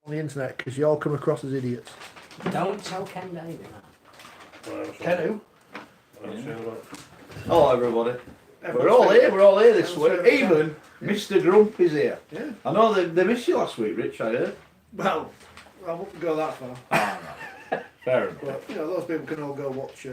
on the internet because you all come across as idiots. Don't tell Ken David that. Ken who? Hello everybody. We're all here this week. Even Mr. Grump is here. Yeah. I know they missed you last week, Rich, I heard. Well, I wouldn't go that far. Fair enough. But, those people can all go watch...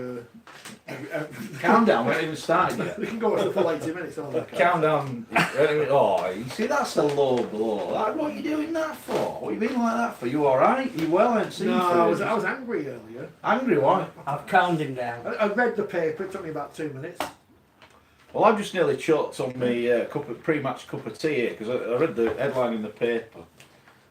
Countdown, we haven't even started yet. They can go watch the full 80 minutes, all that. Countdown. Oh, you see, that's a low blow. Like, what are you doing that for? What are you being like that for? You alright? You well? I haven't seen No, you I was angry earlier. Angry, why? I've calmed him down. I read the paper, it took me about 2 minutes. Well, I've just nearly choked on my pre-match cup of tea here because I read the headline in the paper.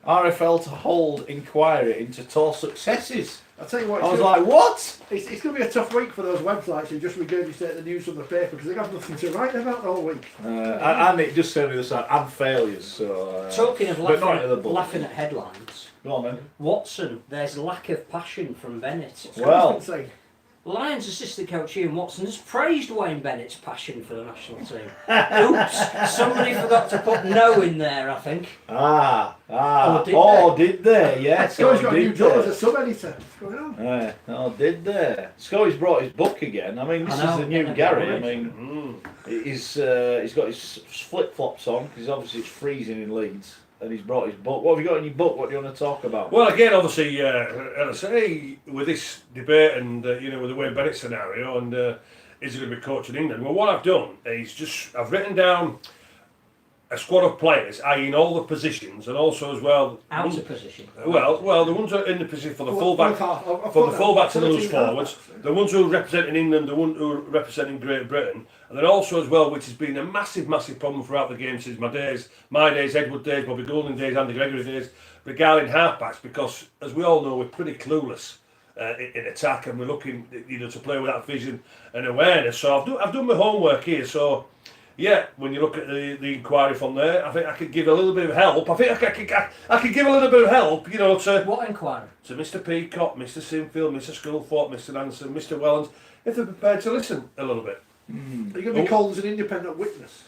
RFL to hold inquiry into tour successes. I'll tell you what, I was like, what? It's going to be a tough week for those websites who just regurgitate the news from the paper because they have nothing to write about the whole week. And it just said on the other side, and failures. So, Talking of laughing at headlines, go on then. Watson, there's lack of passion from Bennett. Well, Lions assistant coach Ian Watson has praised Wayne Bennett's passion for the national team. Oops, somebody forgot to put no in there, I think. Did they? Yes. Scott's got a new job as a sub-editor. What's going on? Did they? Scott's brought his book again. I mean, this is the new Gary. I mean, he's got his flip-flops on because obviously it's freezing in Leeds. And he's brought his book. What have you got in your book? What do you want to talk about? Well, again, obviously, as I say, with this debate and, with the Wayne Bennett scenario and is he going to be coaching England? Well, what I've done is I've written down a squad of players, i.e. in all the positions, and also as well... Out of position? Well, the ones who are in the position for the fullback, and the loose forwards, the ones who are representing England, the ones who are representing Great Britain, and then also as well, which has been a massive, massive problem throughout the game since my days, Edward days, Bobby Goulding days, Andy Gregory days, regarding halfbacks, because as we all know, we're pretty clueless in attack, and we're looking, to play with that vision and awareness. So I've done my homework here. So yeah, when you look at the inquiry from there, I think I could give a little bit of help. I think I could give a little bit of help, to what inquiry? To Mr. Peacock, Mr. Sinfield, Mr. Schoolthorpe, Mr. Nansen, Mr. Wellens, if they're prepared to listen a little bit. Are you going to be called as an independent witness?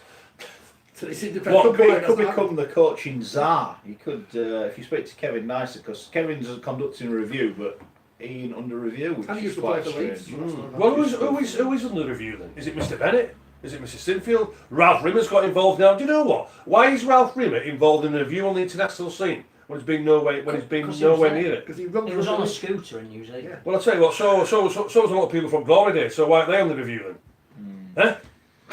So this independent What could become the coaching czar? You could, if you speak to Kevin Nicer, because Kevin's conducting a review, but Ian under review, which is quite strange. Well, who is under review then? Is it Mr. Bennett? Is it Mr. Sinfield? Ralph Rimmer's got involved now. Do you know what? Why is Ralph Rimmer involved in a review on the international scene when he's been nowhere near it? Because he was on a scooter in New Zealand. Yeah. Well, I'll tell you what. So was a lot of people from Glory Days. So why aren't they on the review then?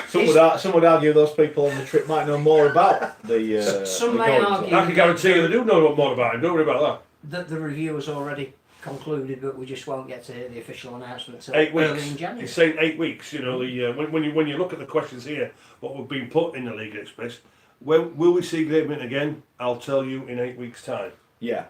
Some would argue those people on the trip might know more about the. Some may argue. I can guarantee you they do know more about him. Don't worry about that. The review has already concluded, but we just won't get to hear the official announcement until 8 weeks. early in January. He's saying 8 weeks. When you look at the questions here, what we've been put in the League Express, will we see Great Britain again? I'll tell you in 8 weeks' time. Yeah.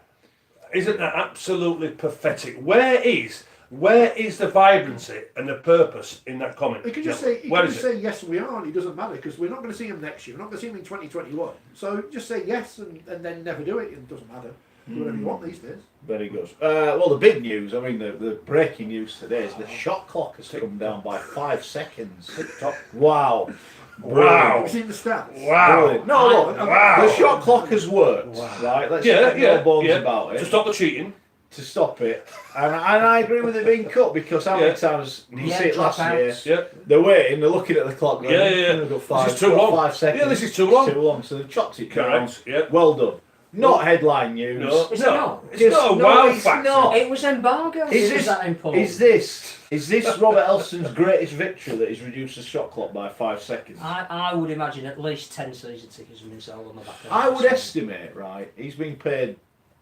Isn't that absolutely pathetic? Where is the vibrancy and the purpose in that comment? You can just say yes, we are, and it doesn't matter because we're not going to see him next year. We're not going to see him in 2021. So just say yes and then never do it. It doesn't matter. Do whatever you want these days. Very good. Well, the big news, I mean, the breaking news today is the shot clock has come down by 5 seconds. Wow. Wow. Have you seen the stats? Wow. Brilliant. No, look, the shot clock has worked, right? Let's get no bones about it. To stop the cheating. To stop it. And I agree with it being cut because how many times did you see it last year? Yeah. They're waiting, they're looking at the clock going, this is too long. 5 seconds. Yeah, this is too long. It's too long, so they've chopped it down. Correct. Yeah. Well done. Not headline news. No, it's not. It's not a wow factor. Not. It was embargo. Is that important? Is this Robert Elston's greatest victory that he's reduced the shot clock by 5 seconds? I would imagine at least 10 season tickets have been sold on the back of I would estimate, right, he's been paid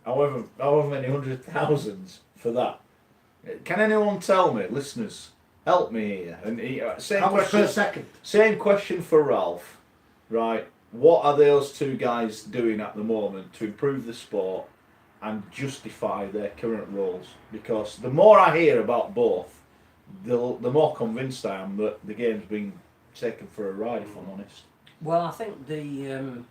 however many hundred thousands for that. Can anyone tell me, listeners, help me here? And How much per second? Same question for Ralph, right? What are those two guys doing at the moment to improve the sport and justify their current roles? Because the more I hear about both, the more convinced I am that the game's been taken for a ride, if I'm honest. Well, I think the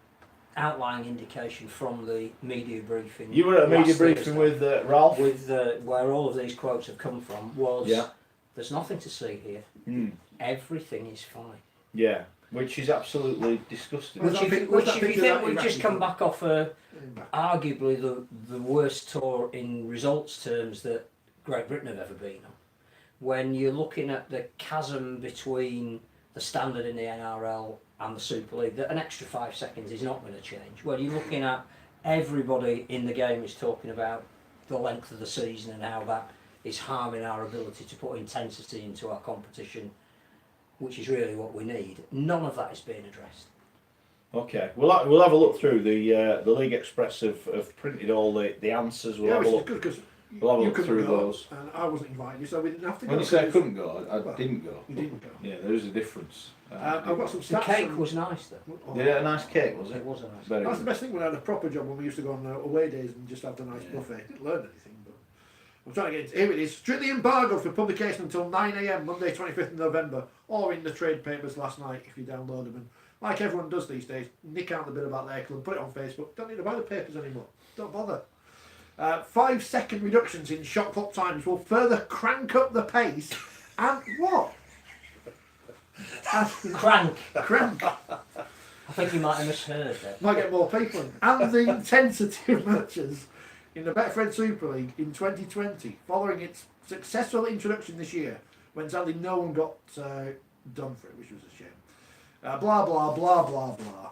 outlying indication from the media briefing... You were at a media briefing with Ralph? With where all of these quotes have come from was, there's nothing to see here. Everything is fine. Yeah. which is absolutely disgusting. Was Which, that if, pic- which was that if you picture think that we've Iraqi just come club? back off arguably the worst tour in results terms that Great Britain have ever been on, when you're looking at the chasm between the standard in the NRL and the Super League, that an extra 5 seconds is not going to change. When you're looking at everybody in the game is talking about the length of the season and how that is harming our ability to put intensity into our competition, which is really what we need. None of that is being addressed. Okay, we'll have a look through the League Express have printed all the answers. We'll Yeah, have which a is look. good because We'll have a you look couldn't through go, those. and I wasn't inviting you, so we didn't have to go. When you say I because- couldn't go, I Well, didn't go. You didn't go. Yeah, there is a difference. I've got some The stats. cake on- was nice though. Oh, Did it a nice cake, was It it? was a nice. Very That's the good. best thing when I had a proper job when we used to go on away days and just have the nice Yeah. buffet. Didn't learn anything, but I'm trying to get into. Here it is. Strictly embargoed for publication until 9 a.m. Monday 25th of November, or in the trade papers last night if you download them. And like everyone does these days, nick out the bit about their club, put it on Facebook. Don't need to buy the papers anymore. Don't bother. 5-second reductions in shot clock times will further crank up the pace. And what? Crank. Crank. I think you might have misheard that. Might get more people in. And the intensity of matches in the Betfred Super League in 2020, following its successful introduction this year, when sadly no one got done for it, which was a shame. Blah, blah, blah, blah, blah.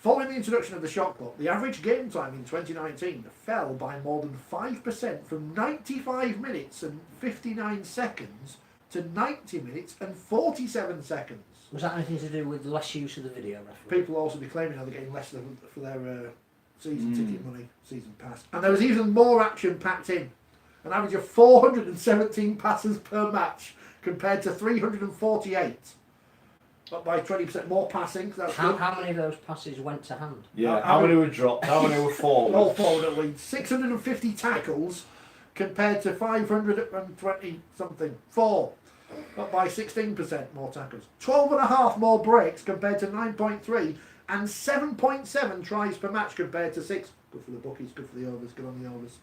Following the introduction of the shot clock, the average game time in 2019 fell by more than 5% from 95 minutes and 59 seconds to 90 minutes and 47 seconds. Was that anything to do with less use of the video referee? People also be claiming how they're getting less for their season ticket money, season pass. And there was even more action packed in. An average of 417 passes per match compared to 348. Up by 20% more passing. That's good. How many of those passes went to hand? Yeah, how many were dropped? How many were forward? All forward at least. 650 tackles compared to 520 something. 4. Up by 16% more tackles. 12.5 more breaks compared to 9.3. And 7.7 tries per match compared to 6. Good for the bookies, good for the overs, good on the overs.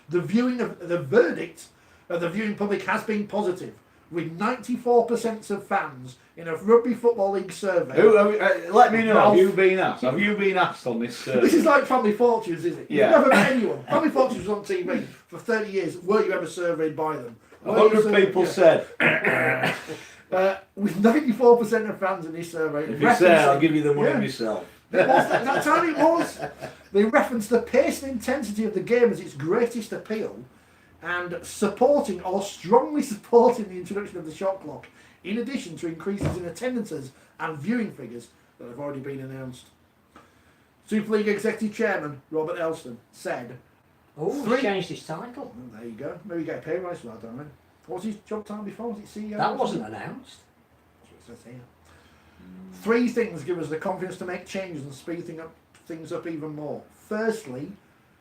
The verdict of the viewing public has been positive, with 94% of fans in a Rugby Football League survey. Let me know. Ralph- Have you been asked? Have you been asked on this survey? This is like Family Fortunes, is it? Yeah. You've never met anyone. Family Fortunes was on TV for 30 years. Were you ever surveyed by them? Were you 100 surveyed- people yeah. said. With 94% of fans in this survey. If you say, I'll referencing- give you the money Yeah. myself. It was that time it was. They referenced the pace and intensity of the game as its greatest appeal, and supporting or strongly supporting the introduction of the shot clock, in addition to increases in attendances and viewing figures that have already been announced. Super League Executive Chairman Robert Elston said, Oh, Three- he's changed his title. well, there you go, maybe you get a pay rise for that, don't we? What was his job time before? Was it CEO? That or wasn't something? announced. That's what it says here. 3 things give us the confidence to make changes and speed things up even more. Firstly,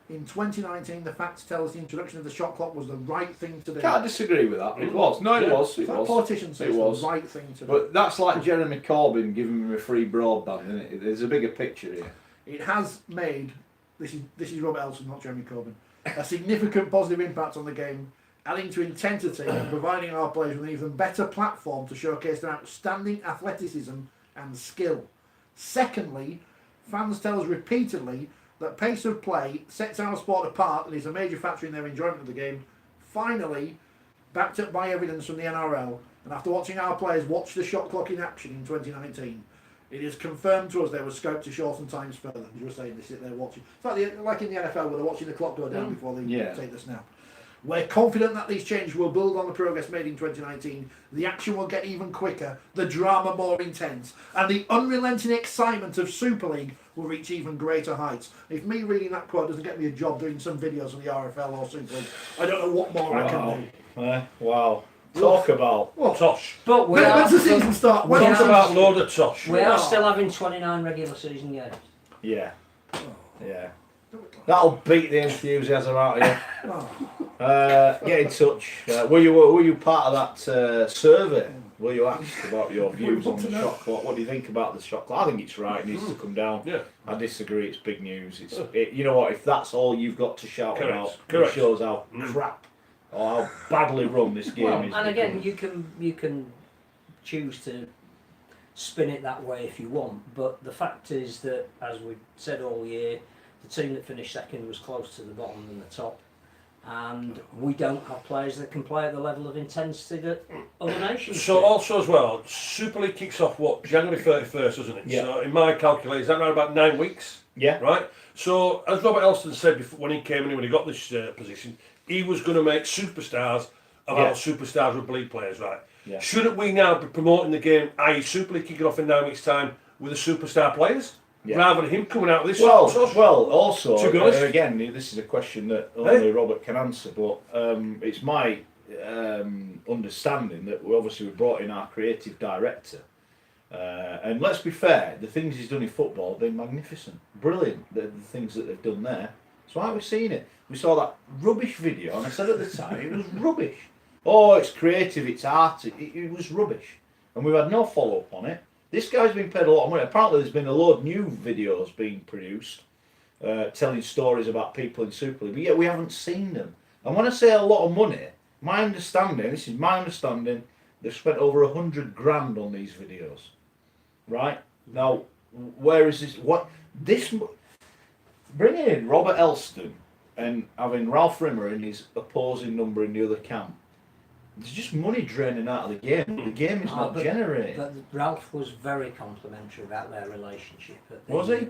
in 2019, the facts tell us the introduction of the shot clock was the right thing to do. Can't disagree with that. It was. No, it Yeah. was. It So that was. politicians say It it's was. the right thing to do. But that's like Jeremy Corbyn giving him a free broadband, isn't it? There's a bigger picture here. It has made, this is Robert Elson, not Jeremy Corbyn, a significant positive impact on the game, adding to intensity and providing our players with an even better platform to showcase their outstanding athleticism and skill. Secondly, fans tell us repeatedly that pace of play sets our sport apart and is a major factor in their enjoyment of the game. Finally, backed up by evidence from the NRL, and after watching our players watch the shot clock in action in 2019, it is confirmed to us there was scope to shorten times further. As you were saying, they sit there watching. It's like in the NFL where they're watching the clock go down before they take the snap. We're confident that these changes will build on the progress made in 2019. The action will get even quicker, the drama more intense, and the unrelenting excitement of Super League will reach even greater heights. If me reading that quote doesn't get me a job doing some videos on the RFL or Super League, I don't know what more I can do. Wow. Talk about. What? Tosh. But we When are, does the season start? When Talk does Talk the about season- load of tosh. we are still having 29 regular season games. Yeah. Yeah. That'll beat the enthusiasm out of you. Oh, Get in touch. Were you part of that survey? Were you asked about your views on the shot clock? What do you think about the shot clock? I think it's right. It needs to come down. Yeah. I disagree. It's big news. You know what? If that's all you've got to shout Correct. about, Correct. it shows how crap or how badly run this game Well, is. and again, you can choose to spin it that way if you want, but the fact is that, as we've said all year, the team that finished second was closer to the bottom than the top, and we don't have players that can play at the level of intensity that other nations So do. also as well, Super League kicks off January 31st, doesn't it? Yeah. So in my calculation, is that around about 9 weeks? Yeah. Right. So as Robert Elston said before, when he came in, when he got this position, he was going to make superstars of our superstars rugby league players, right? Yeah. Shouldn't we now be promoting the game, i.e. Super League kicking off in 9 weeks' time with the superstar players? Yeah. Rather than him coming out with this Well, sort of also, to be honest, again, this is a question that only Robert can answer, but it's my understanding that we brought in our creative director. And let's be fair, the things he's done in football have been magnificent, brilliant. The things that they've done there. That's why we've seen it. We saw that rubbish video, and I said at the time it was rubbish. Oh, it's creative, it's art. It was rubbish, and we've had no follow up on it. This guy's been paid a lot of money. Apparently, there's been a load of new videos being produced, telling stories about people in Super League, but yet we haven't seen them. And when I say a lot of money, my understanding, this is my understanding, they've spent over 100 grand on these videos. Right? Now, where is this? Bringing in Robert Elston and having Ralph Rimmer in his opposing number in the other camp, there's just money draining out of the game. The game is not generating. But Ralph was very complimentary about their relationship. Was he?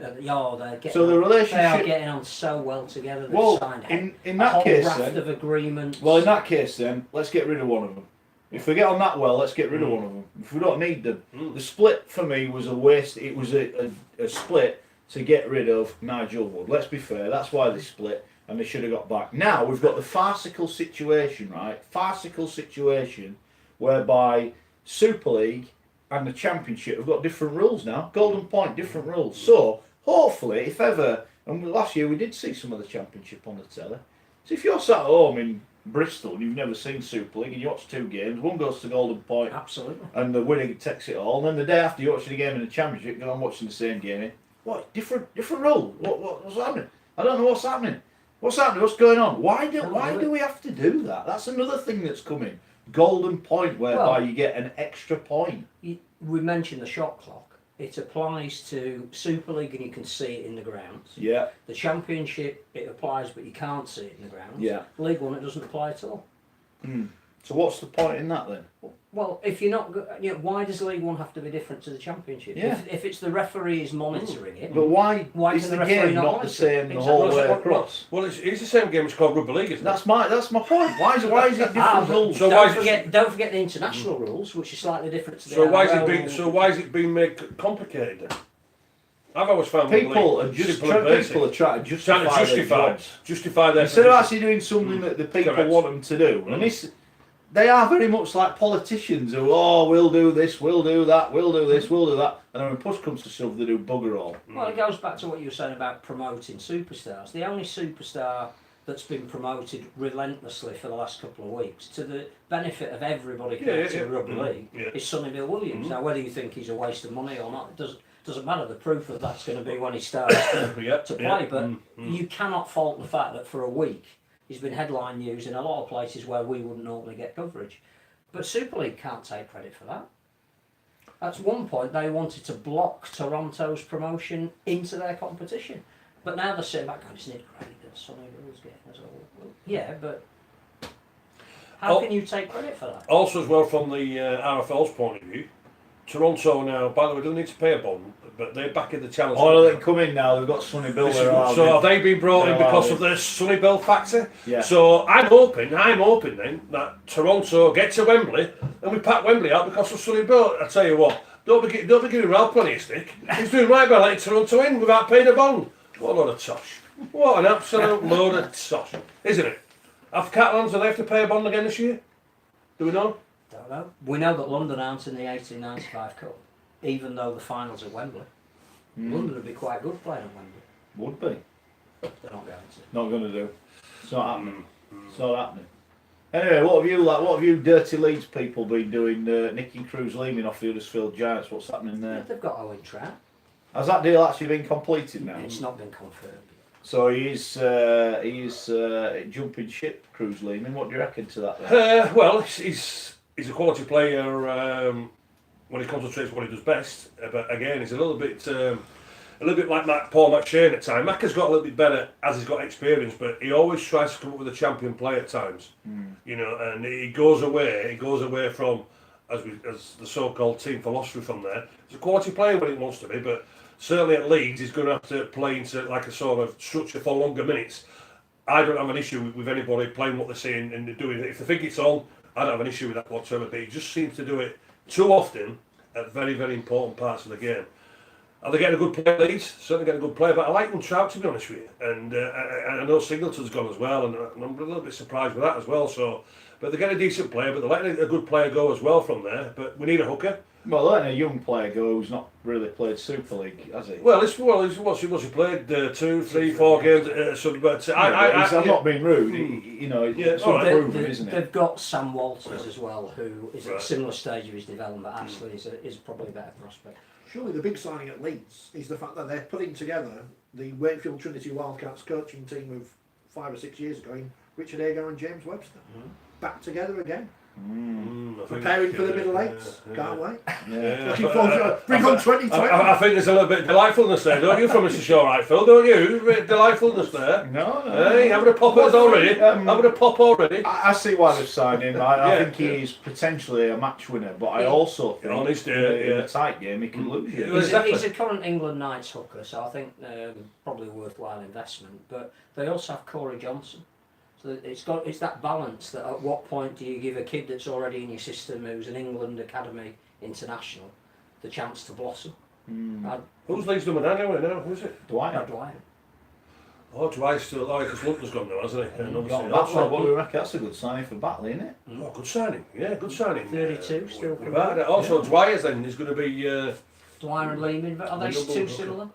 So the relationship. They are getting on so well together. They've Well, signed in a that whole case, raft then, of agreements. well, in that case, then let's get rid of one of them. If we get on that well, let's get rid of one of them. If we don't need them, the split for me was a waste. It was a split to get rid of Nigel Wood. Let's be fair. That's why they split. And they should have got back. Now we've got the farcical situation, right? Farcical situation whereby Super League and the Championship have got different rules now. Golden Point, different rules. So hopefully, if ever, and last year we did see some of the Championship on the telly. So if you're sat at home in Bristol and you've never seen Super League and you watch 2 games, one goes to Golden Point, absolutely, and the winner takes it all, and then the day after you watch the game in the Championship, you go on watching the same game. What different rule? What's happening? I don't know what's happening. What's happening? What's going on? Why do we have to do that? That's another thing that's coming. Golden Point, whereby you get an extra point. We mentioned the shot clock. It applies to Super League and you can see it in the grounds. Yeah. The Championship, it applies but you can't see it in the grounds. Yeah. League One, it doesn't apply at all. So what's the point in that then? Well, if you're not, why does League One have to be different to the Championship? Yeah. If it's the referees monitoring it, But why is can the referee game not monitor the same it? the whole way Well, across? well, it's the same game. It's called Rugby League, isn't it? That's my point. Why is it different rules? So don't forget the international rules, which are slightly different to the So why is NRL it being rules. why is it being made complicated then? I've always found People are trying to justify their instead of position. actually doing something that the people Correct. want them to do. And they are very much like politicians who, we'll do this, we'll do that, we'll do this, we'll do that, and then when push comes to shove, they do bugger all. Well, it goes back to what you were saying about promoting superstars. The only superstar that's been promoted relentlessly for the last couple of weeks, to the benefit of everybody connected to Rugby League, is Sonny Bill Williams. Now, whether you think he's a waste of money or not, it doesn't matter. The proof of that's going to be when he starts to play. But you cannot fault the fact that for a week he's been headline news in a lot of places where we wouldn't normally get coverage. But Super League can't take credit for that. At one point they wanted to block Toronto's promotion into their competition. But now they're sitting back going, isn't it great that Sonny Bill's getting us all? Well, yeah, but how can you take credit for that? Also, as well, from the RFL's point of view, Toronto now, by the way, don't need to pay a bond, but they're back in the challenge. Oh, they come in now. They've got Sonny Bill there. So have they been brought in because of the Sonny Bill factor? Yeah. So I'm hoping then that Toronto get to Wembley and we pack Wembley out because of Sonny Bill. I tell you what, don't be giving Ralph plenty of stick. He's doing right by letting Toronto in without paying a bond. What a load of tosh! What an absolute load of tosh, isn't it? Have Catalans, do they have to pay a bond again this year? Do we know? Don't know. We know that London aren't in the 1895 Cup, even though the finals at Wembley. London would be quite good playing at Wembley. Would be. They're not going to. Not going to do. It's not happening. It's not happening. Anyway, what have you dirty Leeds people been doing? Nicking Cruz Leeming off the Huddersfield Giants. What's happening there? They've got Owen Trout. Has that deal actually been completed now? It's not been confirmed. So he's jumping ship, Cruz Leeming. What do you reckon to that then? Well, he's a quality player. when he concentrates on what he does best. But again, he's a little bit like Paul McShane at times. Macca's got a little bit better as he's got experience, but he always tries to come up with a champion play at times. You know, and he goes away from as the so-called team philosophy from there. He's a quality player when he wants to be, but certainly at Leeds he's going to have to play into like a sort of structure for longer minutes. I don't have an issue with anybody playing what they're saying and doing it. If they think it's on, I don't have an issue with that whatsoever, but he just seems to do it too often at very, very important parts of the game. Are they getting a good player, Leeds? Certainly getting a good player, but I like Trout, to be honest with you. And I know Singleton's gone as well, and I'm a little bit surprised with that as well. So, but they're getting a decent player, but they're letting a good player go as well from there. But we need a hooker. Well, letting a young player go who's not really played Super League, has he? Well, he played 2, 3, 4 games. But I'm not being rude. It's unproven, isn't it? They've got Sam Walters as well, who is at a similar stage of his development. Actually, is probably a better prospect. Surely the big signing at Leeds is the fact that they're putting together the Wakefield Trinity Wildcats coaching team of 5 or 6 years ago in Richard Agar and James Webster. Back together again. Preparing for the middle eights. Can't wait. Looking forward to bring on 2020. I think there's a little bit of delightfulness there, don't you, from Mr. Shaw, right, Phil? Don't you? Delightfulness there. No. Hey, having a pop already. Having a pop already. I see why they've signed him. I think he's potentially a match winner, but I also think in a tight game he can lose you. He's a current England Knights hooker, so I think probably a worthwhile investment. But they also have Corey Johnson. So it's that balance that at what point do you give a kid that's already in your system who's an England Academy international the chance to blossom? Who's Leeds number 9 anyway now? Who's it? Dwyer. Dwyer. Oh, Dwyer's still because Luton's gone now, hasn't he? What do we reckon? That's a good signing for Batley, isn't it? Oh, good signing. Yeah, good signing. 32 still. Also, Dwyer's then is going to be. Dwyer and Lehman, but are they too similar?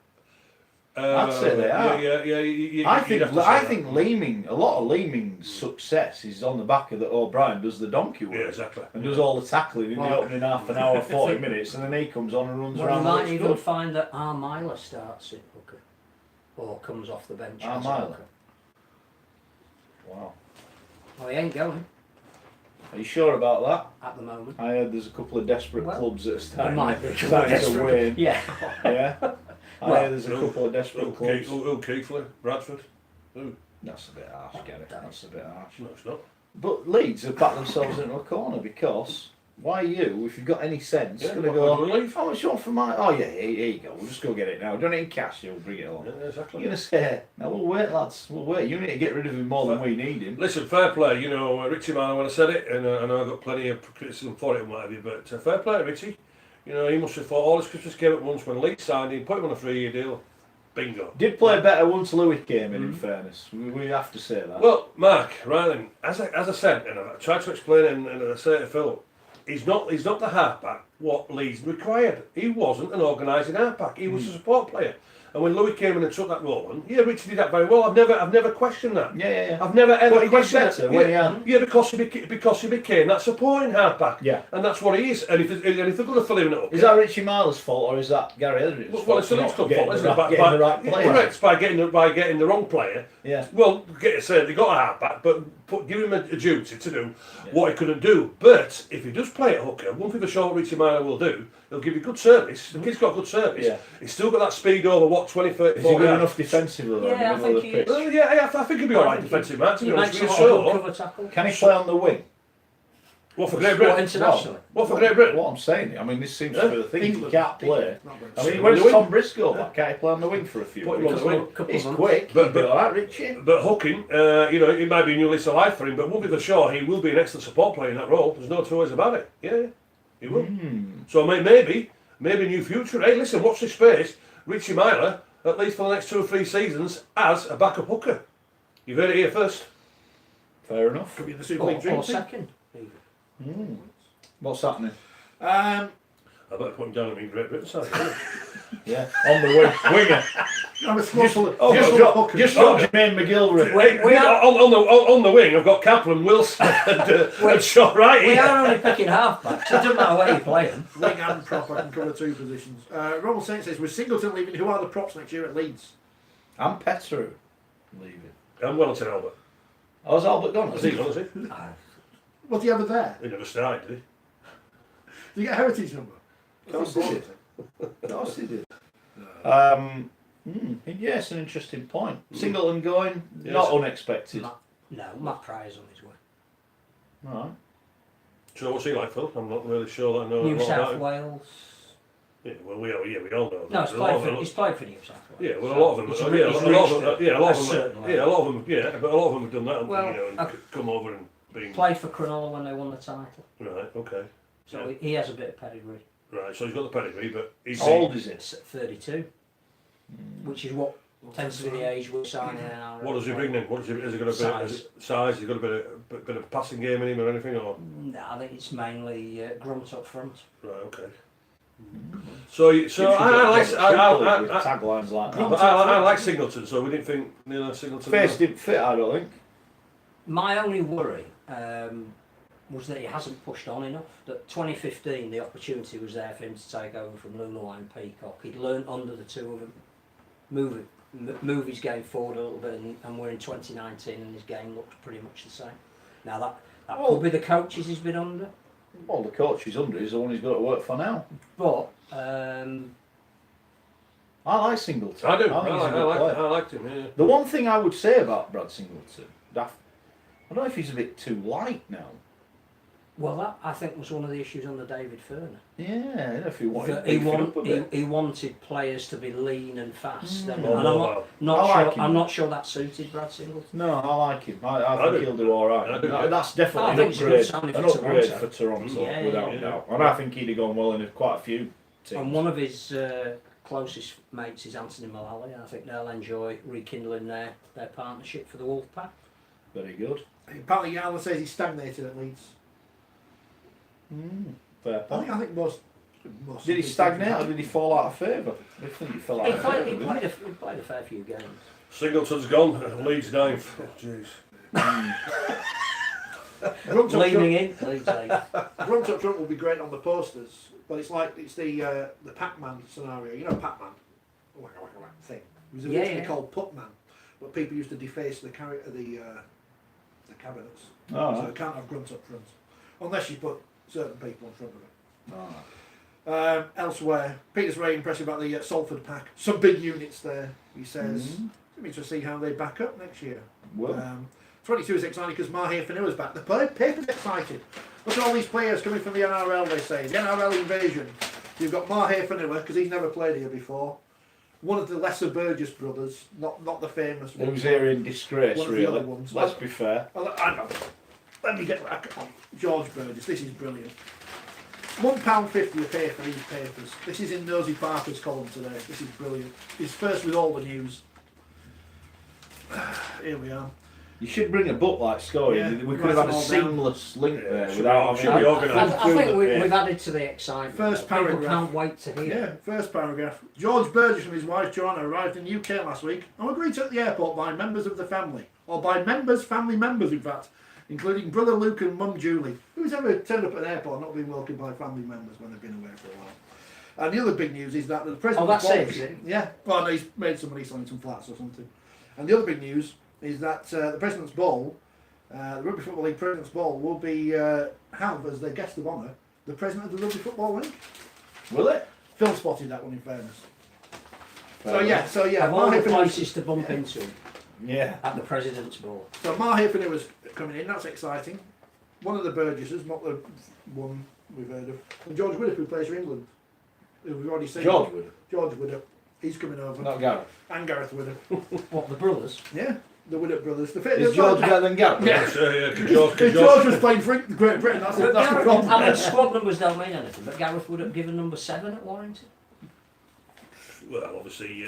I'd say they are. Yeah. I think Leeming, a lot of Leeming's success is on the back of that O'Brien does the donkey work. Yeah, exactly. And does all the tackling in the opening half an hour, 40 minutes, and then he comes on and runs around. You might even find that Armila starts at hooker, or comes off the bench as a hooker. Wow. Well, he ain't going Are you sure about that? at the moment. I heard there's a couple of desperate clubs that are starting to Desperate. win. Yeah. Yeah. I heard there's a couple of desperate clubs. Keighley, Bradford. That's a bit harsh, Gary. That's a bit harsh. No, it's not. But Leeds have backed themselves into a corner because why you, if you've got any sense, going to go, how much you want for my... Oh yeah, here you go, we'll just go get it now. Don't need cash, you'll bring it along. Yeah, exactly. You're going to say, no, we'll wait lads, we'll wait. You need to get rid of him more than we need him. Listen, fair play, you know, Richie Marler when I said it, and I know I got plenty of criticism for it and what have you, but fair play to Richie. You know, he must have thought all his Christmas came at once when Leeds signed him, put him on a 3-year deal. Bingo. Did play better once Louis came in fairness. We have to say that. Well, Mark, right then, as I said, and I tried to explain it, and I say to Phil, he's not the halfback what Leeds required. He wasn't an organising halfback. He was a support player. And when Louis came in and took that role, and Richie did that very well. I've never questioned that. Yeah. I've never ever questioned that. Because he became that supporting halfback. Yeah. And that's what he is. And if they're going to fill him up, is that Richie Marler's fault or is that Gary Edwards' fault? Well, it's the Leeds club fault, isn't it? Getting the right player. Correct. By getting the wrong player. Yeah. Well, they got a halfback, but give him a duty to do what he couldn't do. But if he does play at hooker, one thing for sure Richie Marler will do, he'll give you good service. The kid's got good service. Yeah. He's still got that speed over 20, 30, 40 Is he good enough defensively though? Yeah, I think he is. Well, yeah, I think he'll be alright defensive, Matt. To be honest with you, so. Can he play on the wing? What for Great Britain? Internationally. What for Great Britain? What I'm saying, I mean, this seems to be the thing. He can't play. I mean, Wing. where's Tom Briscoe back? Can't he play on the wing for a few Put him on the wing. He's quick. But alright, Richie. But hooking, you know, it might be a new lease of life for him, but one thing for sure, he will be an excellent support player in that role. There's no two ways about it. Yeah, he will. So maybe new future. Hey, listen, watch this space. Richie Marler, at least for the next 2 or 3 seasons, as a backup hooker. You've heard it here first. Fair enough. Could be in the Super League dream Or team. second. What's happening? I better put him down on me Great Britain side. Yeah, on the wing. Winger. I'm a squad full of Just drop Jermaine McGilvery. On the wing, I've got Kaplan, Wilson, and Shaw right We here. are only picking half-backs. It doesn't matter where you play them. wing and prop. I can cover 2 positions. Ronald Saint says, with Singleton leaving, who are the props next year at Leeds? And Petru leaving. And Wellington Albert. Oh, has Albert gone? Has he gone, has he? Was he ever there? He never started, did he? Did you get a heritage number? Of course he did. Of course he did. Yeah, it's an interesting point. Singleton going, not unexpected. Matt Pryor's on his way. All right. So what's he like, Phil? I'm not really sure that I know a New lot about South him. Wales. Yeah, well, we all know. No, he's played for New South Wales. Yeah, well, a lot of them. He's A reached lot of them. a Yeah, a lot of them. certain Yeah, a lot of them. Yeah, but a lot of them have done that. Well, and come over and been. Played for Cronulla when they won the title. Right. Okay. So he has a bit of pedigree. Right. So he's got the pedigree, but he's. How old is he? It's 32, which is what tends to be the age we're signing in our. What does he bring then? Has he got a bit Size. size? Has he got a bit of passing game in him or anything? Or No, I think it's mainly grunt up front. right. Okay. So I like taglines like that. I like Singleton. So we didn't think Neil Singleton. Face didn't fit, I don't think. My only worry was that he hasn't pushed on enough. That 2015, the opportunity was there for him to take over from Lulawai and Peacock. He'd learnt under the two of them, move his game forward a little bit, and we're in 2019 and his game looks pretty much the same. Now that could be the coaches he's been under. Well, the coach he's under is the one he's got to work for now. But I like Singleton. I do. think he's a good player. I liked him. Yeah. The one thing I would say about Brad Singleton, I don't know if he's a bit too light now. well, that I think was one of the issues under David Furner. Yeah, I don't know if he wanted That to beef it up a bit. he wanted players to be lean and fast, and More I'm mobile. not I sure. like him. I'm not sure that suited Brad Singleton. No, I like him. I I think do. he'll do all right. I do. That's I definitely think it's a good signing an for upgrade Toronto. for Toronto, Yeah, without yeah. a doubt. And I think he'd have gone well in quite a few teams. And one of his closest mates is Anthony Mullally, and I think they'll enjoy rekindling their partnership for the Wolfpack. Very good. Apparently, Alan says he's stagnated at Leeds. Fair point. I think most Did he stagnate or did he fall out of favour? I think he fell out He of favour. played, didn't he played a fair few games. Singleton's gone. Leeds ninth. Oh, jeez. Leaning in, Leeds eighth. Grunt up front will be great on the posters, but it's the Pac-Man scenario. You know Pac-Man, thing. It was originally called Putman, but people used to deface the cabinets, Oh, so right. it can't have Grunt up front unless you put certain people in front of it. Oh. Elsewhere, Peter's very impressive about the Salford pack. Some big units there. He says. It'll be interesting to see how they back up next year. Well. 22 is exciting because Mahir Fanua's back. The paper's excited. Look at all these players coming from the NRL, they say. The NRL invasion. You've got Mahir Fanua, because he's never played here before. One of the lesser Burgess brothers, not the famous one. Who's here in disgrace, One of the really. other ones. Let's be fair. I know. Let me get back on. George Burgess, this is brilliant. £1.50 a pay for these papers. This is in Nosy Parker's column today. This is brilliant. It's first with all the news. Here we are. You should bring a book like Scoring. Yeah, We could have had a write them all seamless link there should without be having organised. I think we've added to the excitement. First People paragraph. can't wait to hear. Yeah, first paragraph. George Burgess and his wife Joanna arrived in the UK last week and were greeted at the airport by members of the family. Or by family members in fact, including brother Luke and mum Julie. Who's ever turned up at an airport and not been welcomed by family members when they've been away for a while? And the other big news is that the president... Oh, that's of it, Ball- is it? Yeah, well no, he's made some money selling some flats or something. And the other big news is that the President's Ball, the Rugby Football League President's Ball, will be have as their guest of honour the President of the Rugby Football League. Will it? Phil spotted that one in fairness. Fair So yeah, Of all the Mahir Fanua's- places to bump into Yeah. at the President's Ball. So Mahir Fanua's coming in, that's exciting. One of the Burgesses, not the one we've heard of. And George Widdop, who plays for England, who we've already seen. George would. George Widdop, he's coming over. Not Gareth. And Gareth Widdop. What, the brothers? Yeah, the Widdop brothers. Is George better than Gareth? Yeah. If If George was playing for Great Britain, that's the problem. I mean, squad numbers don't mean anything, but Gareth would have given number 7 at Warrington. Well, obviously,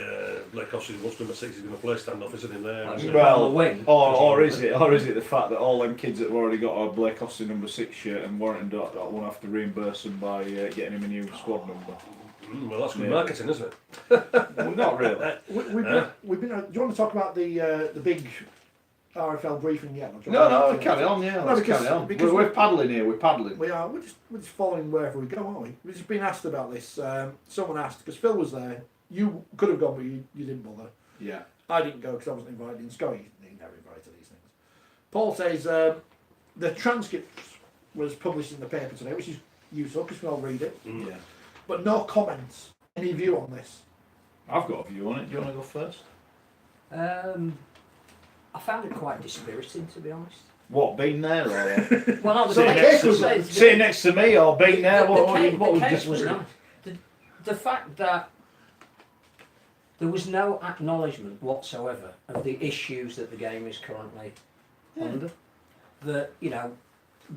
Blake Austin wants number 6. He's going to play standoff, isn't he? There. Well, So- Well, on the wing. Or is it the fact that all them kids that have already got a Blake Austin number 6 shirt and Warrington won't have to reimburse them by getting him a new squad number? Well, that's good Yeah. marketing, isn't it? Well, not really. We've been. Do you want to talk about the big RFL briefing yet? Or do you No, want to- carry on, yeah, No, let's because- carry on. because We're paddling here, we're paddling. We are. We're just following wherever we go, aren't we? We've just been asked about this. Someone asked because Phil was there. You could have gone, but you didn't bother. Yeah. I didn't go because I wasn't invited. And Scotty, he never invited to these things. Paul says the transcript was published in the paper today, which is useful because we all read it. Yeah. but no comments. Any view on this? I've got a view on it. Do you want to go first? I found it quite dispiriting, to be honest. What, being there or Well, no, sitting next to me or being there? What was was dispiriting? the fact that there was no acknowledgement whatsoever of the issues that the game is currently under. That, you know,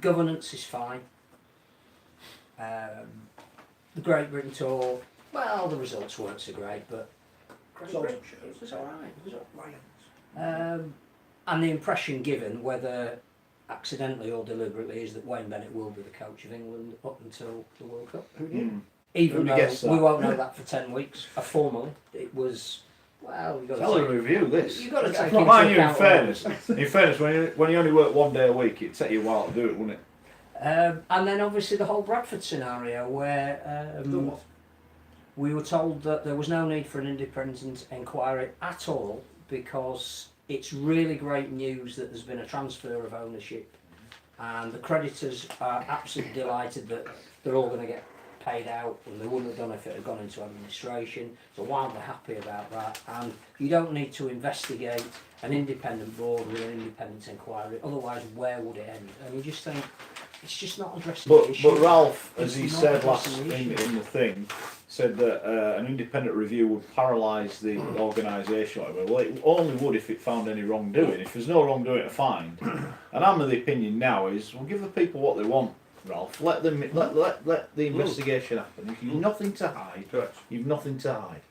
governance is fine. The Great Britain tour, well, the results weren't so great, but Great Britain, it was all right. It was all right. And the impression given, whether accidentally or deliberately, is that Wayne Bennett will be the coach of England up until the World Cup. Who knew? Even Who'd guess though that? we won't know that for 10 weeks. Formally, it was, well, you've got to Tell take, a review this. you've got to take Not into mind you, in account fairness, when you only work 1 day a week, it'd take you a while to do it, wouldn't it? and then obviously the whole Bradford scenario where we were told that there was no need for an independent inquiry at all, because it's really great news that there's been a transfer of ownership, and the creditors are absolutely delighted that they're all going to get paid out, and they wouldn't have done if it had gone into administration. So wildly happy about that, and you don't need to investigate an independent board with an independent inquiry, otherwise where would it end? And you just think it's just not addressing the issue. But Ralph, as It's he not said last addressing in the the thing, said that an independent review would paralyse the organisation. Well, it only would if it found any wrongdoing. If there's no wrongdoing to find, and I'm of the opinion now is we'll give the people what they want. Ralph, let them let the investigation happen. If you've nothing to hide, you've nothing to hide.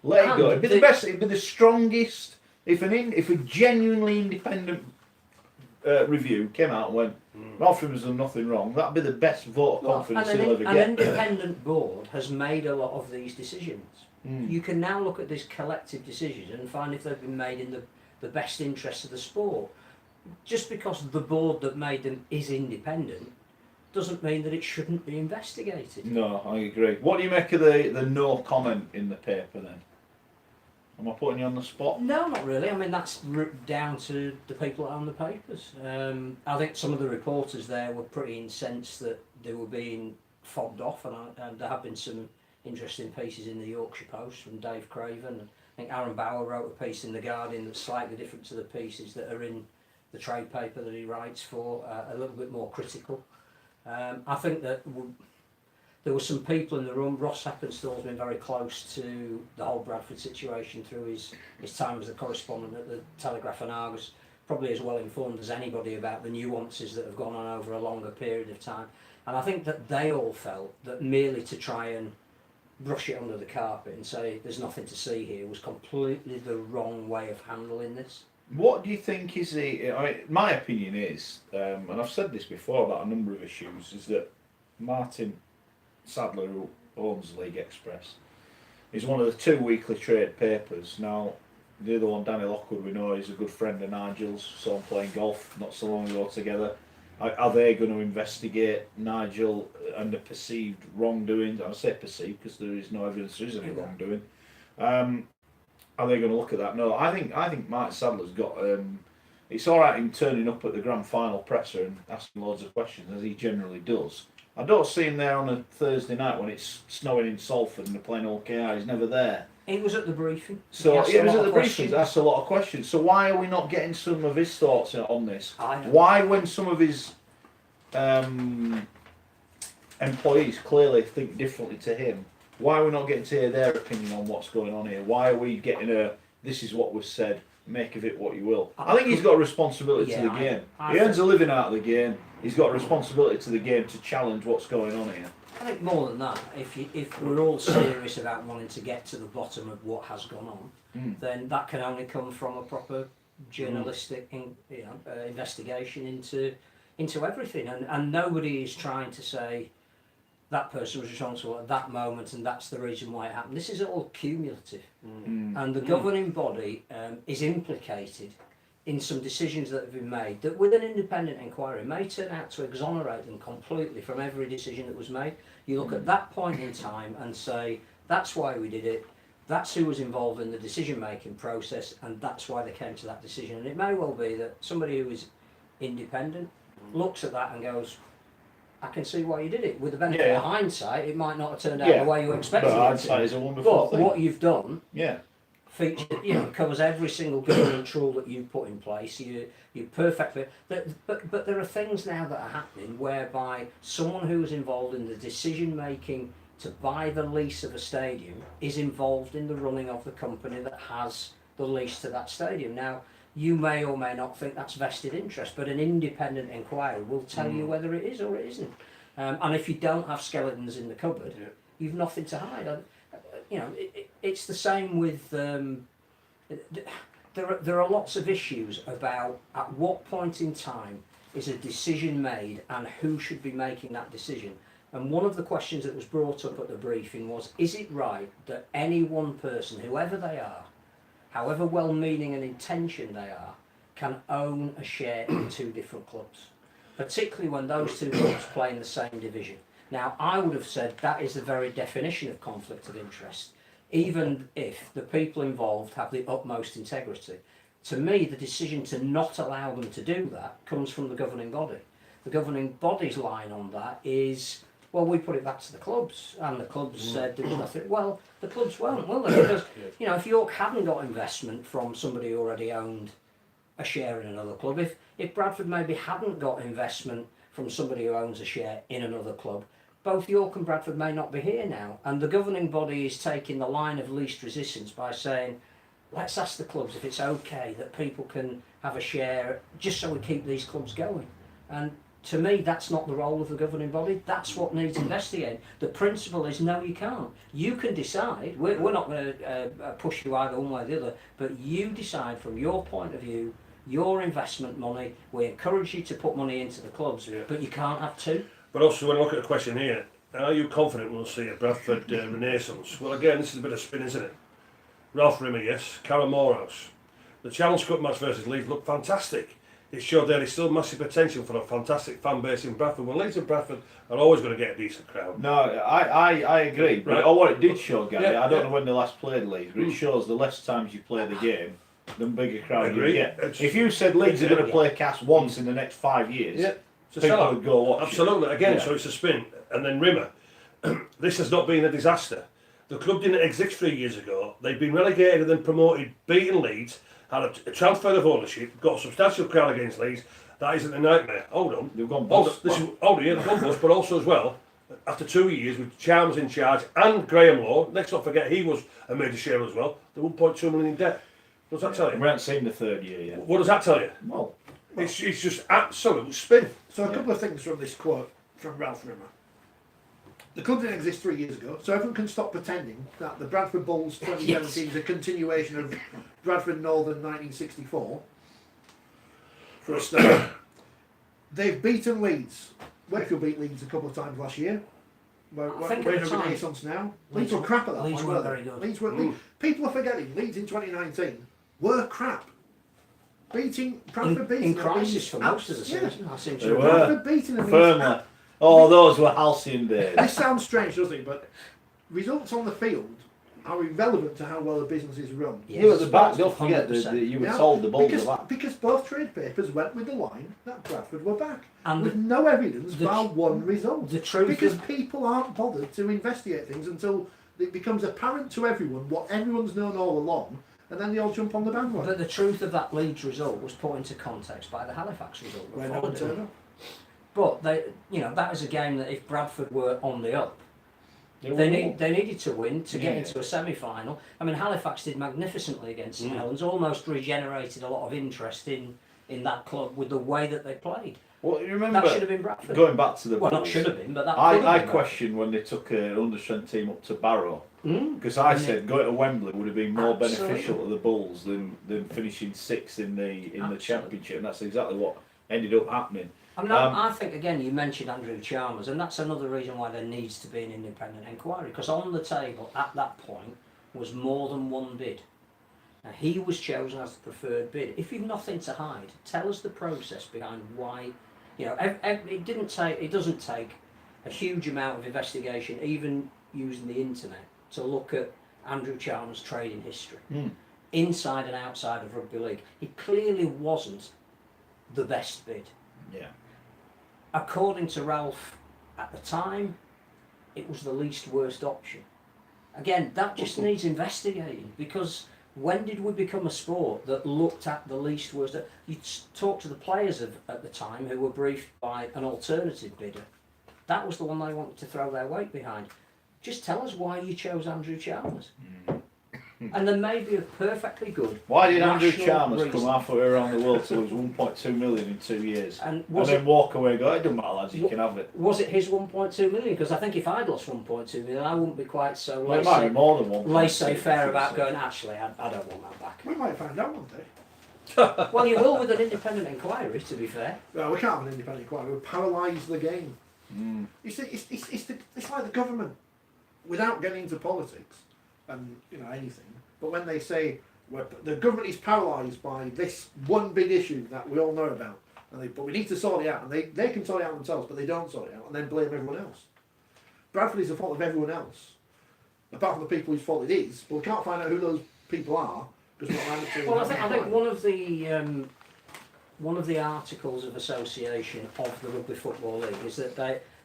Let it go. It'd be the best. It'd be the strongest. If a genuinely independent review came out and went, Ralph has done nothing wrong, that'd be the best vote of confidence he'll ever An get. independent board has made a lot of these decisions. You can now look at this collective decision and find if they've been made in the best interest of the sport. Just because the board that made them is independent doesn't mean that it shouldn't be investigated. No, I agree. What do you make of the no comment in the paper then? Am I putting you on the spot? No, not really. I mean, that's down to the people that own the papers. I think some of the reporters there were pretty incensed that they were being fobbed off, and there have been some interesting pieces in the Yorkshire Post from Dave Craven. I think Aaron Bauer wrote a piece in The Guardian that's slightly different to the pieces that are in the trade paper that he writes for, a little bit more critical. I think that there were some people in the room. Ross Heppenstall's been very close to the whole Bradford situation through his time as a correspondent at the Telegraph and Argus, probably as well informed as anybody about the nuances that have gone on over a longer period of time. And I think that they all felt that merely to try and brush it under the carpet and say there's nothing to see here was completely the wrong way of handling this. What do you think is my opinion is, and I've said this before about a number of issues, is that Martin Sadler, who owns League Express, is one of the 2 weekly trade papers. Now, the other one, Danny Lockwood, we know is a good friend of Nigel's, saw him playing golf not so long ago together. Are they going to investigate Nigel and the perceived wrongdoing? I say perceived because there is no evidence there is any wrongdoing. Are they going to look at that? No, I think Mark Sadler's got. It's all right him turning up at the grand final presser and asking loads of questions, as he generally does. I don't see him there on a Thursday night when it's snowing in Salford and they're playing OKR. He's never there. He was at the briefing. So he was at the briefing. Asked a lot of questions. So why are we not getting some of his thoughts on this? Why, when some of his employees clearly think differently to him, why are we not getting to hear their opinion on what's going on here? Why are we getting this is what was said, make of it what you will? I think he's got a responsibility to the game. He earns a living out of the game. He's got a responsibility to the game to challenge what's going on here. I think more than that, if we're all serious about wanting to get to the bottom of what has gone on, then that can only come from a proper journalistic investigation into everything. And nobody is trying to say that person was responsible at that moment and that's the reason why it happened. This is all cumulative. And the governing body is implicated in some decisions that have been made that with an independent inquiry may turn out to exonerate them completely from every decision that was made. You look at that point in time and say, that's why we did it, that's who was involved in the decision making process, and that's why they came to that decision. And it may well be that somebody who is independent looks at that and goes, I can see why you did it. With the benefit of hindsight, it might not have turned out Yeah. the way you expected But it hindsight to. is a wonderful But thing. what you've done Yeah. covers every single governance rule that you put in place. You perfectly. But there are things now that are happening whereby someone who is involved in the decision making to buy the lease of a stadium is involved in the running of the company that has the lease to that stadium. Now, you may or may not think that's vested interest, but an independent inquiry will tell you whether it is or it isn't. And if you don't have skeletons in the cupboard, you've nothing to hide. It's the same with. There are lots of issues about at what point in time is a decision made and who should be making that decision. And one of the questions that was brought up at the briefing was, is it right that any one person, whoever they are, however well-meaning and intentioned they are, can own a share in two different clubs, particularly when those two clubs play in the same division? Now, I would have said that is the very definition of conflict of interest, even if the people involved have the utmost integrity. To me, the decision to not allow them to do that comes from the governing body. The governing body's line on that is, well, we put it back to the clubs, and the clubs said there was nothing. Well, the clubs won't, will they? Because, if York hadn't got investment from somebody who already owned a share in another club, if Bradford maybe hadn't got investment from somebody who owns a share in another club, both York and Bradford may not be here now. And the governing body is taking the line of least resistance by saying, let's ask the clubs if it's okay that people can have a share just so we keep these clubs going. And to me, that's not the role of the governing body. That's what needs investigating. The principle is, no, you can't. You can decide. We're not going to push you either one way or the other, but you decide from your point of view, your investment money. We encourage you to put money into the clubs, but you can't have two. But also, when I look at the question here, are you confident we'll see a Bradford renaissance? Well, again, this is a bit of spin, isn't it? Ralph Rimmer, yes. Karen Morehouse. The Challenge Cup match versus Leeds looked fantastic. It showed there is still massive potential for a fantastic fan base in Bradford. Well, Leeds and Bradford are always going to get a decent crowd. No, I agree. But what it did show, Gary, I don't know when they last played Leeds, but it shows the less times you play the game, the bigger crowd you get. If you said Leeds are going to play Cass once in the next 5 years, people would go watch Absolutely. Again, so it's a spin. And then Rimmer. This has not been a disaster. The club didn't exist 3 years ago. They've been relegated and then promoted, beaten Leeds, had a transfer of ownership, got a substantial crowd against Leeds. That isn't a nightmare. Hold on. They've gone bust. They've gone bust, but also as well, after 2 years with Chalmers in charge and Graham Law, let's not forget he was a major sharer as well, they're 1.2 million in debt. What does that tell you? We haven't seen the third year yet. What does that tell you? Well, It's just absolute spin. So a couple of things from this quote from Ralph Rimmer. The club didn't exist 3 years ago, so everyone can stop pretending that the Bradford Bulls 2017 is a continuation of Bradford Northern 1964. For a start, they've beaten Leeds. Wakefield beat Leeds a couple of times last year. We're in a renaissance now. Leeds were crap at that Leeds point, weren't weren't very they? good. Leeds were. People are forgetting Leeds in 2019 were crap. Beating Bradford beating in them crisis means for most of the season. I seem They to were. Bradford beating them firmly. means Oh, those were halcyon days. This sounds strange, doesn't it? But results on the field are irrelevant to how well the business is run. You at the back, don't forget that you were told the Bulls were back. Because both trade papers went with the line that Bradford were back. And with no evidence bar one result. The truth because of, people aren't bothered to investigate things until it becomes apparent to everyone what everyone's known all along, and then they all jump on the bandwagon. but the truth of that Leeds result was put into context by the Halifax result. Where no one turned up. But that is a game that if Bradford were on the up, they needed to win to get into a semi-final. I mean, Halifax did magnificently against St Helens, almost regenerated a lot of interest in that club with the way that they played. Well, you remember That should have been Bradford. going back to the Well, Bulls, not should have been, but that could have I been questioned when they took an under-strength team up to Barrow, Bradford. because I said going to Wembley would have been more Absolutely. beneficial to the Bulls than finishing sixth in the Absolutely. championship, and that's exactly what ended up happening. I mean, I think, again, you mentioned Andrew Chalmers, and that's another reason why there needs to be an independent inquiry, because on the table at that point was more than one bid. Now, he was chosen as the preferred bid. If you've nothing to hide, tell us the process behind why. It doesn't take a huge amount of investigation, even using the internet, to look at Andrew Chalmers' trading history, inside and outside of rugby league. He clearly wasn't the best bid. Yeah. According to Ralph at the time, it was the least worst option. Again, that just needs investigating, because when did we become a sport that looked at the least worst? You talk to the players at the time who were briefed by an alternative bidder. That was the one they wanted to throw their weight behind. Just tell us why you chose Andrew Chalmers. And there may be a perfectly good. Why did Andrew rational Chalmers reason. come halfway around the world to lose 1.2 million in 2 years? And then walk away and go, it doesn't matter, lads, you can have it. Was it his 1.2 million? Because I think if I'd lost 1.2 million, I wouldn't be quite so Well, it might be more than 1. laissez-faire about going, actually, I don't want that back. We might find out one day. Well, you will with an independent inquiry, to be fair. Well, we can't have an independent inquiry. We'll paralyse the game. It's like the government, without getting into politics and anything. But when they say the government is paralysed by this one big issue that we all know about, but we need to sort it out, and they can sort it out themselves, but they don't sort it out, and then blame everyone else. Bradford is the fault of everyone else, apart from the people whose fault it is. But we can't find out who those people are because we're not allowed to. Well, I think one of the articles of association of the Rugby Football League is that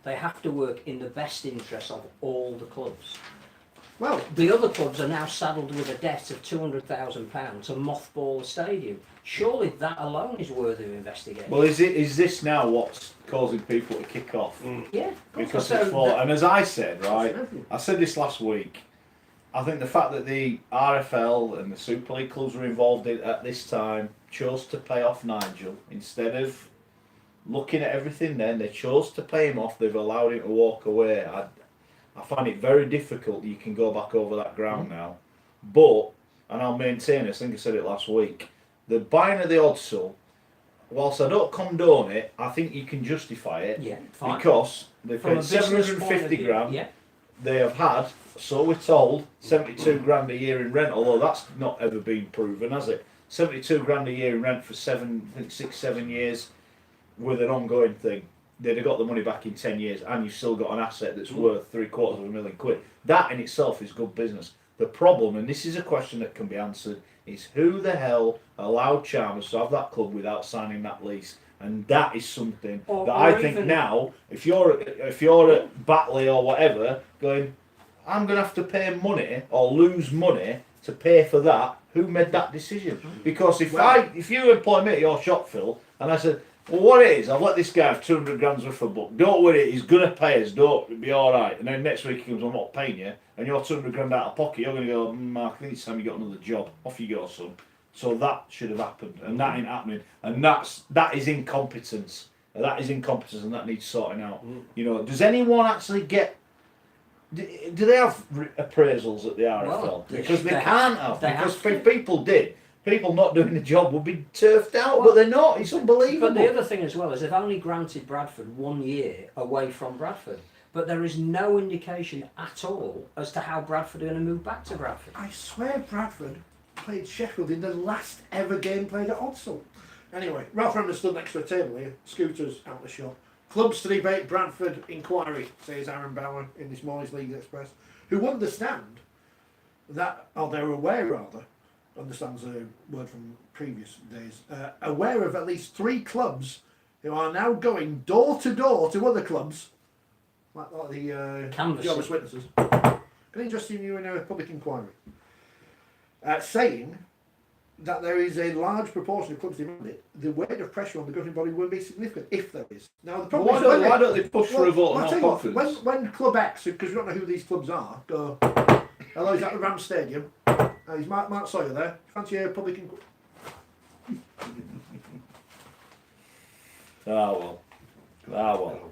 they have to work in the best interest of all the clubs. Well, the other clubs are now saddled with a debt of £200,000 to mothball the stadium. Surely that alone is worthy of investigation. Well, is this now what's causing people to kick off? Yeah. Because it's for, and as I said, right, I said this last week, I think the fact that the RFL and the Super League clubs were involved at this time chose to pay off Nigel instead of looking at everything then. They chose to pay him off. They've allowed him to walk away. I find it very difficult you can go back over that ground now. But, and I'll maintain this, I think I said it last week, the buying of the Odsal, whilst I don't condone it, I think you can justify it. Yeah, fine. Because they've From paid a business point of 750 view, grand. yeah. They have had, so we're told, 72 grand a year in rent, although that's not ever been proven, has it? 72 grand a year in rent for 6, 7 years with an ongoing thing. They'd have got the money back in 10 years, and you've still got an asset that's worth £750,000. That in itself is good business. The problem, and this is a question that can be answered, is who the hell allowed Chalmers to have that club without signing that lease? And that is something that I think now, if you're at Batley or whatever, going, I'm going to have to pay money or lose money to pay for that. Who made that decision? Because if you employ me at your shop, Phil, and I said, well, what it is, I've let this guy have 200 grand's worth of book. Don't worry, he's going to pay us. Don't be all right. And then next week he comes, I'm not paying you, and you're 200 grand out of pocket. You're going to go, Mark, I think it's time you got another job. Off you go, son. So that should have happened, and that ain't happening. And that is incompetence. That is incompetence, and that needs sorting out. Does anyone actually get? Do they have appraisals at the RFL? Well, because they can't have. Because if people did. People not doing the job would be turfed out, but they're not. It's unbelievable. But the other thing as well is they've only granted Bradford 1 year away from Bradford. But there is no indication at all as to how Bradford are going to move back to Bradford. I swear Bradford played Sheffield in the last ever game played at Odsal. Anyway, Ralph Remner stood next to a table here, scooters out the shop. Clubs to debate Bradford inquiry, says Aaron Bauer in this morning's League Express, who understand that, or they're aware rather, understands a word from previous days, aware of at least 3 clubs who are now going door to door to other clubs, like the Jehovah's Witnesses, can interest you in a public inquiry, saying that there is a large proportion of clubs demand it. The weight of pressure on the governing body will be significant if there is. Now the problem is why don't they push for a vote on no confidence? When Club X, because we don't know who these clubs are, go, hello, is that the Rams Stadium? Is Mark Sawyer there? Fancy a public inquiry? Well.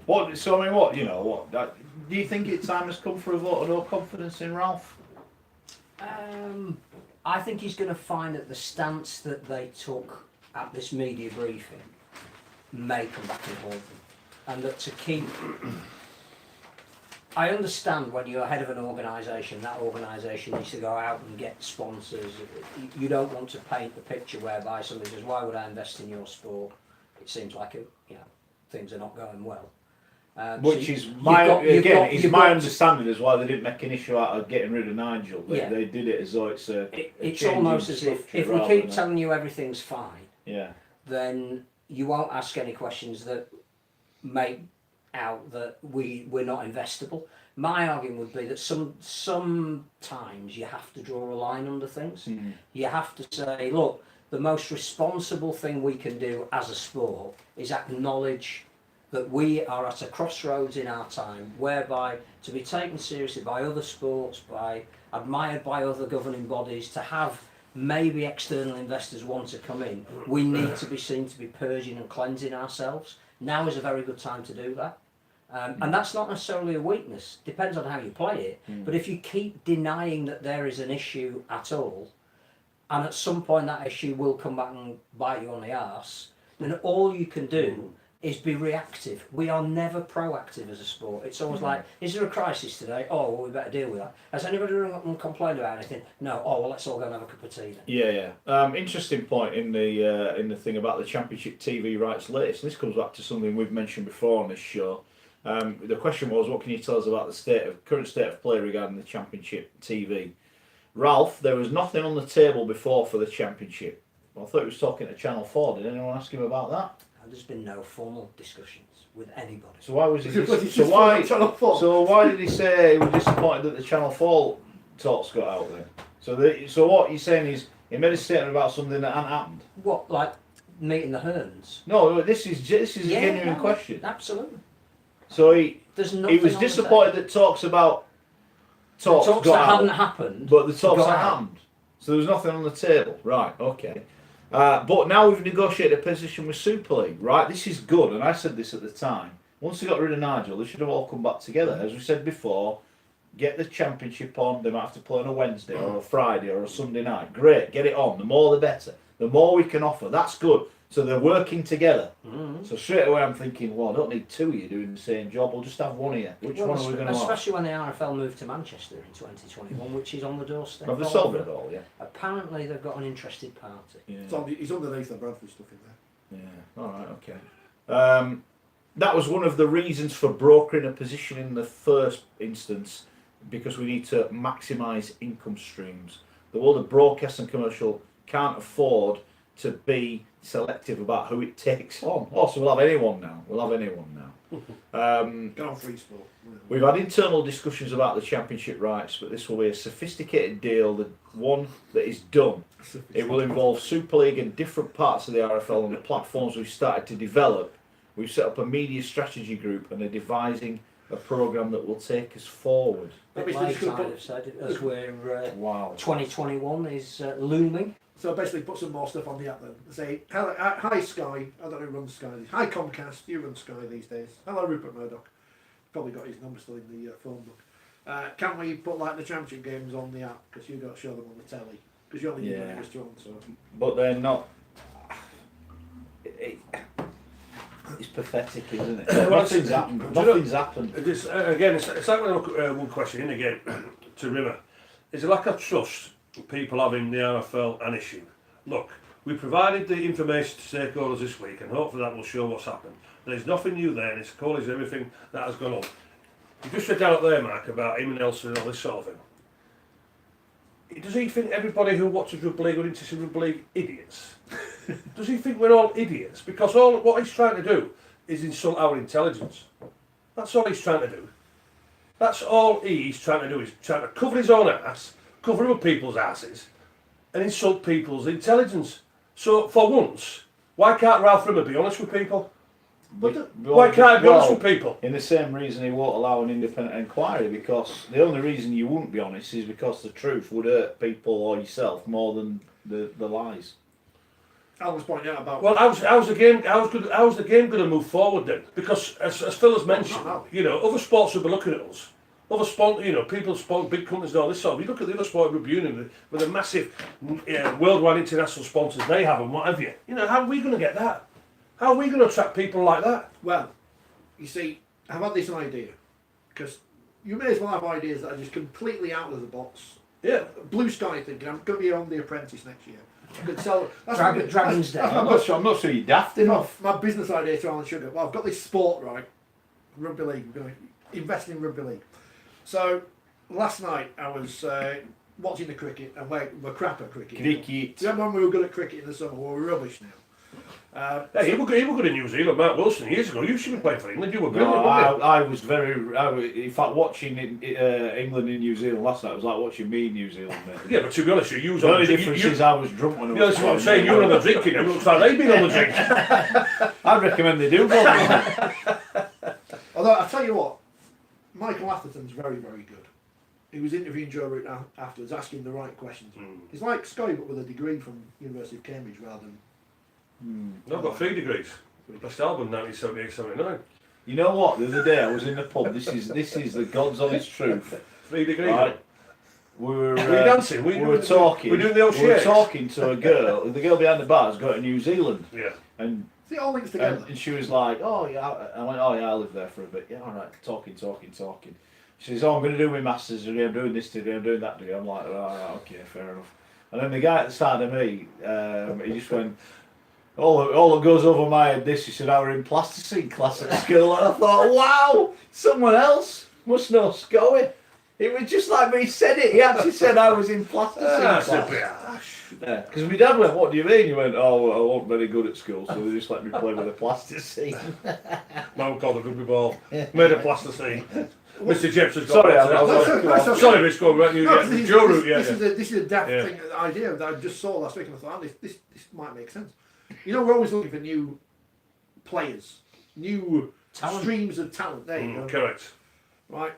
What? So I mean, what? Do you think it's time has come for a vote of no confidence in Ralph? I think he's going to find that the stance that they took at this media briefing may come back and haunt them, and that to keep. I understand when you're head of an organisation, that organisation needs to go out and get sponsors. You don't want to paint the picture whereby somebody says, "Why would I invest in your sport? It seems like things are not going well." Which is my understanding is why they didn't make an issue out of getting rid of Nigel. They did it as though it's it's almost as if we keep telling you everything's fine, then you won't ask any questions that make out that we're not investable. My argument would be that sometimes you have to draw a line under things. You have to say, look, the most responsible thing we can do as a sport is acknowledge that we are at a crossroads in our time, whereby to be taken seriously by other sports, admired by other governing bodies, to have maybe external investors want to come in, we need to be seen to be purging and cleansing ourselves. Now is a very good time to do that. And that's not necessarily a weakness, depends on how you play it. But if you keep denying that there is an issue at all, and at some point that issue will come back and bite you on the arse, then all you can do is be reactive. We are never proactive as a sport. It's always like, is there a crisis today? Oh, well, we better deal with that. Has anybody rung up and complained about anything? No. Oh, well, let's all go and have a cup of tea then. Yeah. Interesting point in the thing about the Championship TV rights list. This comes back to something we've mentioned before on this show. The question was, what can you tell us about the current state of play regarding the Championship TV? Ralph, there was nothing on the table before for the Championship. Well, I thought he was talking to Channel 4. Did anyone ask him about that? There's been no formal discussions with anybody. So why was he? So why did he say he was disappointed that the Channel 4 talks got out then? So what you're saying is he made a statement about something that hadn't happened. What, like meeting the Hearns? No, this is a genuine question. Absolutely. So he was on disappointed that talks got that out, hadn't happened, but the talks hadn't out. happened. So there was nothing on the table, right? Okay. But now we've negotiated a position with Super League, right? This is good, and I said this at the time. Once they got rid of Nigel, they should have all come back together. As we said before, get the Championship on. They might have to play on a Wednesday or a Friday or a Sunday night. Great, get it on. The more the better. The more we can offer. That's good. So they're working together. So straight away I'm thinking, well, I don't need two of you doing the same job. We'll just have one here. Which one are we going to have? Especially when the RFL moved to Manchester in 2021, which is on the doorstep. Have they solved it all, yeah? Apparently they've got an interested party. Yeah. He's underneath the Bradford stuff in there. Yeah, all right, okay. That was one of the reasons for brokering a position in the first instance, because we need to maximise income streams. The world of broadcast and commercial can't afford to be selective about who it takes on. Also, we'll have anyone now. Get on free sport. We've had internal discussions about the Championship rights, but this will be a sophisticated deal, the one that is done. It will involve Super League and different parts of the RFL and the platforms we've started to develop. We've set up a media strategy group and are devising a programme that will take us forward. Bit late, I'd have said, as we're 2021 is looming. So basically put some more stuff on the app then. Say, hi Sky, I don't know who runs Sky. Hi Comcast, you run Sky these days. Hello Rupert Murdoch. Probably got his number still in the phone book. Can we put like the Championship games on the app? Because you got to show them on the telly. Because you only knew when it was drawn. So. But they're not... It's pathetic, isn't it? Nothing's happened. Nothing's happened. Again, it's like when I look at one question in again to Rimmer. Is a lack of trust people having the RFL an issue? Look, we provided the information to stakeholders this week, and hopefully that will show what's happened. There's nothing new there, and it's college everything that has gone on. You just said down up there, Mark, about him and Nelson and all this sort of thing. Does he think everybody who watches Rugby League or interested in Rugby League idiots? Does he think we're all idiots? Because what he's trying to do is insult our intelligence. That's all he's trying to do. That's all he's trying to do, is trying to cover his own ass, cover other people's asses, and insult people's intelligence. So, for once, why can't Ralph Rimmer be honest with people? Why can't he be honest with people? In the same reason he won't allow an independent inquiry, because the only reason you wouldn't be honest is because the truth would hurt people or yourself more than the lies. I was pointing out about. Well, how's the game going to move forward then? Because as Phil has mentioned, other sports will be looking at us. Other people sponsor big companies and all this sort of. You look at the other sport, Rugby Union, with the massive worldwide international sponsors they have and what have you. How are we going to get that? How are we going to attract people like that? Well, you see, I've had this idea, because you may as well have ideas that are just completely out of the box. Yeah. Blue sky thinking, I'm going to be on The Apprentice next year. I could sell Dragon's Den. I'm not sure you're daft enough. My business idea to Alan Sugar. Well, I've got this sport, right? Rugby League. I'm going to invest in Rugby League. So, last night I was watching the cricket, and we're crap at cricket. Cricket. Do you remember when we were good at cricket in the summer? Well, we're rubbish now. Hey, you were good in New Zealand, Mark Wilson, years ago. You should be playing for England. You were brilliant, No, weren't you? I was in fact, watching England in New Zealand last night was like watching me in New Zealand, mate. Yeah, but to be honest, you was The on only the difference is I was drunk when I Yeah, was that's what I'm playing. saying. You were on the drinking, and it looks like they've been on the drink. I'd recommend they do go on. Although, I tell you what, Michael Atherton's very, very good. He was interviewing Joe Root afterwards, asking the right questions. He's like Sky, but with a degree from University of Cambridge rather than... I've got 3 degrees. Best album, 1978-79. You know what? The other day I was in the pub. This is the God's honest truth. 3 degrees. Right. We were dancing? We were talking. We're doing the old We were shakes? talking to a girl. The girl behind the bar's got to New Zealand, Yeah. and See, it all links together. and she was like, "Oh yeah." I went, "Oh yeah, I lived there for a bit." Yeah, all right. Talking. She says, "Oh, I'm going to do my masters degree. I'm doing this degree. I'm doing that degree." I'm like, "All right, okay, fair enough." And then the guy at the side of me, he just went, all that goes over my head, this, he said, I were in plasticine class at school, and I thought, wow, someone else must know Scoey. It was just like me said it, he actually said I was in plasticine That's class. a bit harsh. Yeah, because my dad went, what do you mean? He went, oh, well, I wasn't very good at school, so they just let me play with the plasticine. Mum called a rugby ball. Made a plasticine. Mr. Jepson's got Sorry, that. I was okay. Sorry, Rich, go on, right? No, this is- Joe Root, yeah. This is a daft Yeah. thing, idea that I just saw last week, and I thought, this might make sense. You know, we're always looking for new players, new Talent. streams of talent. There you go. Correct. Right.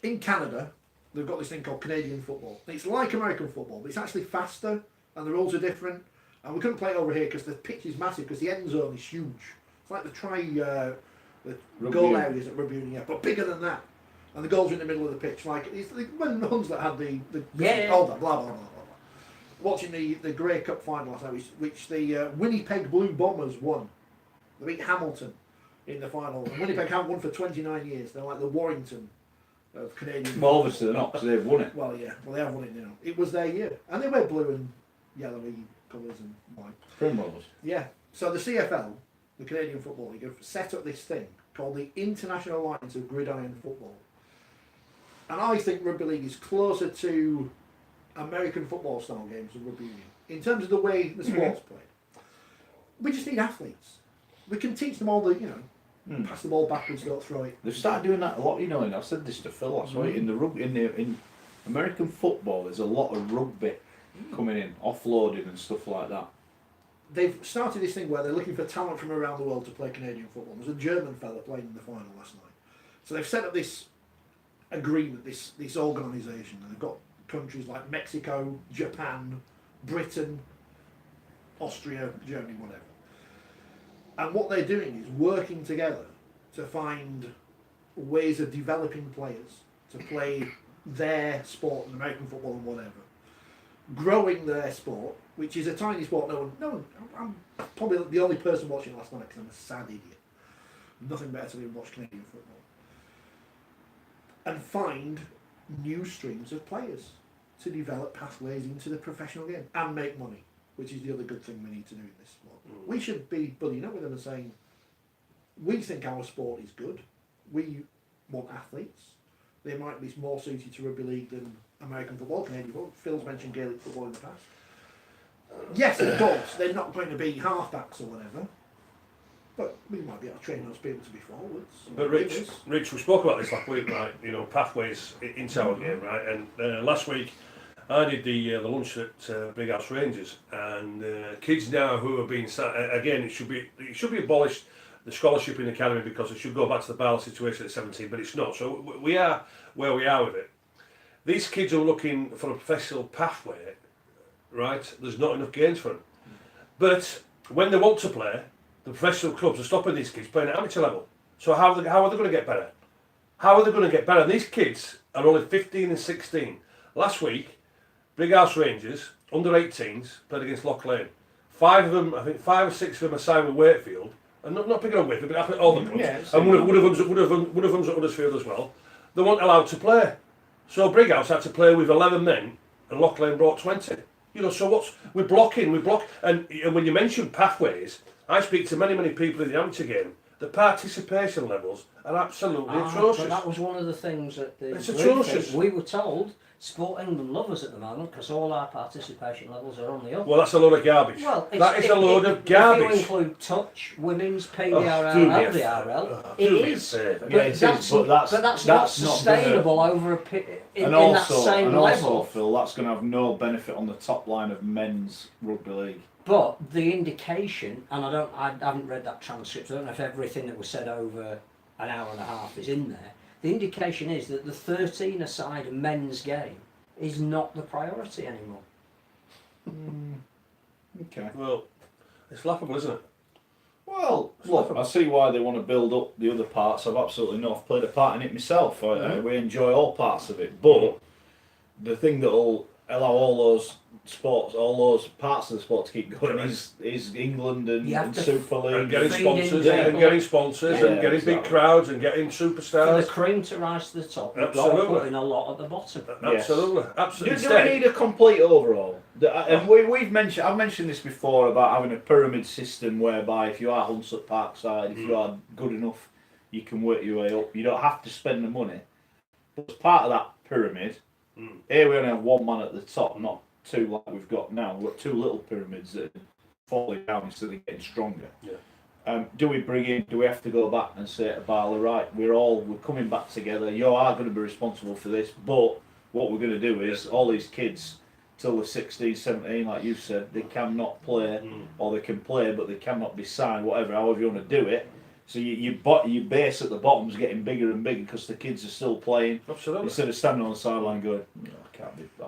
In Canada, they've got this thing called Canadian football. It's like American football, but it's actually faster, and the rules are different. And we couldn't play it over here because the pitch is massive, because the end zone is huge. It's like the goal areas at Rugby Union, but bigger than that. And the goals are in the middle of the pitch. Like, it's when Hunslet had the Yeah. blah, blah, blah, blah, blah. Watching the Grey Cup final last night, which the Winnipeg Blue Bombers won. They beat Hamilton in the final. And Winnipeg haven't won for 29 years. They're like the Warrington of Canadian. Well, obviously they're not, because they've won it. Well, yeah. Well, they have won it now. It was their year. And they wear blue and yellowy colours and white. Primrose. Yeah. So the CFL, the Canadian Football League, have set up this thing called the International Alliance of Gridiron Football. And I think Rugby League is closer to American football style games than Rugby Union in terms of the way the sport's played. We just need athletes. We can teach them all the, pass the ball backwards, don't throw it. They've started doing that a lot, and I said this to Phil last week. In American football, there's a lot of rugby coming in, offloading and stuff like that. They've started this thing where they're looking for talent from around the world to play Canadian football. There's a German fella playing in the final last night. So they've set up this agreement, this organisation, and they've got countries like Mexico, Japan, Britain, Austria, Germany, whatever. And what they're doing is working together to find ways of developing players to play their sport, American football and whatever. Growing their sport, which is a tiny sport. No one. I'm probably the only person watching last night because I'm a sad idiot. Nothing better to do than watch Canadian football. And find new streams of players to develop pathways into the professional game and make money, which is the other good thing we need to do in this sport. We should be buddying up with them and saying, we think our sport is good. We want athletes. They might be more suited to rugby league than American football, Canadian football. Phil's mentioned Gaelic football in the past. Yes, of course, they're not going to be halfbacks or whatever, but we might be able to train those people to be forwards. But Rich, we spoke about this last week, right? Pathways into our game, right? And last week, I did the lunch at Big House Rangers, and kids now who are being again, it should be abolished, the scholarship in the academy, because it should go back to the Barlow situation at 17, but it's not. So we are where we are with it. These kids are looking for a professional pathway, right? There's not enough games for them. But when they want to play, the professional clubs are stopping these kids playing at amateur level. So how are they going to get better? How are they going to get better? And these kids are only 15 and 16. Last week, Big House Rangers, under 18s, played against Loch Lane. 5 of them, I think 5 or 6 of them are signed with Wakefield. And not picking on Wakefield, but I think all the clubs. Yeah, and one of them's at Huddersfield as well. They weren't allowed to play. So Brighouse had to play with 11 men, and Loch Lane brought 20. So we're blocking, and when you mention pathways, I speak to many people in the amateur game. The participation levels are absolutely atrocious. But that was one of the things that it's atrocious. we were told Sport England love us at the moment because all our participation levels are on the up. Well, that's a load of garbage. Well, that is a load of garbage. If you include touch, women's, PDRL, do me a LDRL, do me a it is. favour. Yeah, it is, but that's not not sustainable over in that same and level. also, Phil, that's going to have no benefit on the top line of men's rugby league. But the indication, and I haven't read that transcript, I don't know if everything that was said over an hour and a half is in there. The indication is that the 13-a-side men's game is not the priority anymore. Okay. Well, it's laughable, isn't it? Well, look, I see why they want to build up the other parts. I've absolutely not. I've played a part in it myself. We enjoy all parts of it. But the thing that will allow all those sports, all those parts of the sport to keep going is England and Super League. And getting Feed sponsors, in and getting sponsors, and getting exactly. big crowds, and getting For superstars. the cream to rise to the top, you've got to Absolutely. put in a lot at the bottom. Absolutely, absolutely. Do we need a complete overhaul? And I've mentioned this before about having a pyramid system whereby if you are Hunslet Parkside, if you are good enough, you can work your way up. You don't have to spend the money. But as part of that pyramid, here we only have one man at the top, not two like we've got now. We've got two little pyramids that are falling down instead of getting stronger. Yeah. Do we have to go back and say to Barlow, right, we're coming back together, you are going to be responsible for this, but what we're going to do is all these kids till they're 16, 17, like you said, they cannot play, or they can play but they cannot be signed, however you want to do it. So your base at the bottom's getting bigger and bigger because the kids are still playing. Absolutely. Instead of standing on the sideline going, no, I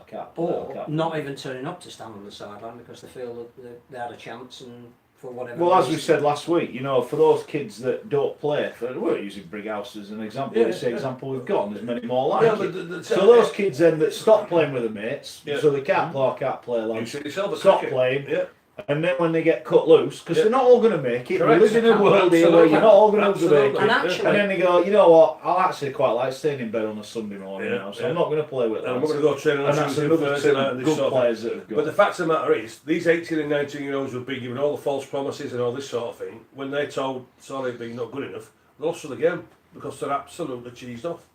can't play. Or not even turning up to stand on the sideline because they feel that they had a chance and for whatever Well, as we reason. said last week, for those kids that don't play, we're using Brighouse as an example. It's the example we've got, and there's many more like it. So those kids then that stop playing with their mates, so they can't play You like see yourself at stop cricket. playing. Yeah. And then when they get cut loose, because they're not all going to make it, Correct. we live in a world here where you're not all going to make Absolutely. it. And actually- And then they go, you know what, I'll actually quite like staying in bed on a Sunday morning now, so I'm not going to play with And I'm that. going to go training on And that's Tuesday and another Thursday night and two this good sort of players that have got. But the fact of the matter is, these 18 and 19 year olds would be given all the false promises and all this sort of thing. When they're told, sorry, being not good enough, they lost to the game because they're absolutely cheesed off.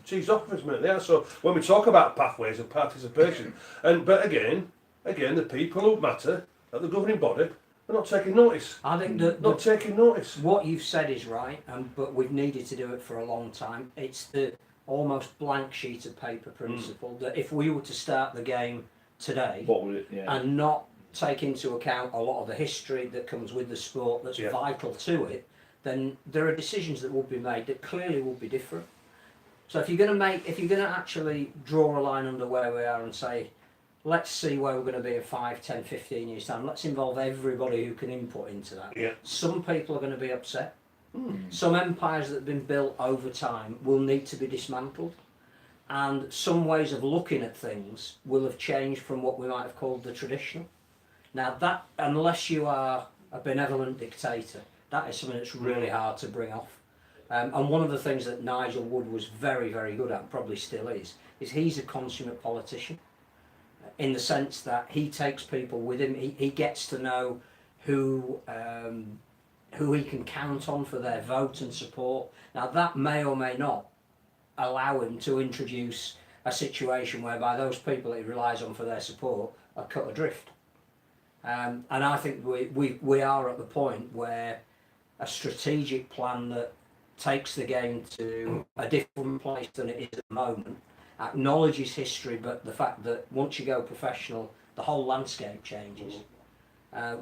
Cheesed off, isn't it? Yeah. So when we talk about pathways and participation, but again, the people who matter at the governing body are not taking notice. I think Not taking notice. what you've said is right, but we've needed to do it for a long time. It's the almost blank sheet of paper principle that if we were to start the game today What would it, and not take into account a lot of the history that comes with the sport that's vital to it, then there are decisions that will be made that clearly will be different. So if you're going to actually draw a line under where we are and say, let's see where we're going to be in 5, 10, 15 years time, let's involve everybody who can input into that. Yeah. Some people are going to be upset. Some empires that have been built over time will need to be dismantled, and some ways of looking at things will have changed from what we might have called the traditional. Now that, unless you are a benevolent dictator, that is something that's really hard to bring off. And one of the things that Nigel Wood was very, very good at, probably still is he's a consummate politician, in the sense that he takes people with him, he gets to know who he can count on for their vote and support. Now that may or may not allow him to introduce a situation whereby those people that he relies on for their support are cut adrift. And I think we are at the point where a strategic plan that takes the game to a different place than it is at the moment, acknowledges history, but the fact that once you go professional, the whole landscape changes.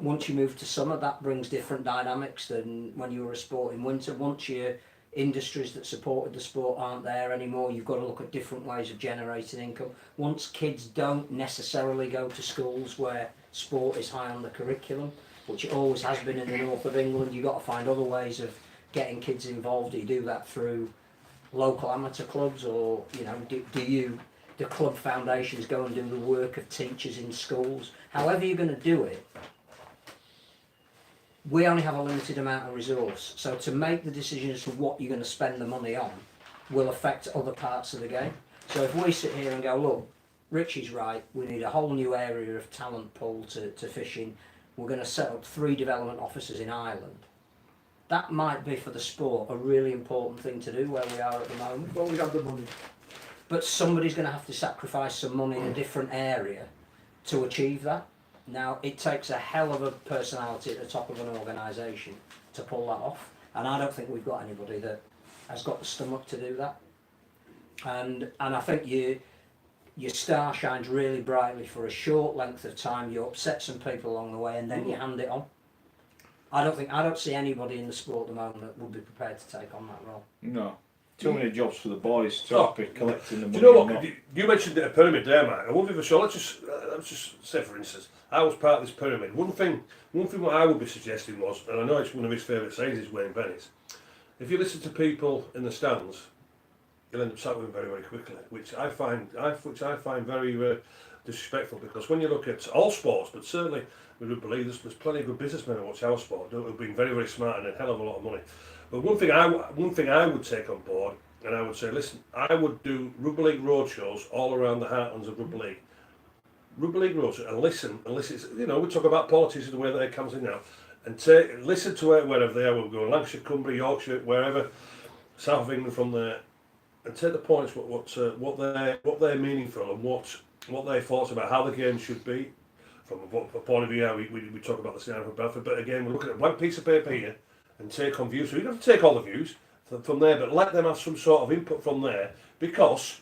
Once you move to summer, that brings different dynamics than when you were a sport in winter. Once your industries that supported the sport aren't there anymore, you've got to look at different ways of generating income. Once kids don't necessarily go to schools where sport is high on the curriculum, which it always has been in the north of England, you've got to find other ways of getting kids involved. Do you do that through local amateur clubs, or do the club foundations go and do the work of teachers in schools? However you're going to do it, we only have a limited amount of resource, so to make the decision as to what you're going to spend the money on will affect other parts of the game. So if we sit here and go, look, Richie's right, we need a whole new area of talent pool to fish in, we're going to set up 3 development offices in Ireland, that might be for the sport a really important thing to do where we are at the moment. But we have the money. but somebody's going to have to sacrifice some money in a different area to achieve that. Now, it takes a hell of a personality at the top of an organisation to pull that off, and I don't think we've got anybody that has got the stomach to do that. And I think your star shines really brightly for a short length of time. You upset some people along the way, and then you hand it on. I don't see anybody in the sport at the moment that would be prepared to take on that role. No. Too many jobs for the boys to be collecting the money. Do you know what? You mentioned a pyramid there, Mike. I wonder if let's just say, for instance, I was part of this pyramid. One thing what I would be suggesting was, and I know it's one of his favourite sayings, is Wayne Bennett's. If you listen to people in the stands, you'll end up sat with them very, very quickly, which I find very disrespectful, because when you look at all sports, but certainly with rugby league, there's plenty of good businessmen who watch our sport who've been very, very smart and a hell of a lot of money. But one thing I would take on board, and I would say, listen, I would do rugby league roadshows all around the heartlands of rugby league. Rugby league roadshows, and listen. You know, we talk about politics and the way that it comes in now, and listen to it wherever they are. We'll go Lancashire, Cumbria, Yorkshire, wherever, south of England from there, and take the points what they're meaningful and what they thoughts about how the game should be from a point of view. How we talk about the scenario for Belfast, but again, we're looking at a blank piece of paper here and take on views. So you don't have to take all the views from there, but let them have some sort of input from there, because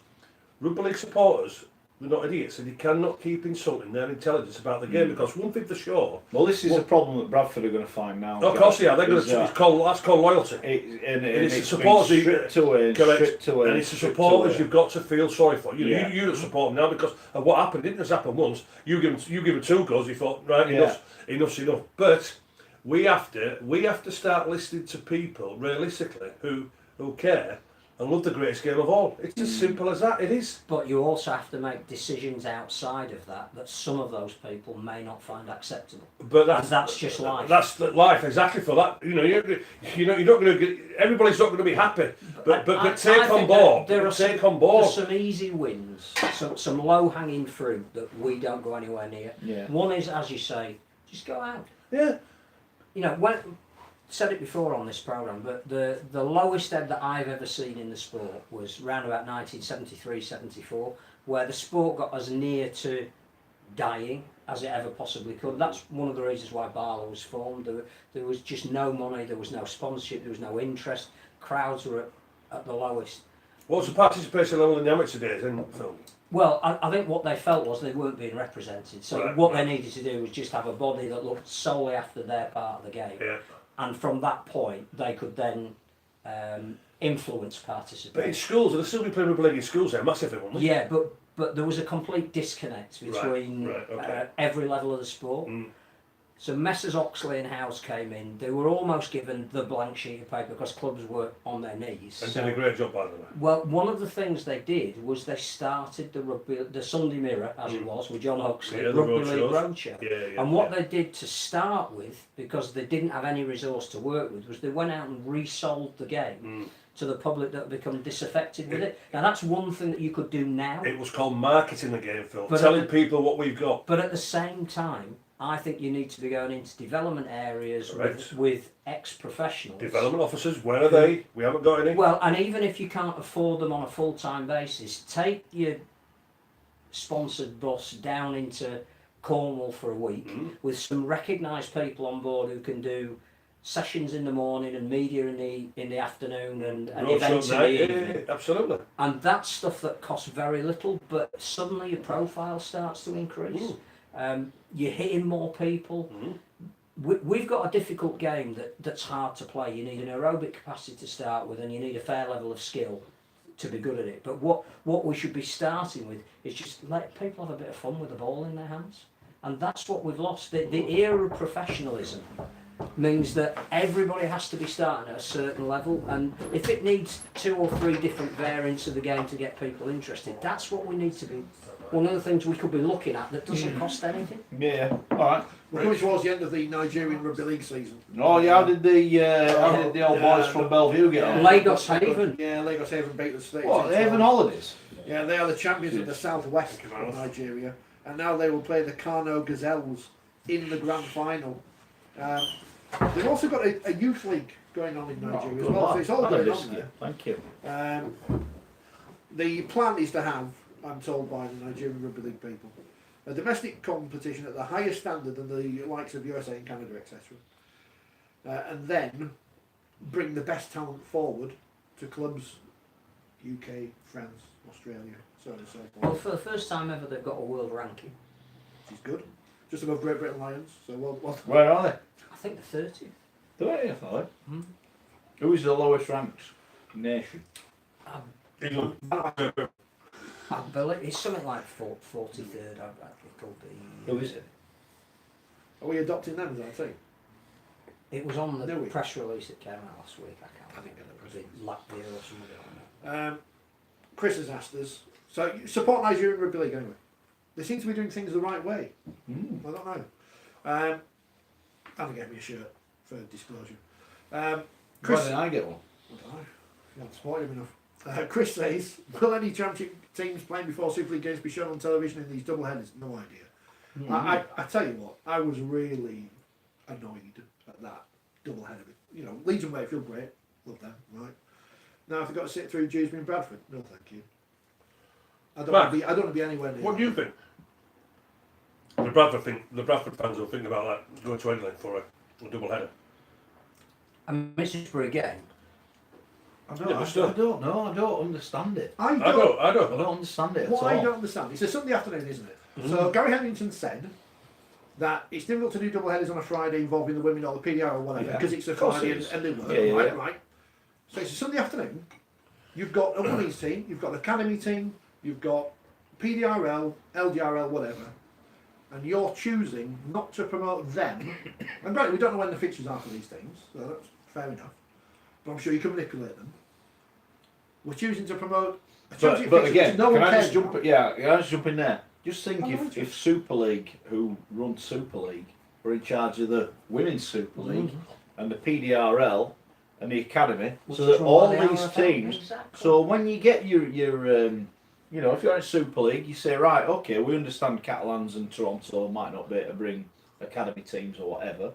rugby league supporters, they're not idiots, and you cannot keep insulting their intelligence about the game, because one thing for sure. Well, this is a problem that Bradford are going to find now. Of course, yeah, they're going to. That's called loyalty. It's the supporters stripped away, correct, and it's the supporters you've got to feel sorry for. You don't support them now because of what happened. It didn't just happen once. You give them 2 goals. You thought, right, enough's enough. But we have to start listening to people realistically who care and love the greatest game of all. It's as simple as that. It is. But you also have to make decisions outside of that some of those people may not find acceptable. But that's just life. That's life, exactly for that. You know, you're not going to get. Everybody's not going to be happy. But take on board. There's some easy wins, some low-hanging fruit that we don't go anywhere near. Yeah. One is, as you say, just go out. Yeah. You know, said it before on this programme, but the lowest ebb that I've ever seen in the sport was around about 1973-74, where the sport got as near to dying as it ever possibly could. That's one of the reasons why Barlow was formed. There was just no money, there was no sponsorship, there was no interest. Crowds were at the lowest. What was the participation level in the amateur days in film? Well, I think what they felt was they weren't being represented. So they needed to do was just have a body that looked solely after their part of the game. Yeah. And from that point, they could then influence participation. But in schools, they'll still be playing rugby league in schools there, massively, won't they? Yeah, but there was a complete disconnect between every level of the sport. So Messrs Oxley and House came in. They were almost given the blank sheet of paper because clubs were on their knees. And did a great job, by the way. Well, one of the things they did was they started the Sunday Mirror, as it was, with John Huxley, Rugby League Roadshow. Yeah, and what they did to start with, because they didn't have any resource to work with, was they went out and resold the game to the public that had become disaffected with it. Now, that's one thing that you could do now. It was called marketing the game, Phil. Telling people what we've got. But at the same time, I think you need to be going into development areas with ex-professionals. Development officers, where are they? We haven't got any. Well, and even if you can't afford them on a full-time basis, take your sponsored bus down into Cornwall for a week with some recognised people on board who can do sessions in the morning and media in the afternoon and events in the evening. Yeah, absolutely. And that's stuff that costs very little, but suddenly your profile starts to increase. You're hitting more people. We've got a difficult game that's hard to play. You need an aerobic capacity to start with, and you need a fair level of skill to be good at it. But what we should be starting with is just let people have a bit of fun with the ball in their hands. And that's what we've lost. The era of professionalism means that everybody has to be starting at a certain level, and if it needs 2 or 3 different variants of the game to get people interested, that's what we need to be. One of the things we could be looking at that doesn't cost anything. Yeah, all right. We're coming towards the end of the Nigerian Rugby League season. Oh yeah, how did the old boys from Bellevue get on? Lagos Haven. Yeah, Lagos Haven beat the States. What, Haven Holidays? Yeah, they are the champions of the southwest of Nigeria, and now they will play the Kano Gazelles in the grand final. They've also got a youth league going on in Nigeria as well, so it's all going on there. Thank you. The plan is to have, I'm told by the Nigerian Rugby League people, a domestic competition at the highest standard than the likes of USA and Canada, etc. And then bring the best talent forward to clubs, UK, France, Australia, so on and so Well, forth. for the first time ever, they've got a world ranking. Which is good. Just above Great Britain Lions. So well Where are they? I think the 30th. 30th, are they? Hmm. Who is the lowest ranked nation? England. I believe it's something like 43rd. It'll be. Who is it? Are we adopting them as our team? It was on Do the we? press release that came out last week. I can't I didn't get the press remember. Was it Latvia or something like Chris has asked us. So you support Nigerian Rugby League anyway. They seem to be doing things the right way. Mm. I don't know. Anna gave me a shirt for disclosure. Chris, Why didn't I get one? I don't know. You haven't supported him enough. Chris says, will any championship teams playing before Super League games be shown on television in these double headers? No idea. I tell you what, I was really annoyed at that double header. You know, Leeds and Wakefield, great, love them, right? Now if they've got to sit through Dewsbury and Bradford, no thank you. I don't want to be anywhere near. What do you think? The Bradford fans will think about that going to England for a double header. that. And Middlesbrough game. I I don't, don't know. I don't understand it. I I don't, don't. understand it at what all. I don't understand, it's a Sunday afternoon, isn't it? So Gary Henderson said that it's difficult to do double headers on a Friday involving the women or the PDR or whatever Yeah. because it's a Of course Friday it is. and they work, Yeah, right, yeah. right. So it's a Sunday afternoon. You've got a women's team, you've got an academy team, you've got PDRL, LDRL, whatever, and you're choosing not to promote them. And granted, we don't know when the fixtures are for these teams, so that's fair enough. But I'm sure you can manipulate them. We're choosing to promote a championship But fixture again, which no can one I cares just jump? about. Can I just jump in there? Just think Oh, right. if Super League, who run Super League, were in charge of the Women's Super League and the PDRL and the Academy, so that all these teams. Exactly. So when you get your you know, if you're in Super League, you say, right, okay, we understand Catalans and Toronto might not be able to bring academy teams or whatever.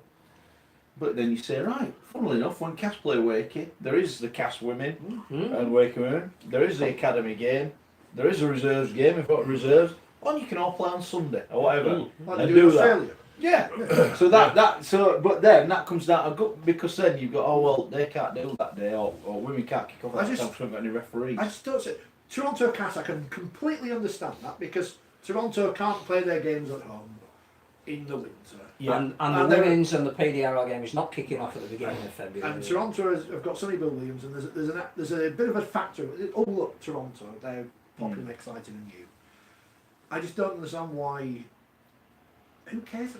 But then you say, right, funnily enough, when Cas play Wakey, there is the Cas women and Wakey women, there is the academy game, there is a reserves game, if you've got reserves, and you can all play on Sunday or whatever. Like And they do in do that. Australia. Yeah. So but then that comes down to good because then you've got, oh well, they can't do that day or women can't kick off I that just- time because we haven't got any referees. I just don't see Toronto Cats. I can completely understand that because Toronto can't play their games at home in the winter. Yeah. And And the they're- women's and the PDRL game is not kicking off at the beginning of February. And Toronto have got Sonny Bill Williams, and there's a bit of a factor. Oh look, Toronto, they're popular, and exciting, and new. I just don't understand why. Who cares? You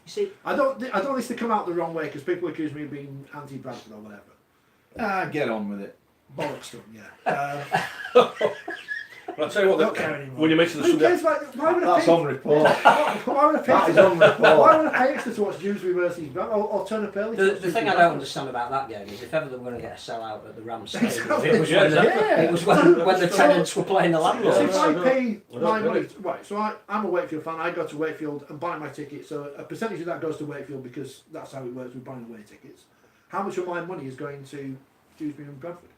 see, I don't want this to come out the wrong way because people accuse me of being anti-Bradford or whatever. Get on with it. Bollocks to them, yeah. But I'll tell you what, Don't care anymore. when you mention the Who Sunday, cares? Why would I That's pay? on report. Why would I pay? That is on report. Why would I pay extra to watch Dewsbury versus Bradford or turn up early? to the watch thing Dewsbury I don't Bradford? understand about that game is if ever they were going to get a sellout at the Rams Stadium, Exactly. it was Yeah, when, yeah. it was when the tenants were playing the So landlord. if I pay I my don't money, get right? So I'm a Wakefield fan. I go to Wakefield and buy my ticket. So a percentage of that goes to Wakefield because that's how it works with buying away tickets. How much of my money is going to Dewsbury and Bradford?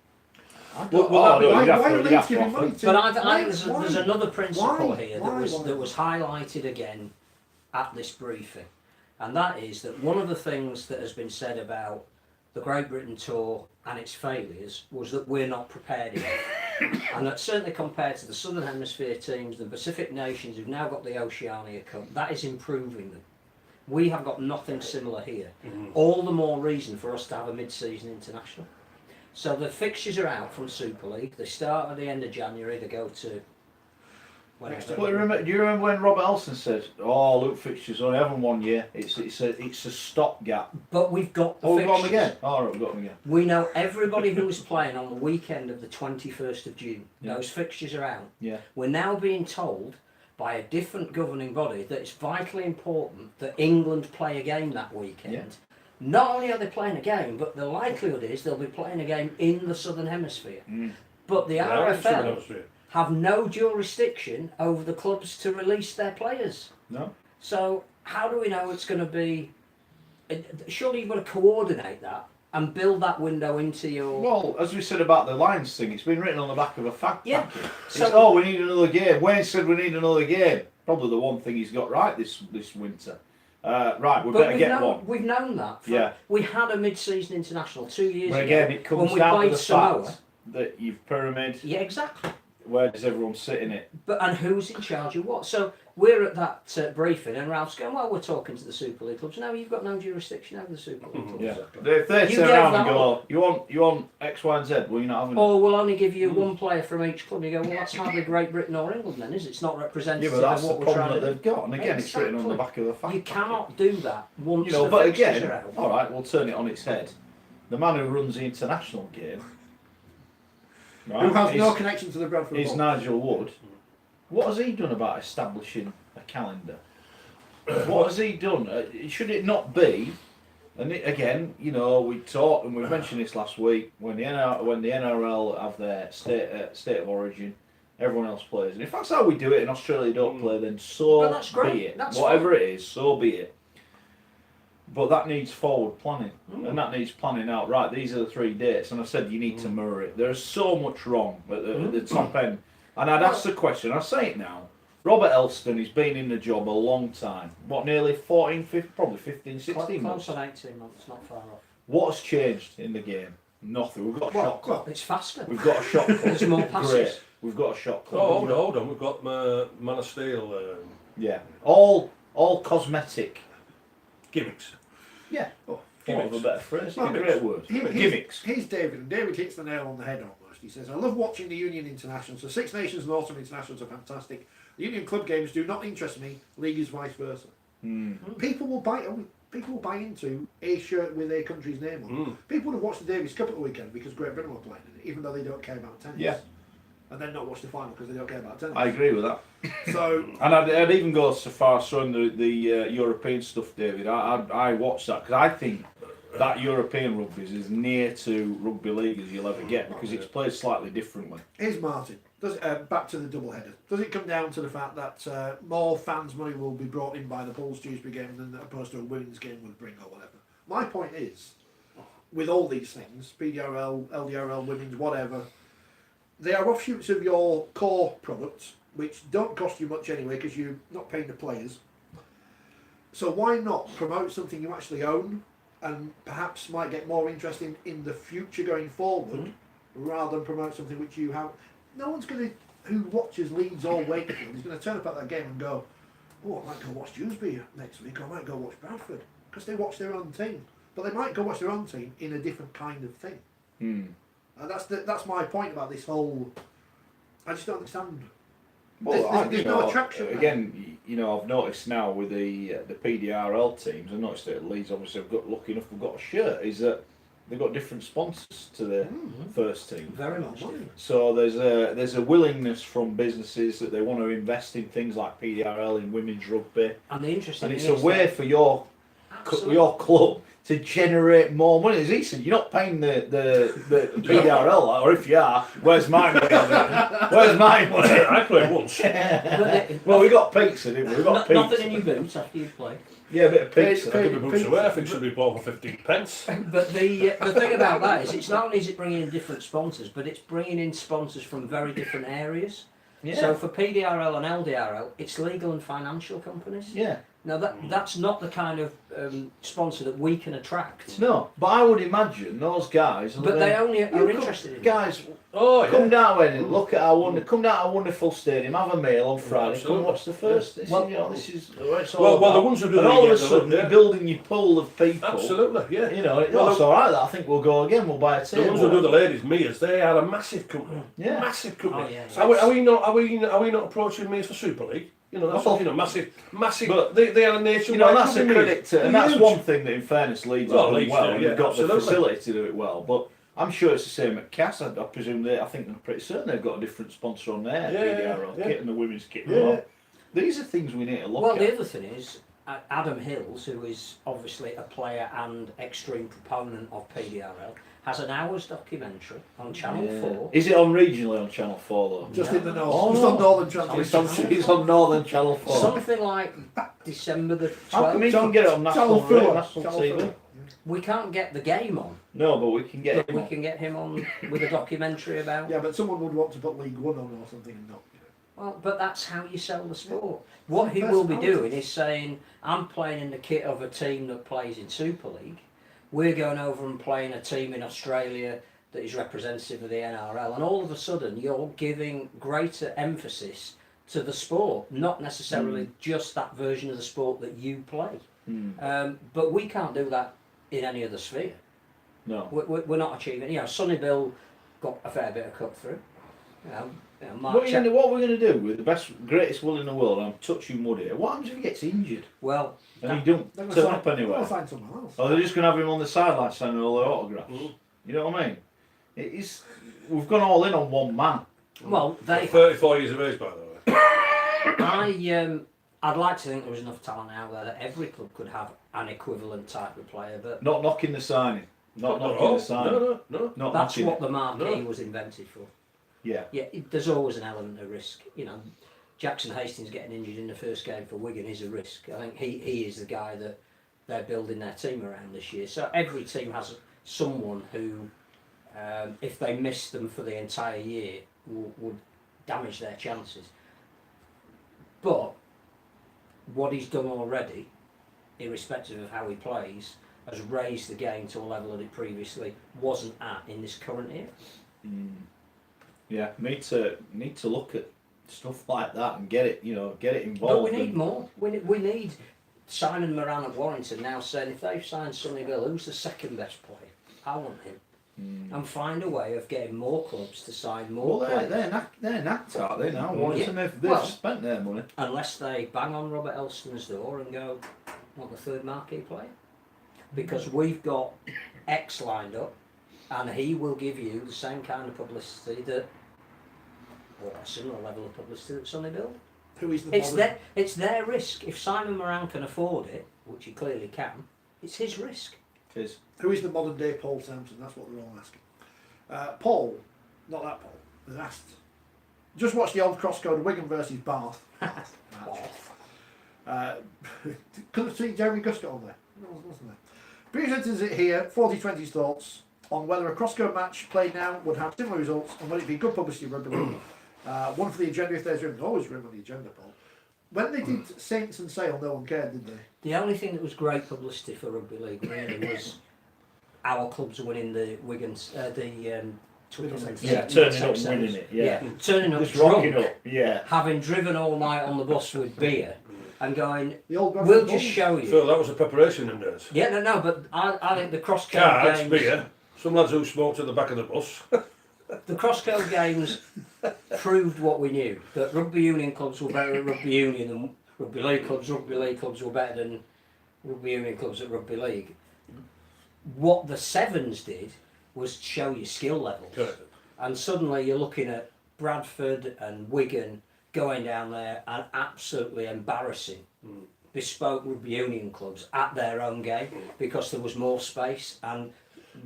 Well, Why are Leeds giving money to? But I why- think why- there's another principle why- here why- that was highlighted again at this briefing, and that is that one of the things that has been said about the Great Britain tour and its failures was that we're not prepared enough, and that certainly compared to the Southern Hemisphere teams, the Pacific nations who've now got the Oceania Cup, that is improving them. We have got nothing similar here. All the more reason for us to have a mid-season international. So the fixtures are out from Super League. They start at the end of January. They go to. Next Well, do you remember when Robert Elson said, "Oh, look, fixtures only having 1 year. It's a stopgap." But we've got the Oh, we've got fixtures. them again. Oh, right, we've got them again. We know everybody who's playing on the weekend of the 21st of June. Yeah. Those fixtures are out. Yeah. We're now being told by a different governing body that it's vitally important that England play a game that weekend. Yeah. Not only are they playing a game, but the likelihood is they'll be playing a game in the Southern Hemisphere. But the RFL have no jurisdiction over the clubs to release their players. No. So how do we know it's going to be? Surely you've got to coordinate that. and build that window into your. Well, as we said about the Lions thing, it's been written on the back of a fact packet. So We need another game. Wayne said we need another game. Probably the one thing he's got right this winter. Right, we better get one. We've known that. Yeah. We had a mid-season international 2 years But ago. again, it comes when we down to played the Samoa. fact that you've pyramid. Yeah, exactly. Where does everyone sit in it? And who's in charge of what? So we're at that briefing, and Ralph's going, "Well, we're talking to the Super League clubs. No, you've got no jurisdiction over the Super League clubs." Yeah. If they You turn gave around and that go, you want X, Y, and Z? Well, you're not having it. Or we'll only give you one player from each club. And you go, "Well, that's hardly Great Britain or England, then, is it? It's not Yeah, representative but that's of the what we're problem trying that to they've got. And again, it's written on the back of the fact. You cannot do that once You know, the but fixtures again, are out. all right, we'll turn it on its head. The man who runs the international game, right, Who has no connection to the Bradford is ball. Nigel Wood. What has he done about establishing a calendar? What has he done? Should it not be? And again, you know, we talked and we mentioned this last week when the NRL have their state of origin, everyone else plays. And if that's how we do it, and Australia don't play, then so But that's great. be it. That's Whatever it is, so be it. But that needs forward planning, and that needs planning out. Right, these are the 3 dates, and I said you need to mirror it. There's so much wrong at the top end, and I'd ask the question. I say it now. Robert Elston, he's been in the job a long time. What, nearly 14, 15, probably 15, 16 months? Close on 18 months, not far off. What has changed in the game? Nothing. We've got a shot clock. It's faster. We've got a shot clock. There's more passes. Great. We've got a shot clock. Oh, hold on. We've got Man of Steel Yeah. All cosmetic. gimmicks. Yeah. Oh, Thought of a better phrase. Well, a great word. Gimmicks. Here's David, and David hits the nail on the head almost. He says, "I love watching the Union Internationals. The Six Nations and Autumn Internationals are fantastic. The Union club games do not interest me. League is vice versa. People will buy into a shirt with a country's name on. People would have watched the Davis Cup at the weekend because Great Britain were playing in it, even though they don't care about tennis. Yeah. And then not watch the final because they don't care about tennis. I agree with that. So, And I'd even go so far as showing the European stuff, David. I watch that because I think that European rugby is as near to rugby league as you'll ever get because it's played slightly differently. here's Martin. Back to the double header. Does it come down to the fact that more fans' money will be brought in by the Bulls Dewsbury game than opposed to a women's game would bring or whatever? My point is, with all these things, PDRL, LDRL, women's, whatever, they are offshoots of your core products, which don't cost you much anyway because you're not paying the players. So why not promote something you actually own and perhaps might get more interest in the future going forward rather than promote something which you have. No one's going to, who watches Leeds or Wakefield, is going to turn up at that game and go, oh, I might go watch Dewsbury next week, or I might go watch Bradford, because they watch their own team. But they might go watch their own team in a different kind of thing. And that's my point about this whole, I just don't understand. Well, There's no attraction there. Again, you know, I've noticed now with the PDRL teams, I've noticed that Leeds obviously have got lucky enough, we've got a shirt, is that they've got different sponsors to their first team. Very much. Different. So there's a willingness from businesses that they want to invest in things like PDRL in women's rugby, And the interesting and it's thing a is way that- for your club to generate more money. As he said, you're not paying the PDRL, or if you are, where's my money on that? Where's my money? I played once. Well, we got pizza, didn't we? We got pizza. Nothing in your boots after you play. Yeah, a bit of pizza. I could be boots away. I think should be bought for 15 pence. But the thing about that is, it's not only is it bringing in different sponsors, but it's bringing in sponsors from very different areas. Yeah. So for PDRL and LDRL, it's legal and financial companies. Yeah. Now that's not the kind of sponsor that we can attract. No, but I would imagine those guys. But they only are interested in it. Guys, Oh, yeah. come down and look at come down our wonderful stadium, have a meal on Friday, Absolutely. come watch the first. This, Well- this is what it's all Well, the about. ones who do and the all of a league, sudden, yeah. you're building your pool of people. Absolutely, yeah. You know, Well, that's all right. I think we'll go again. We'll buy a The table. ones who do the ladies, Mia's, they are a massive company. Yeah. Massive company. Oh, yeah. Are we not approaching Mia's for Super League? You know, that's Well, massive. but They are a nationwide. You know, that's a company, credit Mia's. to, and that's Huge. one thing that, in fairness, Leeds Well, have done Leeds well. do, and yeah, they've got absolutely. the facility to do it well, but I'm sure it's the same at Cass. I presume I think I'm pretty certain they've got a different sponsor on their PDRL kit and the women's kit. Yeah. Well, these are things we need to look Well, at. the other thing is, Adam Hills, who is obviously a player and extreme proponent of PDRL, has an hour's documentary on Channel 4. Is it on regionally on Channel 4 though? Just in the north. Oh, just no. on Northern Channel. It's on Northern Channel 4. Something like December the 12th. How come you don't get it on Channel national 4. national Channel TV? 4. We can't get the game on. No, but we can get But him we on. can get him on with a documentary about. Yeah, but someone would want to put League One on or something and not. Well, but that's how you sell the sport. What he will be doing is saying, I'm playing in the kit of a team that plays in Super League. We're going over and playing a team in Australia that is representative of the NRL. And all of a sudden, you're giving greater emphasis to the sport, not necessarily just that version of the sport that you play. But we can't do that in any other sphere. No. We're not achieving. You know, Sonny Bill got a fair bit of cut through. Mark What are we going to do with the greatest will in the world? I'm touching wood here. What happens if he gets injured? Well, And he don't turn up anywhere? I'll find someone else. Or they're just going to have him on the sideline signing all their autographs. You know what I mean? We've gone all in on one man. well, they. 34 years of age, by the way. I'd like to think there was enough talent out there that every club could have an equivalent type of player, but Not knocking the signing. Not knocking No, the signing. no. Not that's knocking what it. the marquee No. was invented for. Yeah. Yeah, there's always an element of risk. You know, Jackson Hastings getting injured in the first game for Wigan is a risk. I think he is the guy that they're building their team around this year. So every team has someone who, if they miss them for the entire year, would damage their chances. But what he's done already, irrespective of how he plays, has raised the game to a level that it previously wasn't at in this current era. Yeah. Need to look at stuff like that and get it involved. But we need and- more. We need Simon Moran at Warrington now saying if they've signed Sonny Bill, who's the second best player? I want him. And find a way of getting more clubs to sign more Well, players. they're knacked, aren't they now? Yeah. Warrington, they've Well- spent their money. Unless they bang on Robert Elston's door and go, want the third marquee player? Because we've got X lined up and he will give you the same kind of publicity or a similar level of publicity that Sonny Bill. Who is the modern? It's their risk. If Simon Moran can afford it, which he clearly can, it's his risk. It is. Who is the modern day Paul Sampson? That's what they're all asking. Paul, not that Paul, was asked. Just watch the old crosscode Wigan versus Bath. Couldn't see Jeremy Guscott on there. No, wasn't there? Presenters it here, 4020's thoughts on whether a crosscode match played now would have similar results and would it be good publicity for rugby league. One for the agenda if there's room. There's always room on the agenda, Paul. When they did Saints and Sale, no one cared, did they? The only thing that was great publicity for rugby league really was our clubs winning the Wigan's Middlesex. Yeah, turning up and winning it. Yeah. turning up Just drunk, rocking up. Yeah. having driven all night on the bus with beer, and going, The old we'll Bradford just Bulls. show you. Phil, that was a preparation in days. Yeah, no, but I think the cross-code Cards, games, beer, some lads who smoked at the back of the bus. the cross-code games proved what we knew, that rugby union clubs were better at rugby union than rugby league clubs were better than rugby union clubs at rugby league. What the Sevens did was show you skill levels. Correct. And suddenly you're looking at Bradford and Wigan going down there and absolutely embarrassing bespoke rugby union clubs at their own game because there was more space and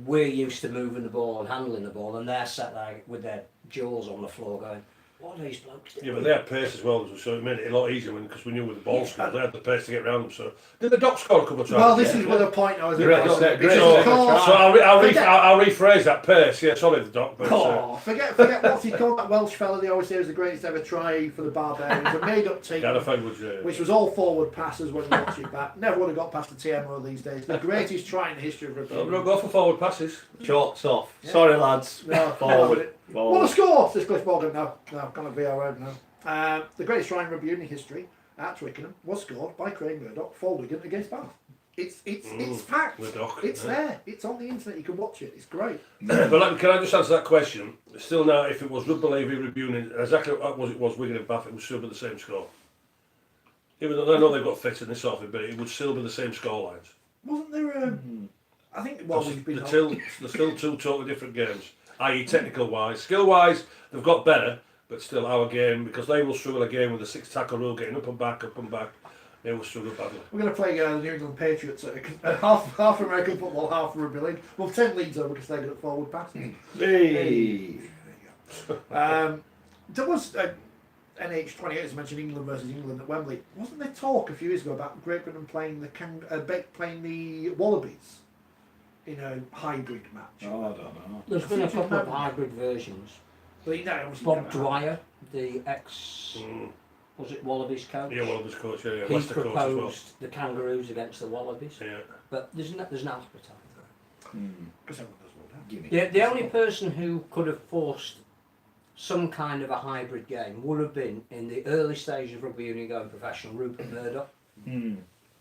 we're used to moving the ball and handling the ball and they're sat there with their jaws on the floor going, what are these blokes doing? Yeah, but they had pace as well, so it made it a lot easier because we knew with the ball scored, they had the pace to get around them. So did the Doc score a couple of times? Well, this is where the point I was Great about. step, This great is step. called- So I'll rephrase that pace. Yeah, sorry, the Doc. But, Oh, forget what's he called, that Welsh fella they always say was the greatest ever try for the Barbarians. A made up team, which was all forward passes when you watch it back. Never would have got past the TMO these days. The greatest try in the history of rugby. We'll go for forward passes. Chalks off. Yeah. Sorry, lads. No, Forward. What a Forward. score! Says Cliff Morgan. No, gonna be our word now. The greatest try in rugby union history at Twickenham was scored by Craig Murdoch for Wigan against Bath. It's fact. Murdoch, It's yeah. there. It's on the internet. You can watch it. It's great. But can I just answer that question? Still now, if it was rugby league v rugby union, exactly what it was Wigan and Bath, it would still be the same score. Even though I know they've got fit and this off it, but it would still be the same score lines. Wasn't there? I think. Well, we've been. They're still two totally different games, i.e. technical wise. Skill wise, they've got better, but still our game, because they will struggle again with the 6 tackle rule, getting up and back, they will struggle badly. We're going to play the New England Patriots at half American football, half rugby league. Well, 10 leads over because they get forward passes. Hey. There was NH28 as mentioned England versus England at Wembley. Wasn't there talk a few years ago about Great Britain playing the Wallabies? in a hybrid match. Oh, I don't know. There's been a couple of hybrid versions. But you know, obviously Bob never had. Dwyer, the ex, was it Wallabies coach? Yeah, Wallabies coach, yeah. He Leicester coach as well. proposed the Kangaroos against the Wallabies. Yeah. But there's an appetite. Because everyone does what they Gimme. Yeah, the only person who could have forced some kind of a hybrid game would have been, in the early stages of rugby union going professional, Rupert Murdoch.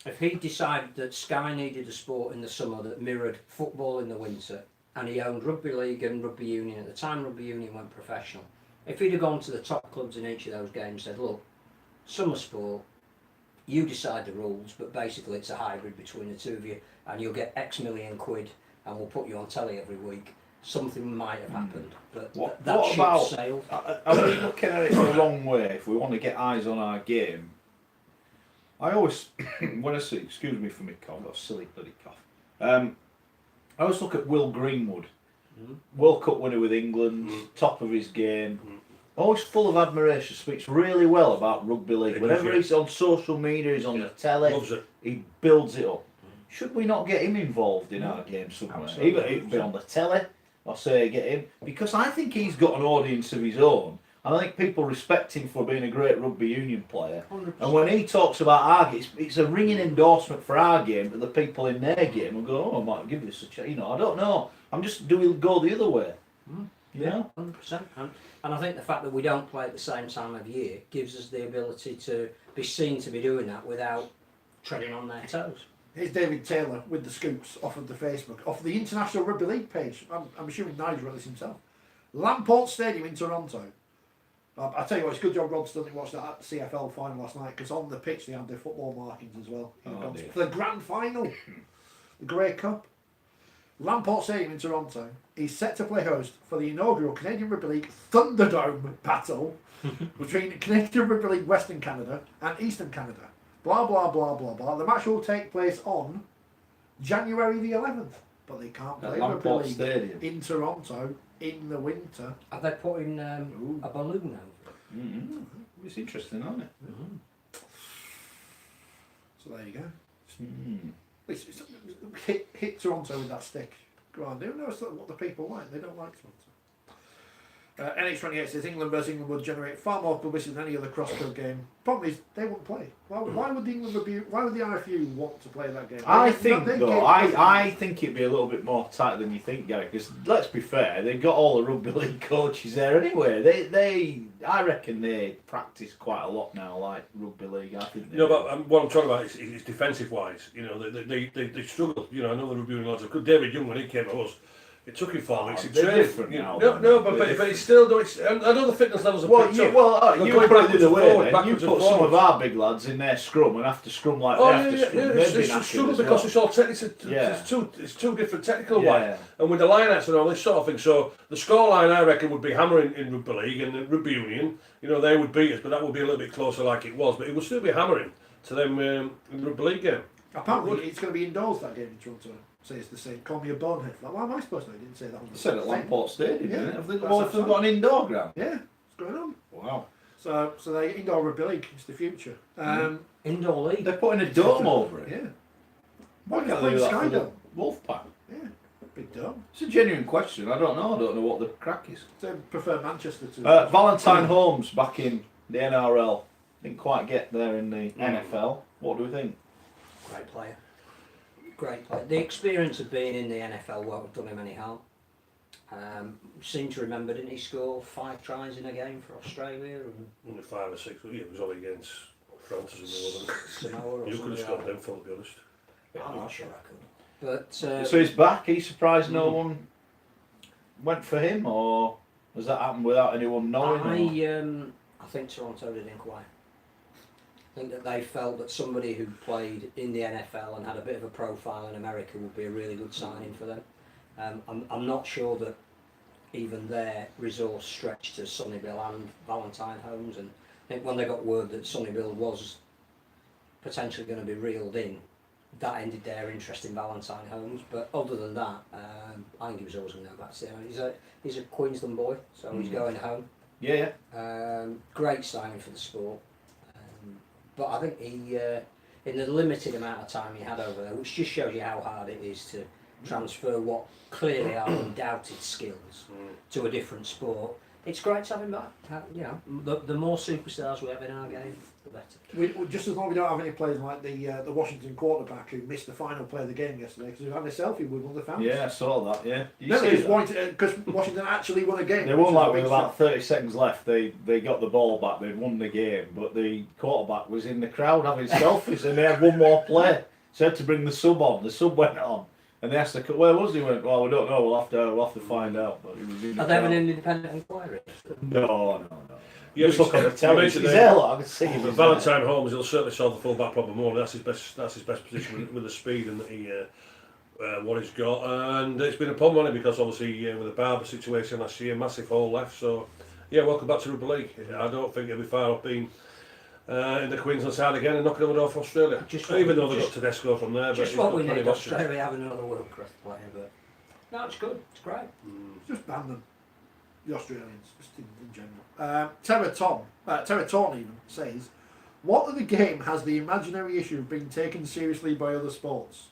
If he decided that Sky needed a sport in the summer that mirrored football in the winter, and he owned rugby league and rugby union at the time rugby union went professional, if he'd have gone to the top clubs in each of those games and said, look, summer sport, you decide the rules, but basically it's a hybrid between the two of you, and you'll get X million quid, and we'll put you on telly every week, something might have happened. But that ship about sailed. Are we looking at it the wrong way? If we want to get eyes on our game, I always, when I see, excuse me for my cough, I've got a silly bloody cough. I always look at Will Greenwood, World Cup winner with England, top of his game, always full of admiration, speaks really well about rugby league. Whenever he's on social media, he's on the telly, he builds it up. Should we not get him involved in our game somewhere? Even if it be on the telly, or say get him, because I think he's got an audience of his own. And I think people respect him for being a great rugby union player. 100%. And when he talks about our game, it's a ringing endorsement for our game to the people in their game and go, oh, I might give this a chance. You know, I don't know. I'm just doing go the other way. You know? 100%. And I think the fact that we don't play at the same time of year gives us the ability to be seen to be doing that without treading on their toes. Here's David Taylor with the scoops off of the Facebook, off the International Rugby League page. I'm assuming Nigel wrote this himself. Lamport Stadium in Toronto. I tell you what, it's a good job Rod Stunning watched that CFL final last night, because on the pitch they had their football markings as well. For the grand final, the Grey Cup. Lamport Stadium in Toronto is set to play host for the inaugural Canadian Rugby League Thunderdome battle between Canadian Rugby League Western Canada and Eastern Canada. Blah, blah, blah, blah, blah. The match will take place on January the 11th, but they can't play Rugby League Stadium in Toronto in the winter. Are they putting a balloon over it? It's interesting, isn't it? So there you go. Hit Toronto with that stick. Go on, do that's what the people like. They don't like Toronto. NH28 says England versus England would generate far more publicity than any other cross-club game. Problem is, they wouldn't play. Why would the IFU want to play that game? I think it'd be a little bit more tight than you think, Gary. Because let's be fair, they've got all the rugby league coaches there anyway. I reckon they practice quite a lot now, like rugby league. I think. No, but what I'm talking about is defensive wise. You know, they struggle. You know, I know the rugby lads. David Young, when he came to us, it took him 4 weeks. They're different now. But it's still. I know the fitness levels are picked up. You put it the other way. Then. You put some of our big lads in their scrum and have to scrum like they have to scrum. It's a struggle because it's all it's two different technical wise. And with the line-outs and all this sort of thing, so the scoreline I reckon would be hammering in rugby league and the rugby union. You know, they would beat us, but that would be a little bit closer like it was. But it would still be hammering to them in the rugby league game. Apparently, it's going to be indoors that game in Toronto. Say it's the same. Call me a bonehead. Like, why am I supposed to know? I didn't say that. They said at Lamport Stadium, yeah. Have they got an indoor ground? Yeah, what's going on? Wow. So they indoor rugby league. It's the future. Indoor league. They're putting a dome over it. Yeah. Why can't they do that for the Wolfpack? Yeah, big dome. It's a genuine question. I don't know. I don't know what the crack is. They prefer Manchester to. Valentine Holmes back in the NRL. Didn't quite get there in the NFL. What do we think? Great player. The experience of being in the NFL won't have done him any harm. Seem to remember, didn't he score 5 tries in a game for Australia? And 5 or 6, it was all against France as Samoa. You could have scored them for, to be honest. I'm not sure I could. But so he's back. He's surprised no one went for him, or has that happened without anyone knowing? I think Toronto did inquire. I think that they felt that somebody who played in the NFL and had a bit of a profile in America would be a really good signing for them. I'm not sure that even their resource stretched to Sonny Bill and Valentine Holmes, and I think when they got word that Sonny Bill was potentially going to be reeled in, that ended their interest in Valentine Holmes. But other than that, I think he was always going to go back to them. He's a Queensland boy, so he's going home. Yeah. Great signing for the sport. But I think he, in the limited amount of time he had over there, which just shows you how hard it is to transfer what clearly are undoubted skills to a different sport. It's great to have him back. You know, the more superstars we have in our game, the better. Just as long as we don't have any players like the Washington quarterback who missed the final play of the game yesterday because he had a selfie with one of the fans. Yeah, I saw that. Yeah, Because Washington actually won a game. They won like with about 30 seconds left. They got the ball back. They'd won the game, but the quarterback was in the crowd having selfies, and they had one more play. So they had to bring the sub on. The sub went on, and they asked the where was he? He went, well, we don't know. We'll have to find out. But he was in the Are they having an independent inquiry? No. Yeah, just look on the telly. He's there, look, I can see him. Valentine Holmes, he'll certainly solve the full-back problem more. That's his best position with the speed and what he's got. And it's been a problem on it because obviously with the Barber situation last year, massive hole left. So yeah, welcome back to Rugby League. I don't think he'll be far off being in the Queensland side again and knocking on the door for Australia. Even though they've got Tedesco from there. Just what we need, Australia having another world class player. But no, it's good. It's great. Just ban them. The Australians, just in general. Terra Torn even says, what other game has the imaginary issue of being taken seriously by other sports?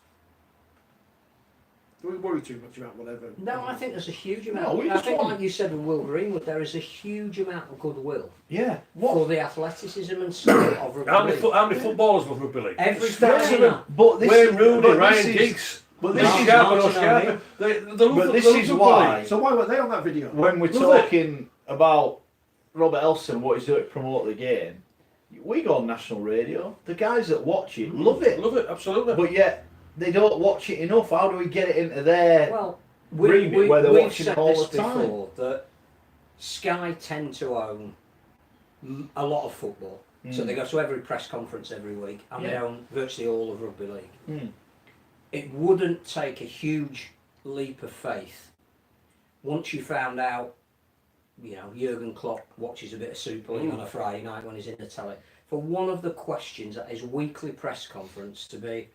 Do we worry too much about whatever? No, I think there's a huge amount. I think, like you said with Will Greenwood, there is a huge amount of goodwill. Yeah. For the athleticism and skill of rugby. How many footballers love Rugby League? Every Friday. But this Wayne Rooney, Ryan Giggs. But this is why. So why were they on that video? When we're talking about Robert Elson, what he's doing to promote the game, we go on national radio. The guys that watch it love it. Love it, absolutely. But yet they don't watch it enough. How do we get it into their remit where they're we've watching said it all this the time? before, that Sky tend to own a lot of football. So they go to every press conference every week, and they own virtually all of Rugby League. It wouldn't take a huge leap of faith once you found out, you know, Jurgen Klopp watches a bit of Super League on a Friday night when he's in the telly, for one of the questions at his weekly press conference to be,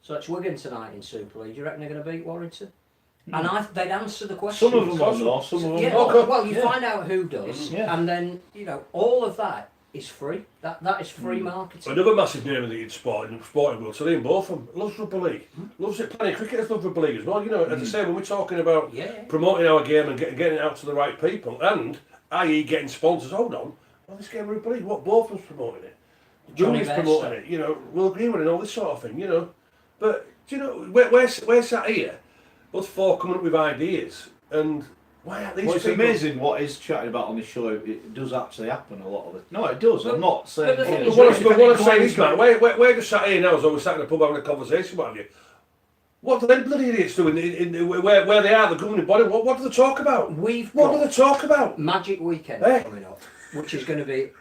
so it's Wigan tonight in Super League, do you reckon they're going to beat Warrington? And they'd answer the question. Some of them don't, some of them don't. Well, you find out who does, and then, you know, all of that is free. That is free marketing. Another massive name in the sporting world, so Ian Botham loves Rugby League. Loves it. Plenty of cricketers love Rugby League as well. You know, as I say, when we're talking about promoting our game and getting it out to the right people, and i.e. getting sponsors, hold on, well, this game of Rugby League, what Botham's promoting it, Johnny's promoting it, you know, Will Greenwood and all this sort of thing, you know. But do you know we're sat here, us four coming up with ideas, and why aren't these it's people... amazing what he's chatting about on this show. It does actually happen a lot of it. No, it does. I'm not saying. But what I'm saying is, man, we're just sat here now as though we're sat in a pub having a conversation. What have you? What do them bloody idiots do in where they are, the governing body? What do they talk about? What do they talk about? Magic Weekend coming up, which is going to be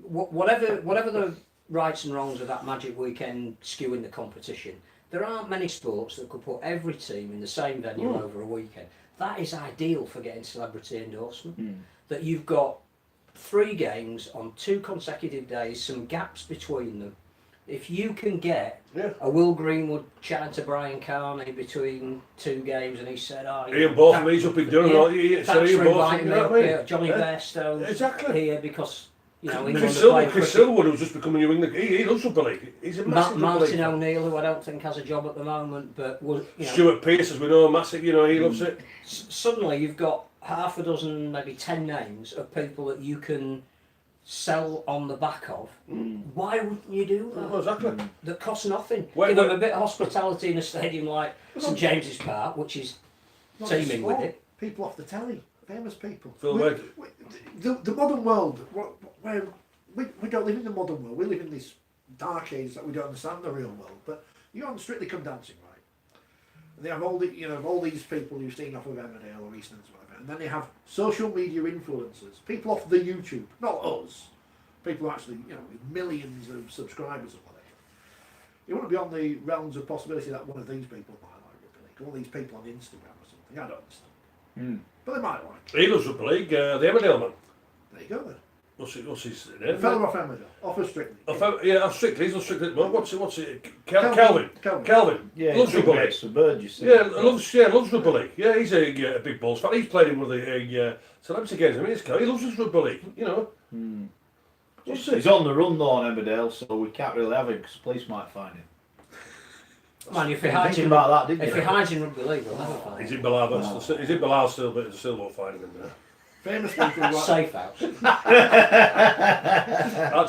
whatever the rights and wrongs of that Magic Weekend skewing the competition. There aren't many sports that could put every team in the same venue over a weekend. That is ideal for getting celebrity endorsement. That you've got 3 games on 2 consecutive days, some gaps between them. If you can get a Will Greenwood chatting to Brian Carney between 2 games, and he said, Ian Botham, he's up in Durham, thanks for inviting me up here. Johnny Bairstow here because, you know, Chris Silverwood, who's just becoming New England, he loves Rugby League. He's a massive Martin O'Neill, who I don't think has a job at the moment, but was, you know, Stuart Pearce, as we know, massive. You know, he loves it. Suddenly, you've got half a dozen, maybe 10 names of people that you can sell on the back of. Why wouldn't you do that? Well, exactly. That costs nothing. Give them a bit of hospitality in a stadium like St James's Park, which is teeming with it. People off the telly, famous people. The modern world, where we don't live in the modern world. We live in this dark age that we don't understand the real world. But you're on Strictly Come Dancing, right? And they have all these people you've seen off of Emmerdale or EastEnders or whatever, and then they have social media influencers, people off the YouTube, not us, people who actually, you know, with millions of subscribers or whatever. You want to be on the realms of possibility that one of these people might like Rugby League, one of these people on Instagram or something. I don't understand. But they might like it. He loves Rugby League, the Emmerdale man. There you go then. What's his The name? fellow off Emmerdale, off of Strictly. Off Strictly, he's not Strictly. What's it? Calvin. Yeah, loves Rugby League. The bird, you see. Loves Rugby League. Yeah, he's a big Bulls fan. He's played in one of the celebrity games. I mean, he loves his Rugby League. You know. He's on the run though on Emmerdale, so we can't really have him because the police might find him. Man, if he Think hides in, about that, didn't if you? he hides in rugby league, he'll never find He's it. in Bilal, he's in Bilal still, but still won't find him in there. Famous people like Safe house. Actually,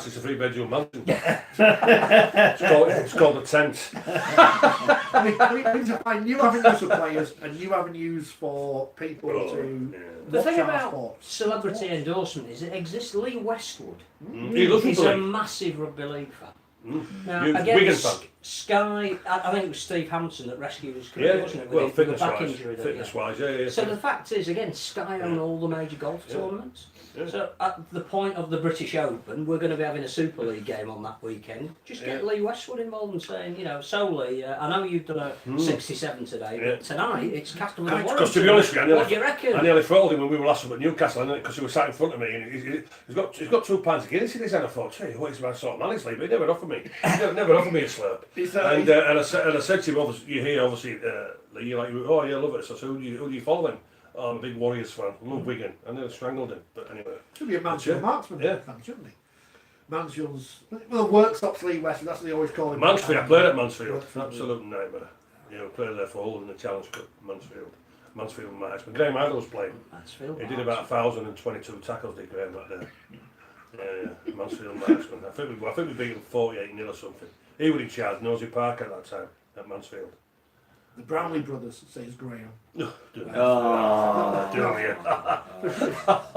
it's a 3-bedroom mansion. It's called a tent. we need to find new avenues for players and new avenues for people to The watch thing our about sports. celebrity endorsement is it exists. Lee Westwood He loves is rugby a league. massive rugby league fan. Now, You- again, Wigan fan. Sky, I think it was Steve Hampson that rescued his career, Yeah, wasn't it? well, With the back fitness-wise, injury that he had. fitness-wise, yeah. So the fact is, again, Sky own all the major golf Yeah. tournaments. Yeah. So at the point of the British Open, we're going to be having a Super League game on that weekend. Just get Yeah. Lee Westwood involved and saying, you know, solely, I know you've done a 67 today, Yeah. but tonight it's Castle of Because to be honest with you, what do you reckon? I nearly throttled him when we were last up at Newcastle, because he was sat in front of me, and he's got 2 pints of Guinness in his hand. I thought, gee, what is my sort of man he's like? But he never offered me. He never offered me a slurp. And I said to him, obviously, you hear, obviously, you're like, oh yeah, I love it. So who do you follow then? Oh, I'm a big Warriors fan. Love Wigan. I nearly strangled him. But anyway. Should be a Mansfield marksman Yeah. fan, shouldn't he? Mansfield's well, workshops Lee Westwood. That's what they always call him. Mansfield, I played at Mansfield. Workshops. Absolute nightmare. Yeah, we played there for Hull in the Challenge Cup, Mansfield marksman. Graham Idle was playing. Mansfield He did about 1,022 tackles, did Graham, that day. Yeah, Mansfield marksman. I think we beat him 48-0 or something. He was in charge, Nosey Parker at that time, at Mansfield. The Brownlee brothers, says Graham. Oh.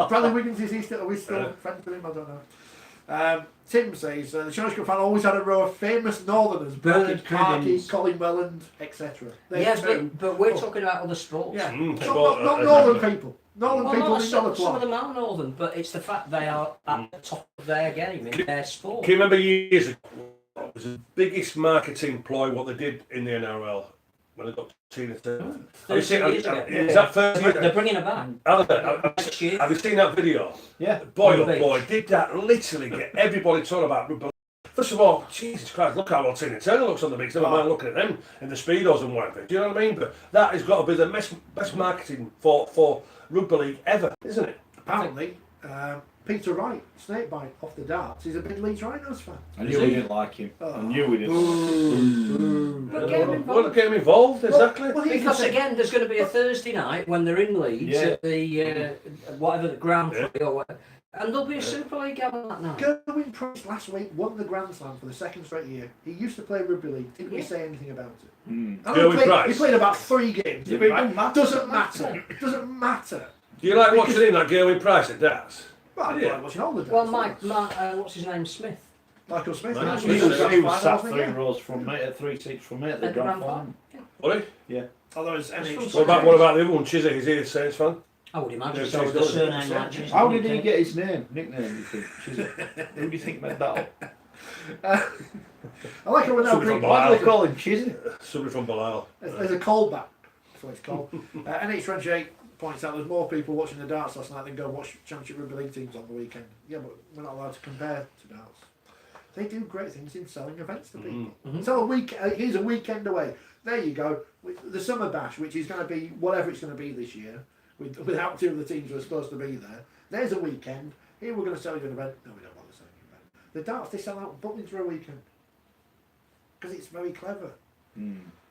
Bradley Wiggins, is he still? Are we still friends with him? I don't know. Tim says the Challenge Cup fan always had a row of famous Northerners: Bird, Carkey, Cribbins. Colin Welland, etc. Yes, but we're talking about other sports. Yeah, Mm, not sport, Northern exactly. people. Northern Well, people not in some Northern of them are Northern, but it's the fact they are at the top of their game in their sport. Can you remember years ago, it was the biggest marketing ploy what they did in the NRL when they got Tina Turner? Have you seen 30 years ago. Is that 30 They're bringing it back. Next year. Have you seen that video? Yeah. Boy, On oh the boy, did that literally get everybody talking about rugby. First of all, Jesus Christ, look how well Tina Turner looks on the mix. Never mind looking at them in the Speedos and whatever. Do you know what I mean? But that has got to be the best marketing for rugby league ever, isn't it? Apparently, Peter Wright, snakebite off the darts, he's a big Leeds Rhinos fan. I knew we didn't like him. I knew we didn't. But get him Well, involved. get him involved, exactly. Well, he's Because the- again, there's going to be a Thursday night when they're in Leeds Yeah. at the whatever the Grand Yeah. Prix or whatever, and there'll be a Super League game on that night. Gerwyn Price last week won the Grand Slam for the second straight year. He used to play rugby league. Didn't we Yeah. say anything about it? Mm. I know Gerwyn he played, Price? he played about 3 games. Yeah, but it right? don't matter. Doesn't matter. Doesn't matter. Do you like watching him, that Gerwyn Price at darts? Well, I Yeah. like watching all the Well, darts. what's his name? Smith. Michael Smith. Michael He Smith. was He was sat wasn't 3 he? rows from me, 3 seats from me at the At the grand Grand final. Final. What? Although it's NH. What about the other one, Chizzy? Is he a Saints fan? I would imagine Yeah, so. he's The got it. surname matches. How did he get his nickname, do you think? Who do you think made that up? I like it when they'll Somebody bring. from Why do they call him Chizzy? Somebody from Bilal. There's a callback. That's what it's called. NH28 points out there's more people watching the darts last night than go watch Championship Rugby League teams on the weekend. Yeah, but we're not allowed to compare to darts. They do great things in selling events to people. So here's a weekend away. There you go. With the Summer Bash, which is going to be whatever it's going to be this year, without 2 of the teams who are supposed to be there. There's a weekend. Here we're going to sell you an event. No, we don't want to sell you an event. The darts, they sell out bookings for a weekend. Because it's very clever.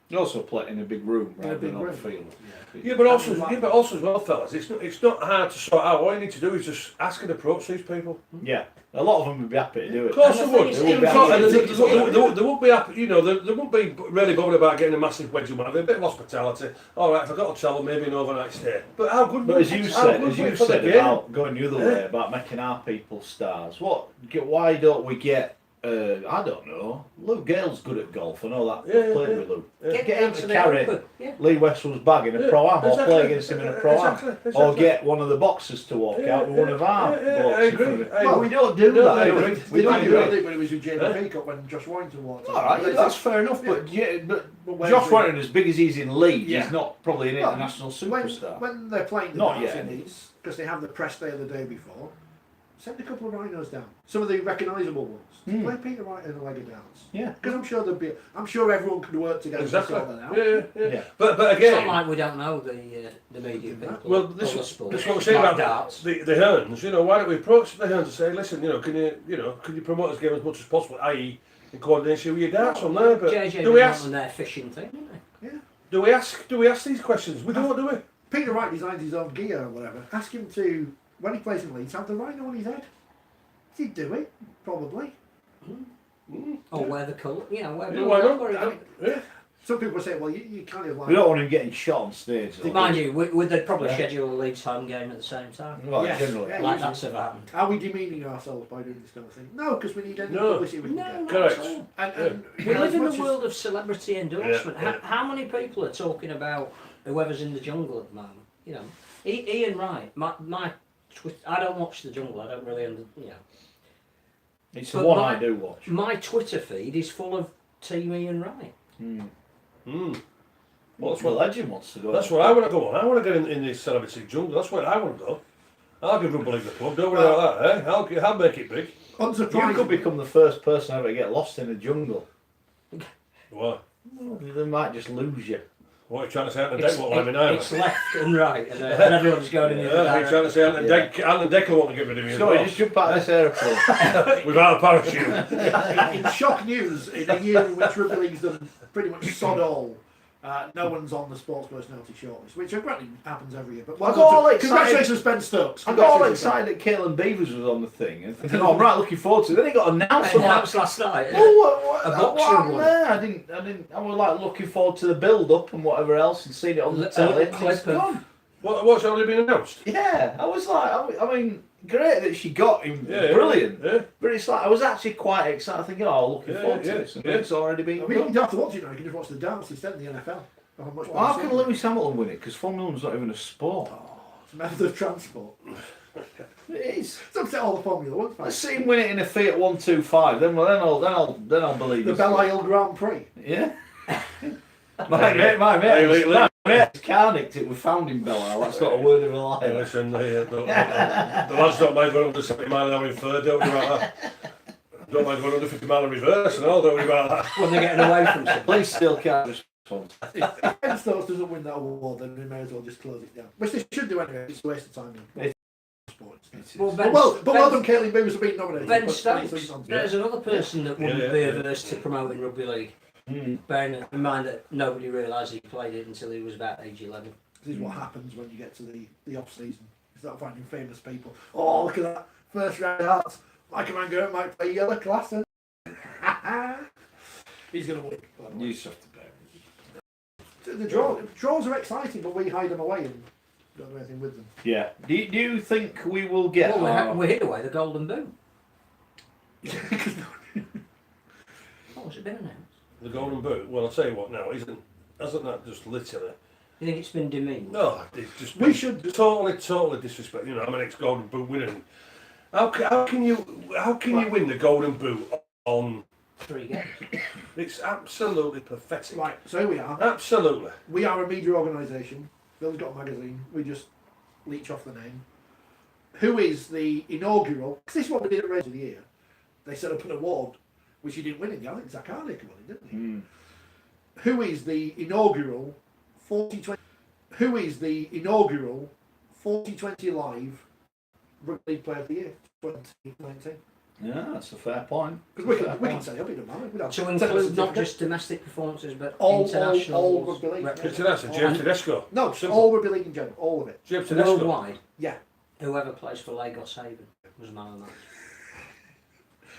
You also play in a big room In a rather big than on the room. field. Yeah, but also as well, fellas, it's not hard to sort out. All you need to do is just ask and approach these people. Yeah, a lot of them would be happy to do Of it. course And they the would. thing is, They won't be happy, you know. They won't be really bothered about getting a massive wedge of money. A bit of hospitality. All right, if I got to travel, maybe an overnight stay. But how good? But as you said for the game? about going the other way, about making our people stars, why don't we get, I don't know, Lou Gale's good at golf, I know that, Yeah, played yeah. with Lou. Get Get him down to the carry Open. Yeah. Lee Westwood's bag in a Yeah, pro-am, or exactly. play against him in a pro-am. Exactly. Or get one of the boxers to walk out with one of our Yeah, blokes I in agree. front of him. I Well, agree. we don't do No, that. I do agree. we? We We don't did do do it. it when it was with Jamie Peacock when Josh Warrington walked. All right, that's fair enough, but But where's Josh the- Warrington, as big as he's in Leeds, Yeah. he's not probably an Well, international superstar. When they're playing the Not darts yet. in these, because they have the press day the day before, send a couple of rhinos down. Some of the recognisable ones. Play Peter Wright in a leg of darts. Yeah. Because I'm sure everyone could work together Exactly. to sort that out. Yeah. Yeah. But It's again, not like we don't know the media people. well, this or the is sport. what I'm saying Like about darts. the Hearns. You know, why don't we approach the Hearns and say, listen, you know, can you promote this game as much as possible? I.e., in coordination with your darts on there. But JJ do we was ask? on their fishing thing, didn't they? Yeah. Do we ask these questions? We don't, do we? Peter Wright designs his own gear or whatever. Ask him to, when he plays in Leeds, have the rhino on his head. Does he do it? Probably. Or wear the colour, wear Yeah, blue why not? rubber. Yeah. Some people say, well, you kind of like. We don't want him getting shot on stage. though. Mind you, they'd probably Yeah. schedule a Leeds home game at the same time. Well, Yes, generally. yeah. Like usually. that's ever happened. Are we demeaning ourselves by doing this kind of thing? No, because we need any No. publicity we can No, get. not Correct. at all. And We you know, live as in much the as- world of celebrity endorsement. Yeah, yeah. How many people are talking about whoever's in the jungle at the moment? Ian Wright. My I don't watch the jungle. I don't really It's the But one my- I do watch. My Twitter feed is full of Team Ian Wright. Well, that's what Legend wants to do. That's where I want to go on. I want to get in this celebrity jungle. That's where I want to go. I'll give Rugby League the plug. Don't worry about that, eh? I'll make it big. You unsurprisingly, could become the first person ever to get lost in a jungle. Why? Well, they might just lose you. What are you trying to say? Anton Deck won't let me know. It's left and right, and everyone's going in the other Yeah, you're trying to say Anton Deck will want to get rid of me as Scotty, well. just jump out of this aeroplane. Without a parachute. in shock news, in a year in which Rugby League's done pretty much sod all, no one's on the sports personality shortlist, which granted happens every year. But I got all excited. congratulations, Ben Stokes. I got all Congratulations, Ben. excited that Caitlin Beavers was on the thing and thinking, oh, I'm right looking forward to it. Then it got announced. I'm like, Announced last night. oh, A what boxing happened one. there? I was like looking forward to the build up and whatever else and seeing it on the telly. And clip it's of- gone. What's already been announced? Yeah, I was like, I mean, great that she got him, Yeah, brilliant. Yeah. But it's like, I was actually quite excited, thinking, oh, looking Yeah, forward yeah, to this. And yeah. it's already been I mean, you done. don't have to watch it now, you can just watch the dance instead in the NFL. Oh, much Well, how better can seeing it. Lewis Hamilton win it? Because Formula 1's not even a sport. It's a method of transport. It is. It's upset all the Formula One Let's fans. see him win it in a Fiat 125. Then I'll believe The it. Belle Isle Grand Prix. Yeah. my mate's car nicked it. We found him, Bella. That's not a word of a lie. Hey, listen, the lads don't mind going under 70 mile an hour in third, don't worry about that. Don't mind going under 50 mile in reverse and all, don't worry about that. When they're getting away from something. Police still can't respond. If Ben Stokes doesn't win that award, then we may as well just close it down. Which they should do anyway. It's a waste of time. In sports. But well done, Caitlin Beavers for being nominated. Ben But- Stokes, there's another person that wouldn't be Yeah. averse to promoting Rugby League. Bearing in mind that nobody realised he played it until he was about age 11. This is what happens when you get to the off season. You start finding famous people. Oh, look at that first round darts. Like a man going might play yellow class. And he's going to win. by the way. You just have to bear it. The draws are exciting, but we hide them away and don't do anything with them. Yeah. Do you think we will get? Well, we hid away the golden boot. Oh, has it been announced? The Golden Boot, well, I'll tell you what now, hasn't that just literally... You think it's been demeaned? No, it's just We should totally disrespect. You know, I'm an ex-Golden Boot winner. How can you win the Golden Boot on? 3 games. It's absolutely pathetic. right. So here we are. Absolutely. We are a media organisation. Bill's got a magazine. We just leech off the name. Who is the inaugural? Because this is what we did at Race of the Year. They set up an award, which he didn't win in the end. I think Zach Harnick won it, didn't he? Who is the inaugural 4020? Who is the inaugural 4020 live Rugby League Player of the Year 2019? Yeah, that's a fair point. Because we can say, it doesn't matter. We don't To send us a include not certificate. just domestic performances, but All international, Rugby League. International, James Tedesco. No, Simple. all Rugby League in general, all of it. James Tedesco. worldwide. Yeah. Whoever plays for Lagos Haven was man of the match.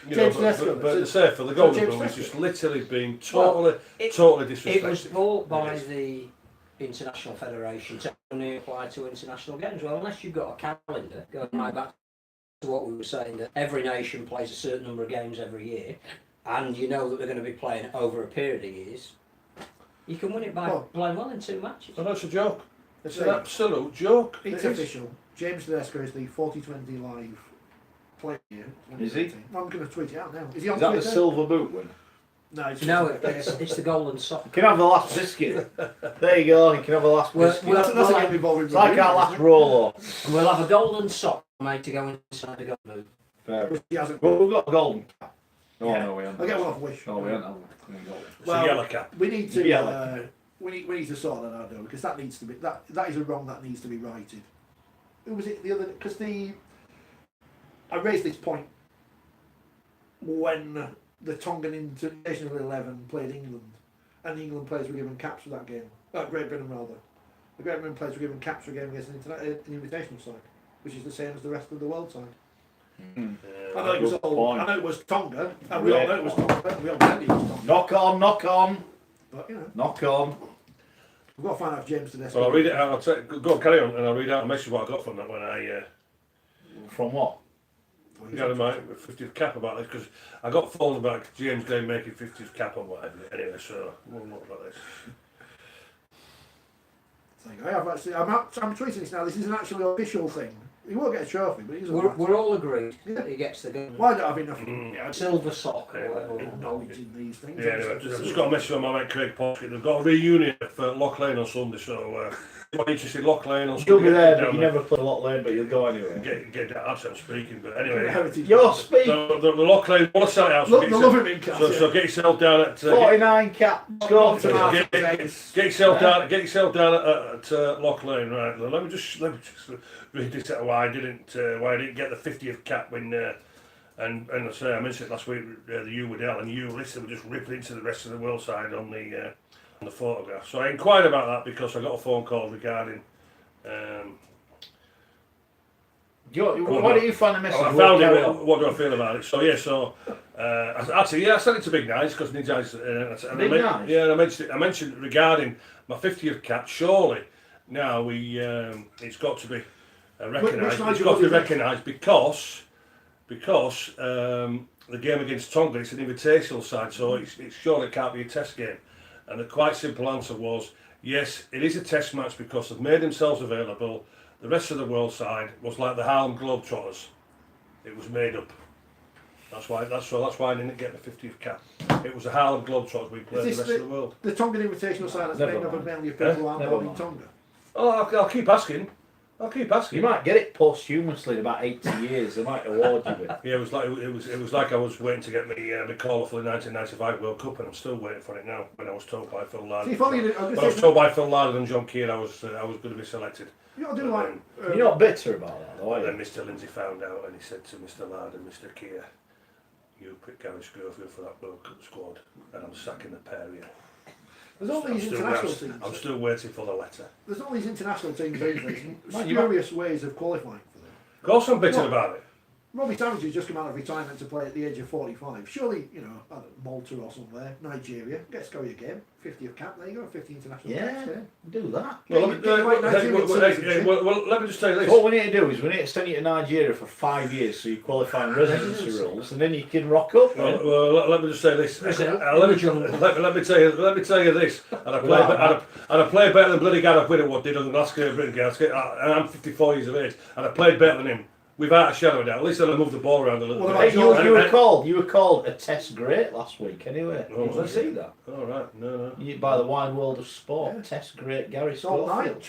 You know, James Tedesco. but the say for the Golden James Boot, it's Tedesco. just literally being totally It disrespected. was bought by It is. the International Federation to only apply to international games. Well, unless you've got a calendar, going right back to what we were saying, that every nation plays a certain number of games every year, and you know that they're going to be playing over a period of years, you can win it by playing well in 2 matches. Oh, that's a joke. It's an It's absolute joke. It's It is. official. James Tedesco is the 4020 live player. Is he? I'm going to tweet it out now. Is he on Is that the Twitter? silver boot winner? No, it's No, just it's the golden sock. You can have the last biscuit. There you go. You can have the last Well, biscuit. that's well, a game involving It's like our last roll. We'll have a golden sock made to go inside the golden boot. Fair. Which he hasn't. Well, we've got a golden cap. Oh, Yeah. no, we haven't. I'll get one off Wish. No, we haven't. We haven't got one. It's a yellow cap. We need to. Yeah. We need to sort that out though, because that needs to be that is a wrong that needs to be righted. Who was it the other? Because I raised this point when the Tongan International 11 played England, and the England players were given caps for that game. Great Britain rather. The Great Britain players were given caps for a game against an invitational side, which is the same as the rest of the world side. I know it was Tonga, and we all know it was Tonga. We all know it was Tonga. Knock on. But you know, knock on. We've got to find out if James Tedesco. Well, I'll read it out. Go on, carry on, and I'll read out a message what I got from that when I. From what? Got my 50th cap about this because I got phoned about James Gray making 50th cap or whatever. Anyway, so we'll look about this. I have actually. I'm tweeting this now. This is an actually official thing. He won't get a trophy, but he's. We're all agreed that he gets the gun. Why don't I have enough Silver sock or whatever. knowledge in these things? Yeah, anyway, I've just got a message from my mate Craig Pocket. They've got a reunion for Loch Lane on Sunday, so if you're interested in Loch Lane on Sunday, You'll be there, but you never play Loch Lane, but you'll go anyway. Get that. That's I'm speaking, but anyway. You're speaking. The Loch Lane, what a site house. Look, the love him in cap. So get yourself down at 49 cap. Go for that. Get yourself down at Loch Lane, right? Let me just read this out why I didn't get the 50th cap when and I say I mentioned it last week. The U with Al and you listen, just ripping into the rest of the world side on the photograph. So I inquired about that because I got a phone call regarding. What do you find the message? I found it. What do I feel about it? So I sent it to Big Nice because Big Nice. Big Nice? Yeah, and I mentioned regarding my 50th cap. Surely now it's got to be recognised. It's got to be recognised because the game against Tonga, it's an invitational side, so it's surely it can't be a test game. And the quite simple answer was yes, it is a test match because they've made themselves available. The rest of the world side was like the Harlem Globetrotters. It was made up. That's why I didn't get the 50th cap. It was the Harlem Globetrotters we played the rest of the world. The Tongan Invitational side that's made up of mainly of people who aren't born in Tonga. Oh, I'll keep asking. You might get it posthumously in about 80 years. They might award you with. Yeah, it was like I was waiting to get me call for the 1995 World Cup, and I'm still waiting for it now. When I was told by Phil Larden, when I was told by Phil Larden and John Keir, I was going to be selected. You got to do like. You're not bitter about that, though, are you? Then Mr. Lindsay found out, and he said to Mr. Larden, Mr. Keir, you pick Gary Schofield for that World Cup squad, and I'm sacking the pair of you. There's all these international teams. I'm still waiting for the letter. There's all these international teams these days. Spurious ways of qualifying for them. Of course I'm bitter about it. Robbie Savage has just come out of retirement to play at the age of 45. Surely, I don't know, Malta or somewhere, Nigeria, get Scully a game, 50th cap, there you go, 50 international caps. Do that. Well, let me just tell you this. What we need to do is we need to send you to Nigeria for 5 years so you qualify in residency rules, and then you can rock up. Well, let me just say this. Let me tell you this. And I play better than bloody Gareth Whitworth did on the last game of Britain Games. And I'm 54 years of age, and I played better than him. Without a shadow of doubt. At least I moved the ball around a little bit. You were called a test great last week anyway. Did you see that? Oh right, no. By the wide world of sport. Test great Gary Schofield.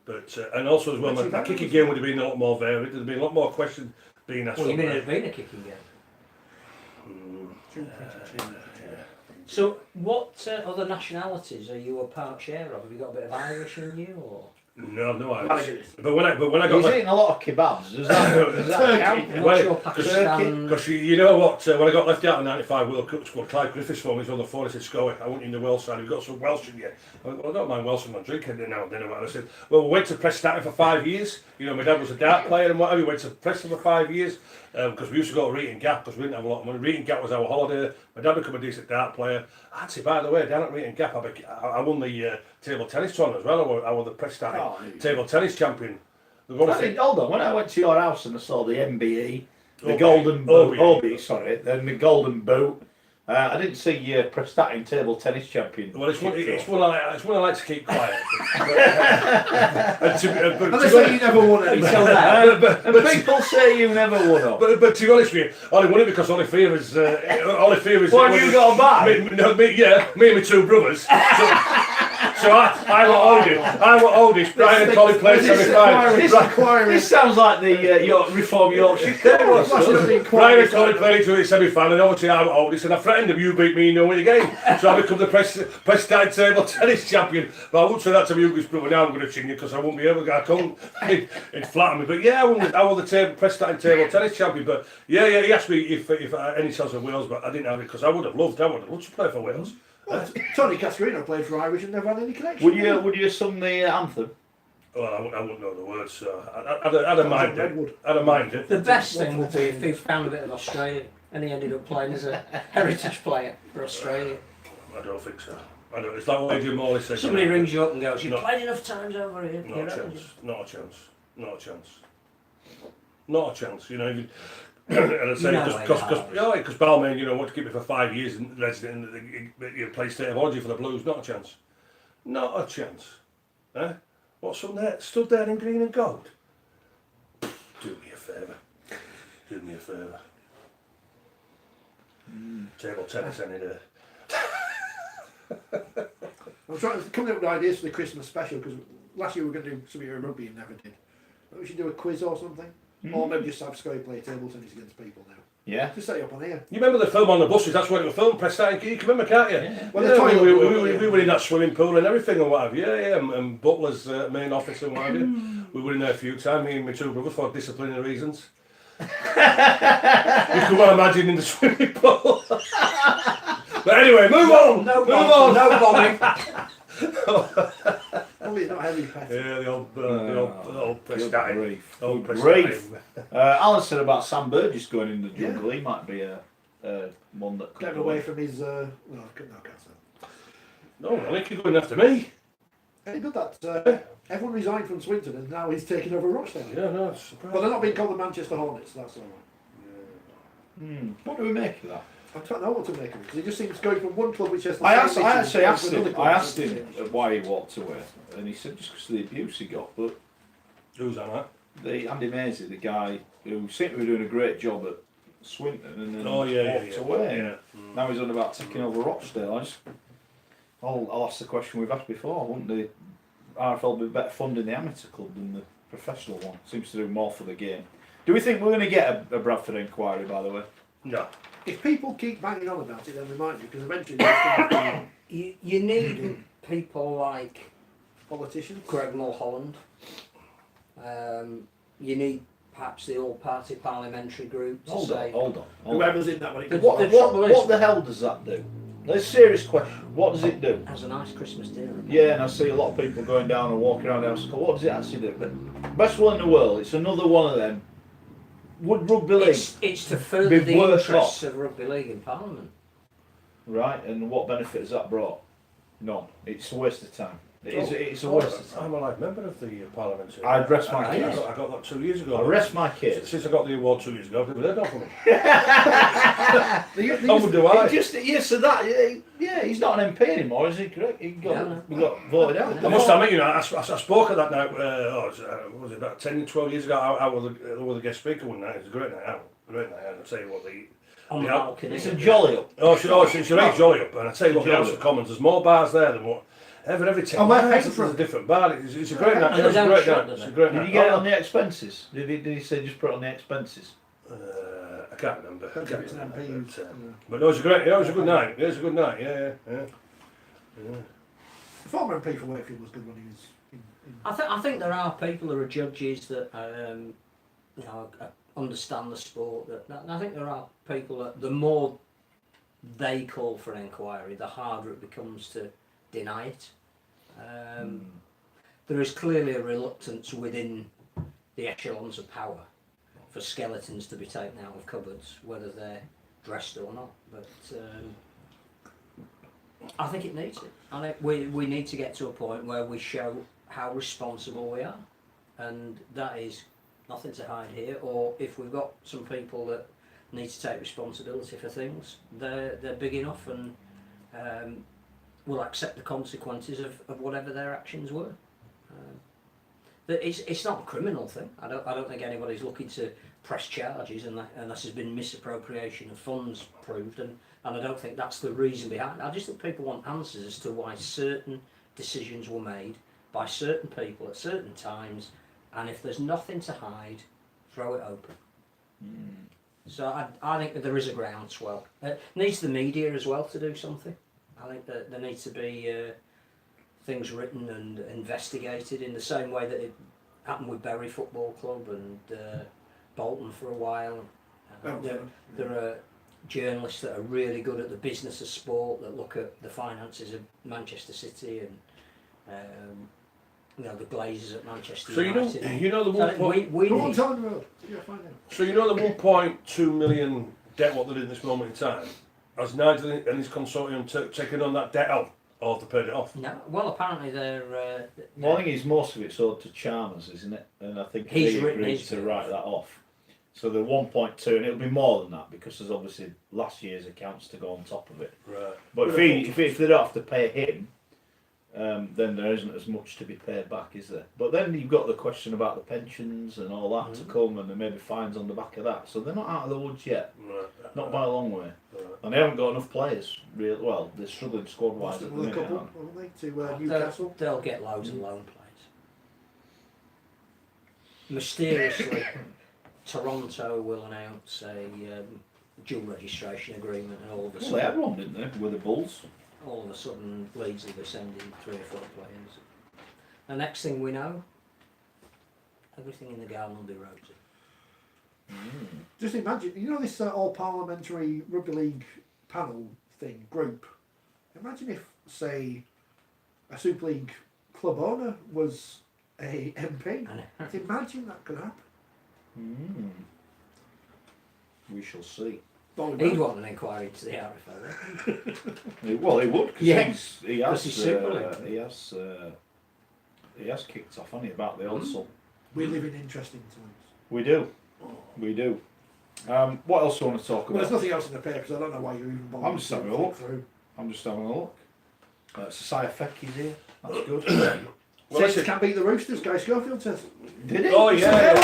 But and also as well, my kicking game would have been a lot more varied. There'd been a lot more questions being asked. Well, you mean it'd been a kicking game? So, what other nationalities are you a part share of? Have you got a bit of Irish in you, or? No, Irish. But when I got he's eating a lot of kebabs. Does that count? Because you know what? When I got left out in the '95 World Cup squad, Clive Griffiths phoned me on the phone. He said, "Scully, I want you in the Welsh side. We've got some Welsh in you." I went, "Well, I don't mind Welsh in my drink now and then." And I said, "Well, we went to Preston for 5 years. My dad was a dart player and whatever. We went to Preston for 5 years because we used to go to Reeting Gap because we didn't have a lot of money. Reeting Gap was our holiday. My dad became a decent dart player. Actually, by the way, down at Reeting Gap, I won the table tennis tournament as well. I was the Preston table tennis champion. Hold on, when I went to your house and I saw the MBE, the Golden Boot, then the Golden Boot, I didn't see Prestatyn table tennis champion. Well, it's one I like to keep quiet. And they say you never won it. But people say you never won it. But to be honest with you, I only won it because Ollie Fever's. What have you got a bag? Me and my two brothers. So I were oldest. Brian and Colin played semi-final. This sounds like the Reform Yorkshire Brian and Colin played each other in semi-final, and obviously I were oldest, and I threatened them, you beat me, you know win the game. So I become the press starting table tennis champion. But I wouldn't say that to my youngest brother, now I'm going to chin you, because I won't be able to, I couldn't, it'd flatter me. But yeah, I won the press starting table tennis champion. But yeah, he asked me if any chance of Wales, but I didn't have it, because I would have loved to play for Wales. Well, Tony Cascarino played for Irish and never had any connection. Would you sing the anthem? Well, I wouldn't know the words, so I'd have minded it. The best thing would be if he found a bit of Australia and he ended up playing as a heritage player for Australia. I don't think so. I don't. It's like what Adrian Morley says. Somebody rings you up and goes, "You've played enough times over here." Not a chance. You know. And I say because Balmain, you know, wanted to keep me for 5 years and resident and play state of origin for the Blues. Not a chance. Not a chance. Eh? What's on there? Stood there in green and gold. Do me a favour. Table tennis any day. I'm trying to come up with ideas for the Christmas special, because last year we were going to do something at rugby and never did. But we should do a quiz or something. Or maybe just have Sky play table tennis against people now. Yeah. Just set it up on here. You remember the film on the buses? That's where it was filmed, Press Start. You can remember, can't you? Yeah. Well, we were in that swimming pool and everything and what have you. Yeah, and Butler's main office and what have you. We were in there a few times, me and my two brothers, for disciplinary reasons. You can well imagine in the swimming pool. But anyway, move on. No bombing. Only it's not heavy pet. Yeah, the old Press Start. Old Press grief. Alan said about Sam Burgess going in the jungle. He might be one that could Get him away from his. No, I can't say. No, I think you're going after me. He did that. Everyone resigned from Swinton and now he's taken over Rochdale. Yeah, no, surprised. But they're not being called the Manchester Hornets, that's all right. What do we make of that? I don't know what to make of it, because he just seems going from one club which has... I actually asked him why he walked away, and he said just because of the abuse he got. But who's that? Andy Maisie, the guy who seemed to be doing a great job at Swinton, and then walked away. Yeah. Now he's on about taking over Rochdale. I'll ask the question we've asked before. Wouldn't the RFL be better funding the amateur club than the professional one? Seems to do more for the game. Do we think we're going to get a Bradford inquiry, by the way? No. If people keep banging on about it, then we might do, because eventually You need people like politicians. Greg Mulholland. You need perhaps the all-party parliamentary group to say... Hold on. Whoever's in that when it comes What the hell does that do? That's a serious question. What does it do? Has a nice Christmas dinner. Yeah, and I see a lot of people going down and walking around the house. What does it actually do? But best one in the world. It's another one of them. Would rugby league? It's to further the interests of rugby league in Parliament. Right, and what benefit has that brought? None. It's a waste of time. It's a waste of time. I'm a live member of the Parliament. I rest my case. I got that 2 years ago. I rest my case. Since I got the award 2 years ago, I've never heard of him. He's not an MP anymore, is he? Correct? He got voted out. I must admit, I spoke at that night, was it about 10, 12 years ago? I was the guest speaker one night. It was a great night out. I'll tell you what, it's a jolly up. It's a right jolly up. And I tell you what, the House of Commons, there's more bars there than what. Every 10 miles there's a different bar. It's a great night. It's a great night. Did you get it on the expenses? Did he say just put it on the expenses? I can't remember. It's an MP. But no, it was a good night. It was a good night. Yeah. The former MP for Wakefield was good when he was... I think there are people who are judges that understand the sport. I think there are people that the more they call for an inquiry, the harder it becomes to deny it. There is clearly a reluctance within the echelons of power for skeletons to be taken out of cupboards, whether they're dressed or not. But I think it needs it. I think we need to get to a point where we show how responsible we are, and that is nothing to hide here. Or if we've got some people that need to take responsibility for things, they're big enough and will accept the consequences of whatever their actions were. It's not a criminal thing. I don't think anybody's looking to press charges unless there's been misappropriation of funds proved, and I don't think that's the reason behind it. I just think people want answers as to why certain decisions were made by certain people at certain times, and if there's nothing to hide, throw it open. So I think that there is a groundswell. Needs the media as well to do something. I think that there needs to be things written and investigated in the same way that it happened with Bury Football Club and Bolton for a while. There are journalists that are really good at the business of sport, that look at the finances of Manchester City and the Glazers at Manchester United. So you know the 1.2 million debt what they're in this moment in time. Has Nigel and his consortium taken on that debt out, or have they paid it off? No, well apparently they're. Well, I think it's most of it's owed to Chalmers, isn't it? And I think He's he written agreed his to bill. write that off. So the 1.2, and it'll be more than that because there's obviously last year's accounts to go on top of it. Right. But if they don't have to pay him, then there isn't as much to be paid back, is there? But then you've got the question about the pensions and all that to come, and there may be fines on the back of that. So they're not out of the woods yet, not by a long way. And they haven't got enough players. Well, they're struggling squad-wise at the minute, aren't they? To Newcastle. They'll get loads of loan players. Mysteriously, Toronto will announce a dual registration agreement, and all of a Well, they sudden, had one, didn't they, with the Bulls? all of a sudden, Leeds will be sending 3 or 4 players. The next thing we know, everything in the garden will be rosy. Just imagine, this all-parliamentary rugby league panel group. Imagine if, say, a Super League club owner was a MP. Imagine that could happen. We shall see. He'd want an inquiry into the RFO. Well, he would, because Yes. he has Because he's Super League. he has kicked off, hasn't he, about the also. We live in interesting times. We do. We do. What else do you want to talk Well, about? there's nothing else in the paper because I don't know why you're even bothering. I'm just having a look. Through. I'm just having a look. Society Feck is here. That's good. Well, Saints can't beat the Roosters, Guy Schofield says. Did it? Oh yeah.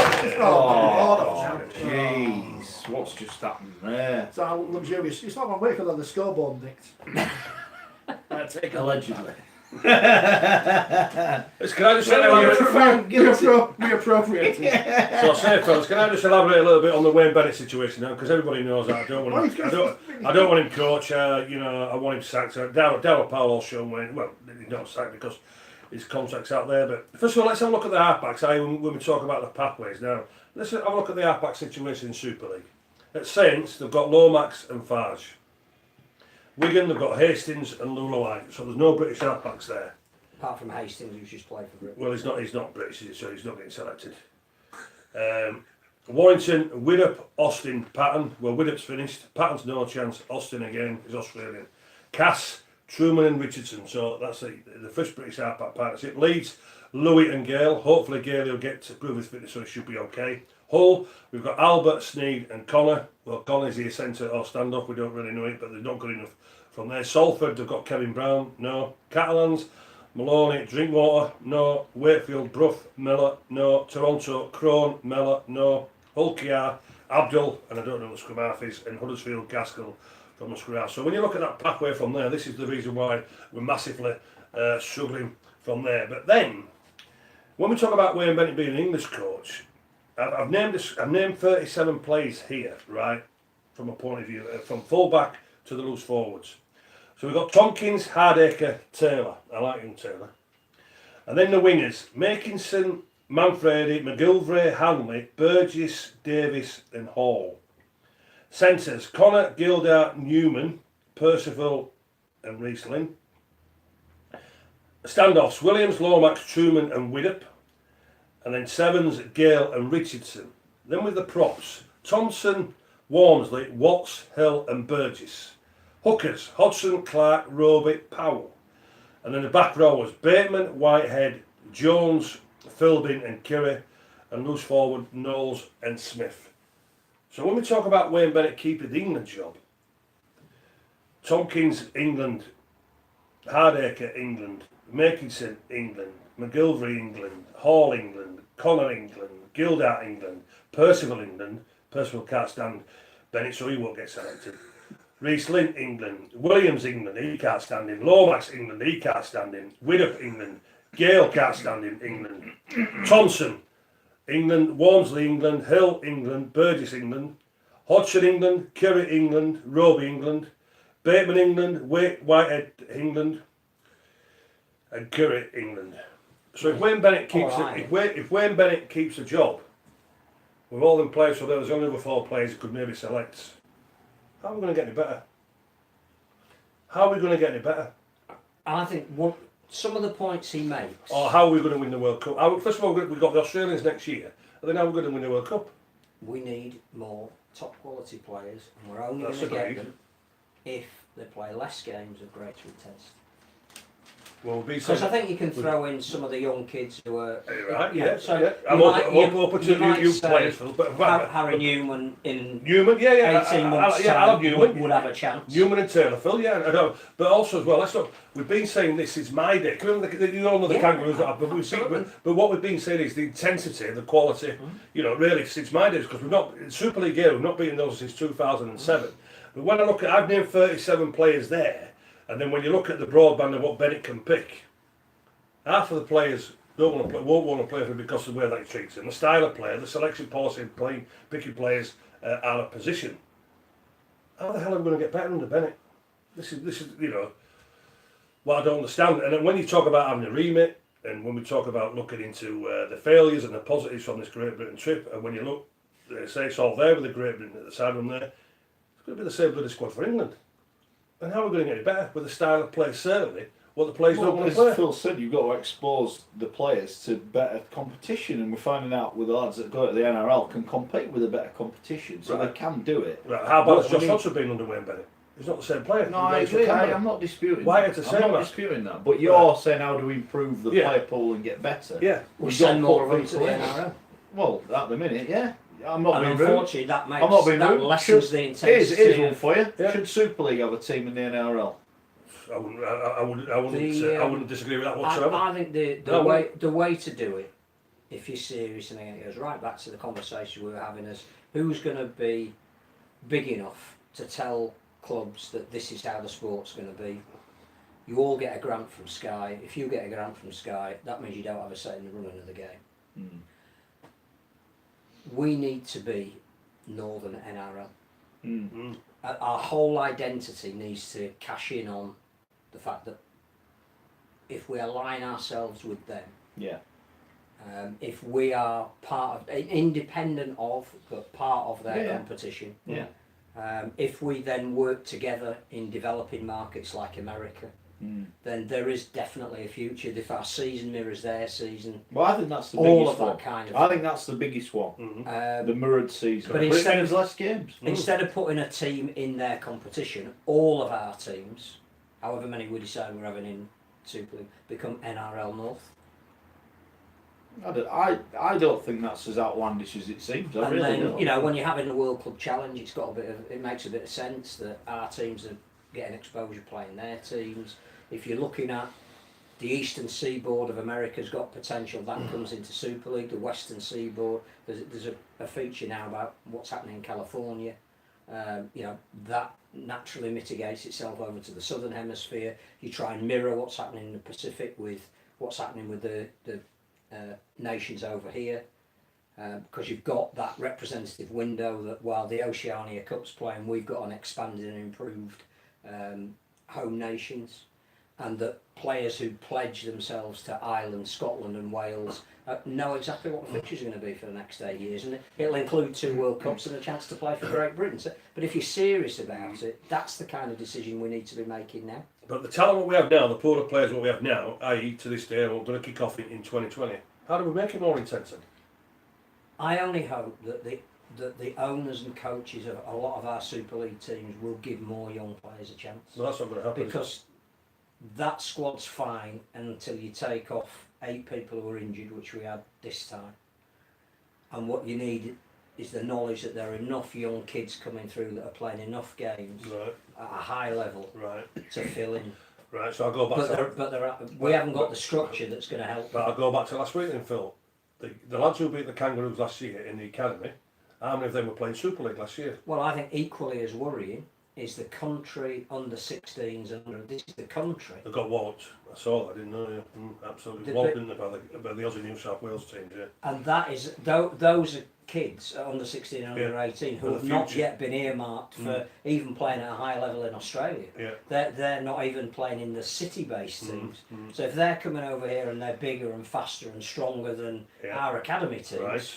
Oh, jeez. What's just happened there? It's how luxurious. It's not one way for the scoreboard nicked. Allegedly. Can I just We appropriate it. So, say, fellas, can I just elaborate a little bit on the Wayne Bennett situation now? Because everybody knows that I don't want him. I don't want him coach. I want him sacked. Darryl Powell's shown Wayne. Well, he's not sacked because his contract's out there. But first of all, let's have a look at the halfbacks. When we talk about the pathways now, let's have a look at the halfback situation in Super League. At Saints, they've got Lomax and Farge. Wigan, they've got Hastings and Lulawai, so there's no British halfbacks there. Apart from Hastings, who's just played for Britain. Well, he's not British, so he's not getting selected. Warrington, Widdop, Austin, Patton. Well, Widdop's finished. Patton's no chance. Austin again is Australian. Cass, Truman and Richardson. So that's the first British halfback partnership. Leeds, Louis and Gale. Hopefully Gale will get to prove his fitness, so he should be okay. Hull, we've got Albert, Sneed and Connor. Well, Connor's here centre or stand-off, we don't really know it, but they're not good enough from there. Salford, they've got Kevin Brown, no. Catalans, Maloney, Drinkwater, no. Wakefield, Brough, Miller, no. Toronto, Crone, Miller, no. Hull, Kiar, Abdul, and I don't know what scrum half is, and Huddersfield, Gaskell from the scrum half. So when you look at that pathway from there, this is the reason why we're massively struggling from there. But then, when we talk about Wayne Bennett being an English coach, I've named 37 players here, right, from a point of view, from full-back to the loose forwards. So we've got Tompkins, Hardacre, Taylor. I like him, Taylor. And then the wingers, Makinson, Manfredi, McGilvray, Hanley, Burgess, Davis and Hall. Centres, Connor, Gildart, Newman, Percival and Riesling. Standoffs, Williams, Lomax, Truman and Widdop. And then sevens, Gale and Richardson. Then with the props, Thompson, Walmsley, Watts, Hill and Burgess. Hookers, Hodgson, Clark, Roby, Powell. And then the back row was Bateman, Whitehead, Jones, Philbin and Curry. And loose forward, Knowles and Smith. So when we talk about Wayne Bennett keeping the England job, Tompkins, England, Hardacre, England, Makinson, England, McGilvray, England, Hall, England, Connor, England, Gildart, England, Percival, England. Percival can't stand Bennett, so he won't get selected. Reece Lint, England. Williams, England. He can't stand him. Lomax, England. He can't stand him. Widdop, England. Gale can't stand him. England. Thompson, England. Walmsley, England. Hill, England. Burgess, England. Hodgson, England. Curry, England. Roby, England. Bateman, England. Whitehead, England. And Curry, England. So if Wayne Bennett keeps if Wayne Bennett keeps a job with all them players, so there's only other 4 players he could maybe select, how are we going to get any better? How are we going to get any better? I think some of the points he makes. Or how are we going to win the World Cup? First of all, we've got the Australians next year, and then how are we going to win the World Cup? We need more top quality players, and we're only going to get them if they play less games of greater intensity. Well, because I think you can throw in some of the young kids who are right. Yeah. So yeah. I'm open to you players, but Harry Newman in 18 months' time Newman would have a chance. Newman and Taylor, Phil, yeah, I don't. But also as well, let's not. We've been saying this since my day. You all know the Kangaroos, but what we've been saying is the intensity, the quality. You know, really since my days, because we've not Super League we've not beaten those since 2007. But when I look at, I've named 37 players there. And then when you look at the broadband of what Bennett can pick, half of the players won't want to play for him because of the way that he treats them. The style of player, the selection policy of picking players out of position. How the hell are we going to get better under Bennett? This is what I don't understand. And then when you talk about having a remit, and when we talk about looking into the failures and the positives from this Great Britain trip, and when you look, they say it's all there with the Great Britain at the side of them there, it's going to be the same bloody squad for England. And how are we going to get it better? With the style of play, certainly. What the players don't want to play. As Phil said, you've got to expose the players to better competition, and we're finding out with the lads that go to the NRL can compete with a better competition, so they can do it. Right. How about Josh Hodgson being under Wayne Bennett? He's not the same player. No, I agree. I'm not disputing. Why that. I'm not disputing that. But you're saying how do we improve the player pool and get better? Yeah, we send more of them to the NRL. Well, at the minute, yeah. I'm not being unfortunately, rude. that makes that lessens the intensity. Here's one for you. Yeah. Should Super League have a team in the NRL? I wouldn't disagree with that whatsoever. I think the way to do it, if you're serious, and it goes right back to the conversation we were having, is who's going to be big enough to tell clubs that this is how the sport's going to be. You all get a grant from Sky. If you get a grant from Sky, that means you don't have a say in the running of the game. We need to be Northern NRL. Our whole identity needs to cash in on the fact that if we align ourselves with them, if we are part of, independent of, but part of their competition, if we then work together in developing markets like America, then there is definitely a future. If our season mirrors their season, well, I think that's the all biggest of one. that kind of. I think that's the biggest one. The mirrored season, but instead of less games, instead of putting a team in their competition, all of our teams, however many we decide we're having in Super League, become NRL North. I don't think that's as outlandish as it seems. I really don't. You know, when you're having the World Club Challenge, it makes a bit of sense that our teams are getting exposure playing their teams. If you're looking at the Eastern Seaboard of America's got potential, that comes into Super League. The Western Seaboard, there's a feature now about what's happening in California. That naturally mitigates itself over to the Southern Hemisphere. You try and mirror what's happening in the Pacific with what's happening with the nations over here, because you've got that representative window that while the Oceania Cup's playing, we've got an expanded and improved home nations, and that players who pledge themselves to Ireland, Scotland and Wales know exactly what the fixtures are going to be for the next 8 years, and it'll include 2 World Cups and a chance to play for Great Britain. But if you're serious about it, that's the kind of decision we need to be making now. But the talent what we have now, the pool of players what we have now, i.e. to this day, we're going to kick off in 2020, how do we make it more intense? I only hope that the owners and coaches of a lot of our Super League teams will give more young players a chance. No, that's not going to happen. Because that squad's fine until you take off 8 people who are injured, which we had this time. And what you need is the knowledge that there are enough young kids coming through that are playing enough games at a high level to fill in. Right, so I'll go back we haven't got the structure that's going to help. But I'll go back to last week then, Phil. The lads who beat the Kangaroos last year in the academy, how many of them were playing Super League last year? Well, I think equally as worrying is the country under 16s and under. This is the country. They got walloped. I saw that, didn't I? Absolutely walloped, didn't they, by the Aussie New South Wales teams, yeah. And that is those are kids under 16 and under 18 who For have the not future. yet been earmarked for even playing at a high level in Australia. Yeah. They're not even playing in the city-based teams. So if they're coming over here and they're bigger and faster and stronger than our academy teams, Right.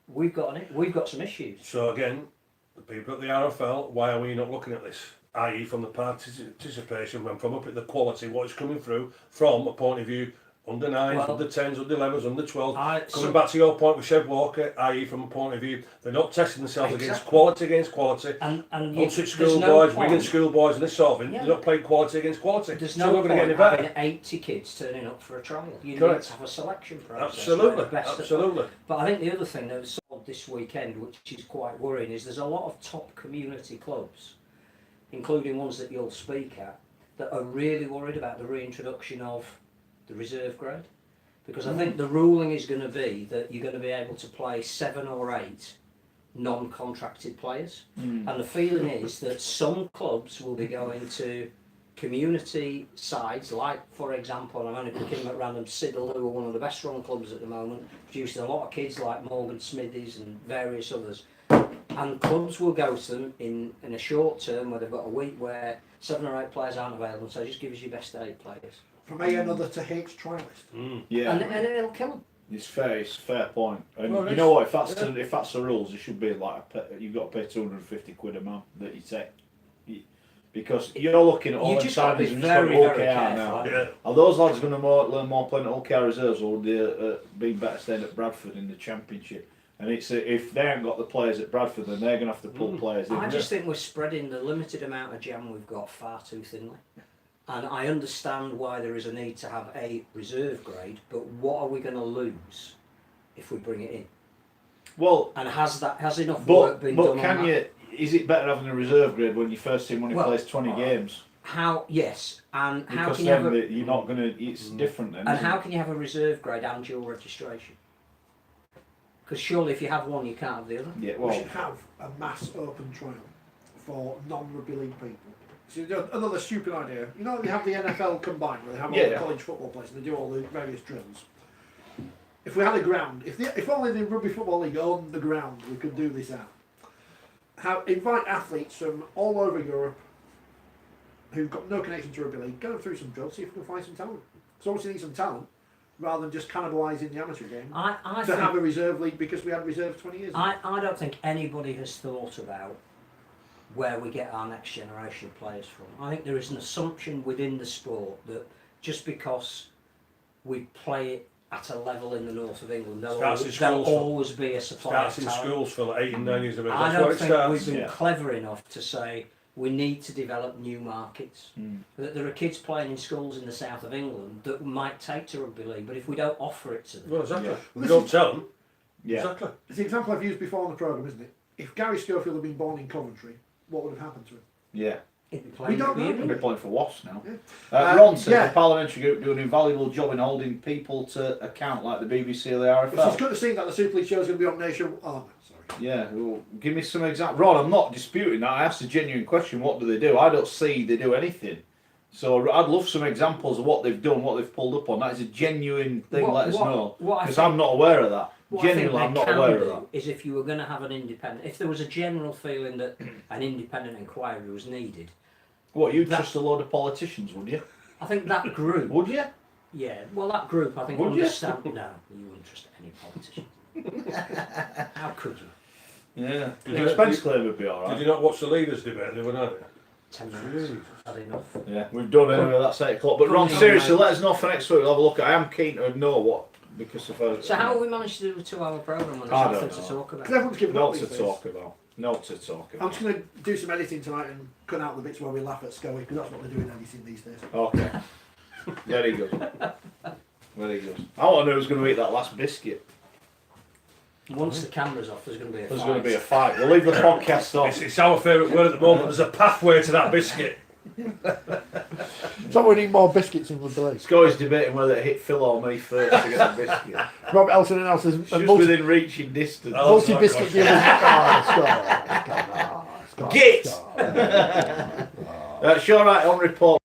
we've got some issues. So again, the people at the RFL, why are we not looking at this? I.e. from the participation, when from up at the quality, what is coming through from a point of view, under 9s, under 10s, under 11s, under 12s. Coming back to your point with Chev Walker, i.e. from a point of view, they're not testing themselves against quality. And Hunsett schoolboys, Wigan schoolboys and this sort of thing, they're not playing quality against quality. There's so no not going to get any point better. having 80 kids turning up for a trial. You Correct. need to have a selection process. Absolutely, absolutely. But I think the other thing that was solved this weekend, which is quite worrying, is there's a lot of top community clubs, including ones that you'll speak at, that are really worried about the reintroduction of the reserve grade. Because I think the ruling is going to be that you're going to be able to play 7 or 8 non-contracted players. And the feeling is that some clubs will be going to community sides, like, for example, and I'm only picking them at random, Siddle, who are one of the best run clubs at the moment, producing a lot of kids like Morgan Smithies and various others. And clubs will go to them in a short term where they've got a week where 7 or 8 players aren't available, so just give us your best 8 players. From another to H trialist. Yeah. And it'll kill them. It's a fair point. And Well, you know what? If that's the rules, it should be like you've got to pay £250 a month that you take, because you're looking at all the signings and very, OKR very now. Yeah. Are those lads going to learn more playing at OKR reserves, or would they be better staying at Bradford in the Championship? And it's if they haven't got the players at Bradford, then they're going to have to pull players in. I just think we're spreading the limited amount of jam we've got far too thinly. And I understand why there is a need to have a reserve grade, but what are we going to lose if we bring it in? Well, and has enough work been done on that? Is it better having a reserve grade when your first team only plays 20 games? How? Yes, and how Because can you have you're not going to. It's different then. And how can you have a reserve grade and dual registration? Because surely, if you have one, you can't have the other. Yeah, We should have a mass open trial for non-rugby league people. So another stupid idea. You know, they have the NFL combined, where they have all the college football players and they do all the various drills. If we had a ground, if only the Rugby Football League owned the ground, we could do this out. Invite athletes from all over Europe who've got no connection to rugby league, go through some drills, see if we can find some talent. So obviously need some talent, rather than just cannibalising the amateur game. I have a reserve league because we had reserves 20 years ago. I don't think anybody has thought about where we get our next generation of players from. I think there is an assumption within the sport that just because we play it at a level in the north of England, there'll always be a supply of talent. Starts in schools for like 8 and 9 years of age. I That's don't where it think starts. we've been clever enough to say we need to develop new markets. That there are kids playing in schools in the south of England that might take to rugby league, but if we don't offer it to them, Well, exactly. Yeah. We don't tell them. Yeah. Exactly. It's the example I've used before on the programme, isn't it? If Gary Schofield had been born in Coventry, what would have happened to him? Yeah. he'd be playing We don't know. He'll be playing for Wasps now. Yeah. Ron says yeah. the parliamentary group do an invaluable job in holding people to account, like the BBC or the RFL. It's good to see that the Super League show is going to be on Nation. Oh, no, sorry. Yeah, well, give me some example. Ron, I'm not disputing that. I asked a genuine question. What do they do? I don't see they do anything. So I'd love some examples of what they've done, what they've pulled up on. That is a genuine thing. Let us know, because I'm not aware of that. Genuinely, I'm not aware of that. Is if you were going to have an independent, if there was a general feeling that an independent inquiry was needed. What, you'd trust a load of politicians, would you? I think that group. Would you? Yeah, well, that group, I think, Would you? understand. No, you wouldn't trust any politician. How could you? Yeah. The expense claim would be all right. Did you not watch the leaders debate the other night? 10 minutes. Had enough. Yeah, we've done anyway. That's 8 o'clock. But Ron, seriously, let us know for next week. We'll have a look. I am keen to know what, because if So how have we managed to do a 2-hour programme when I there's don't nothing to know. talk about? Because everyone's giving up not these to days. talk about. Not to talk I'm about. just going to do some editing tonight and cut out the bits where we laugh at Scully, because that's what they're doing editing these days. Okay. Very good. Very good. I want to know who's going to eat that last biscuit. Once the camera's off, there's going to be a There's fight. going to be a fight. We'll leave the podcast off. It's our favourite word at the moment. There's a pathway to that biscuit. So we need more biscuits in Rugby League. Scott's debating whether it hit Phil or me first to get the biscuit. Robert Elton and Elton's Just within reaching distance. multi-biscuit deal. Git! Sure, right, on report.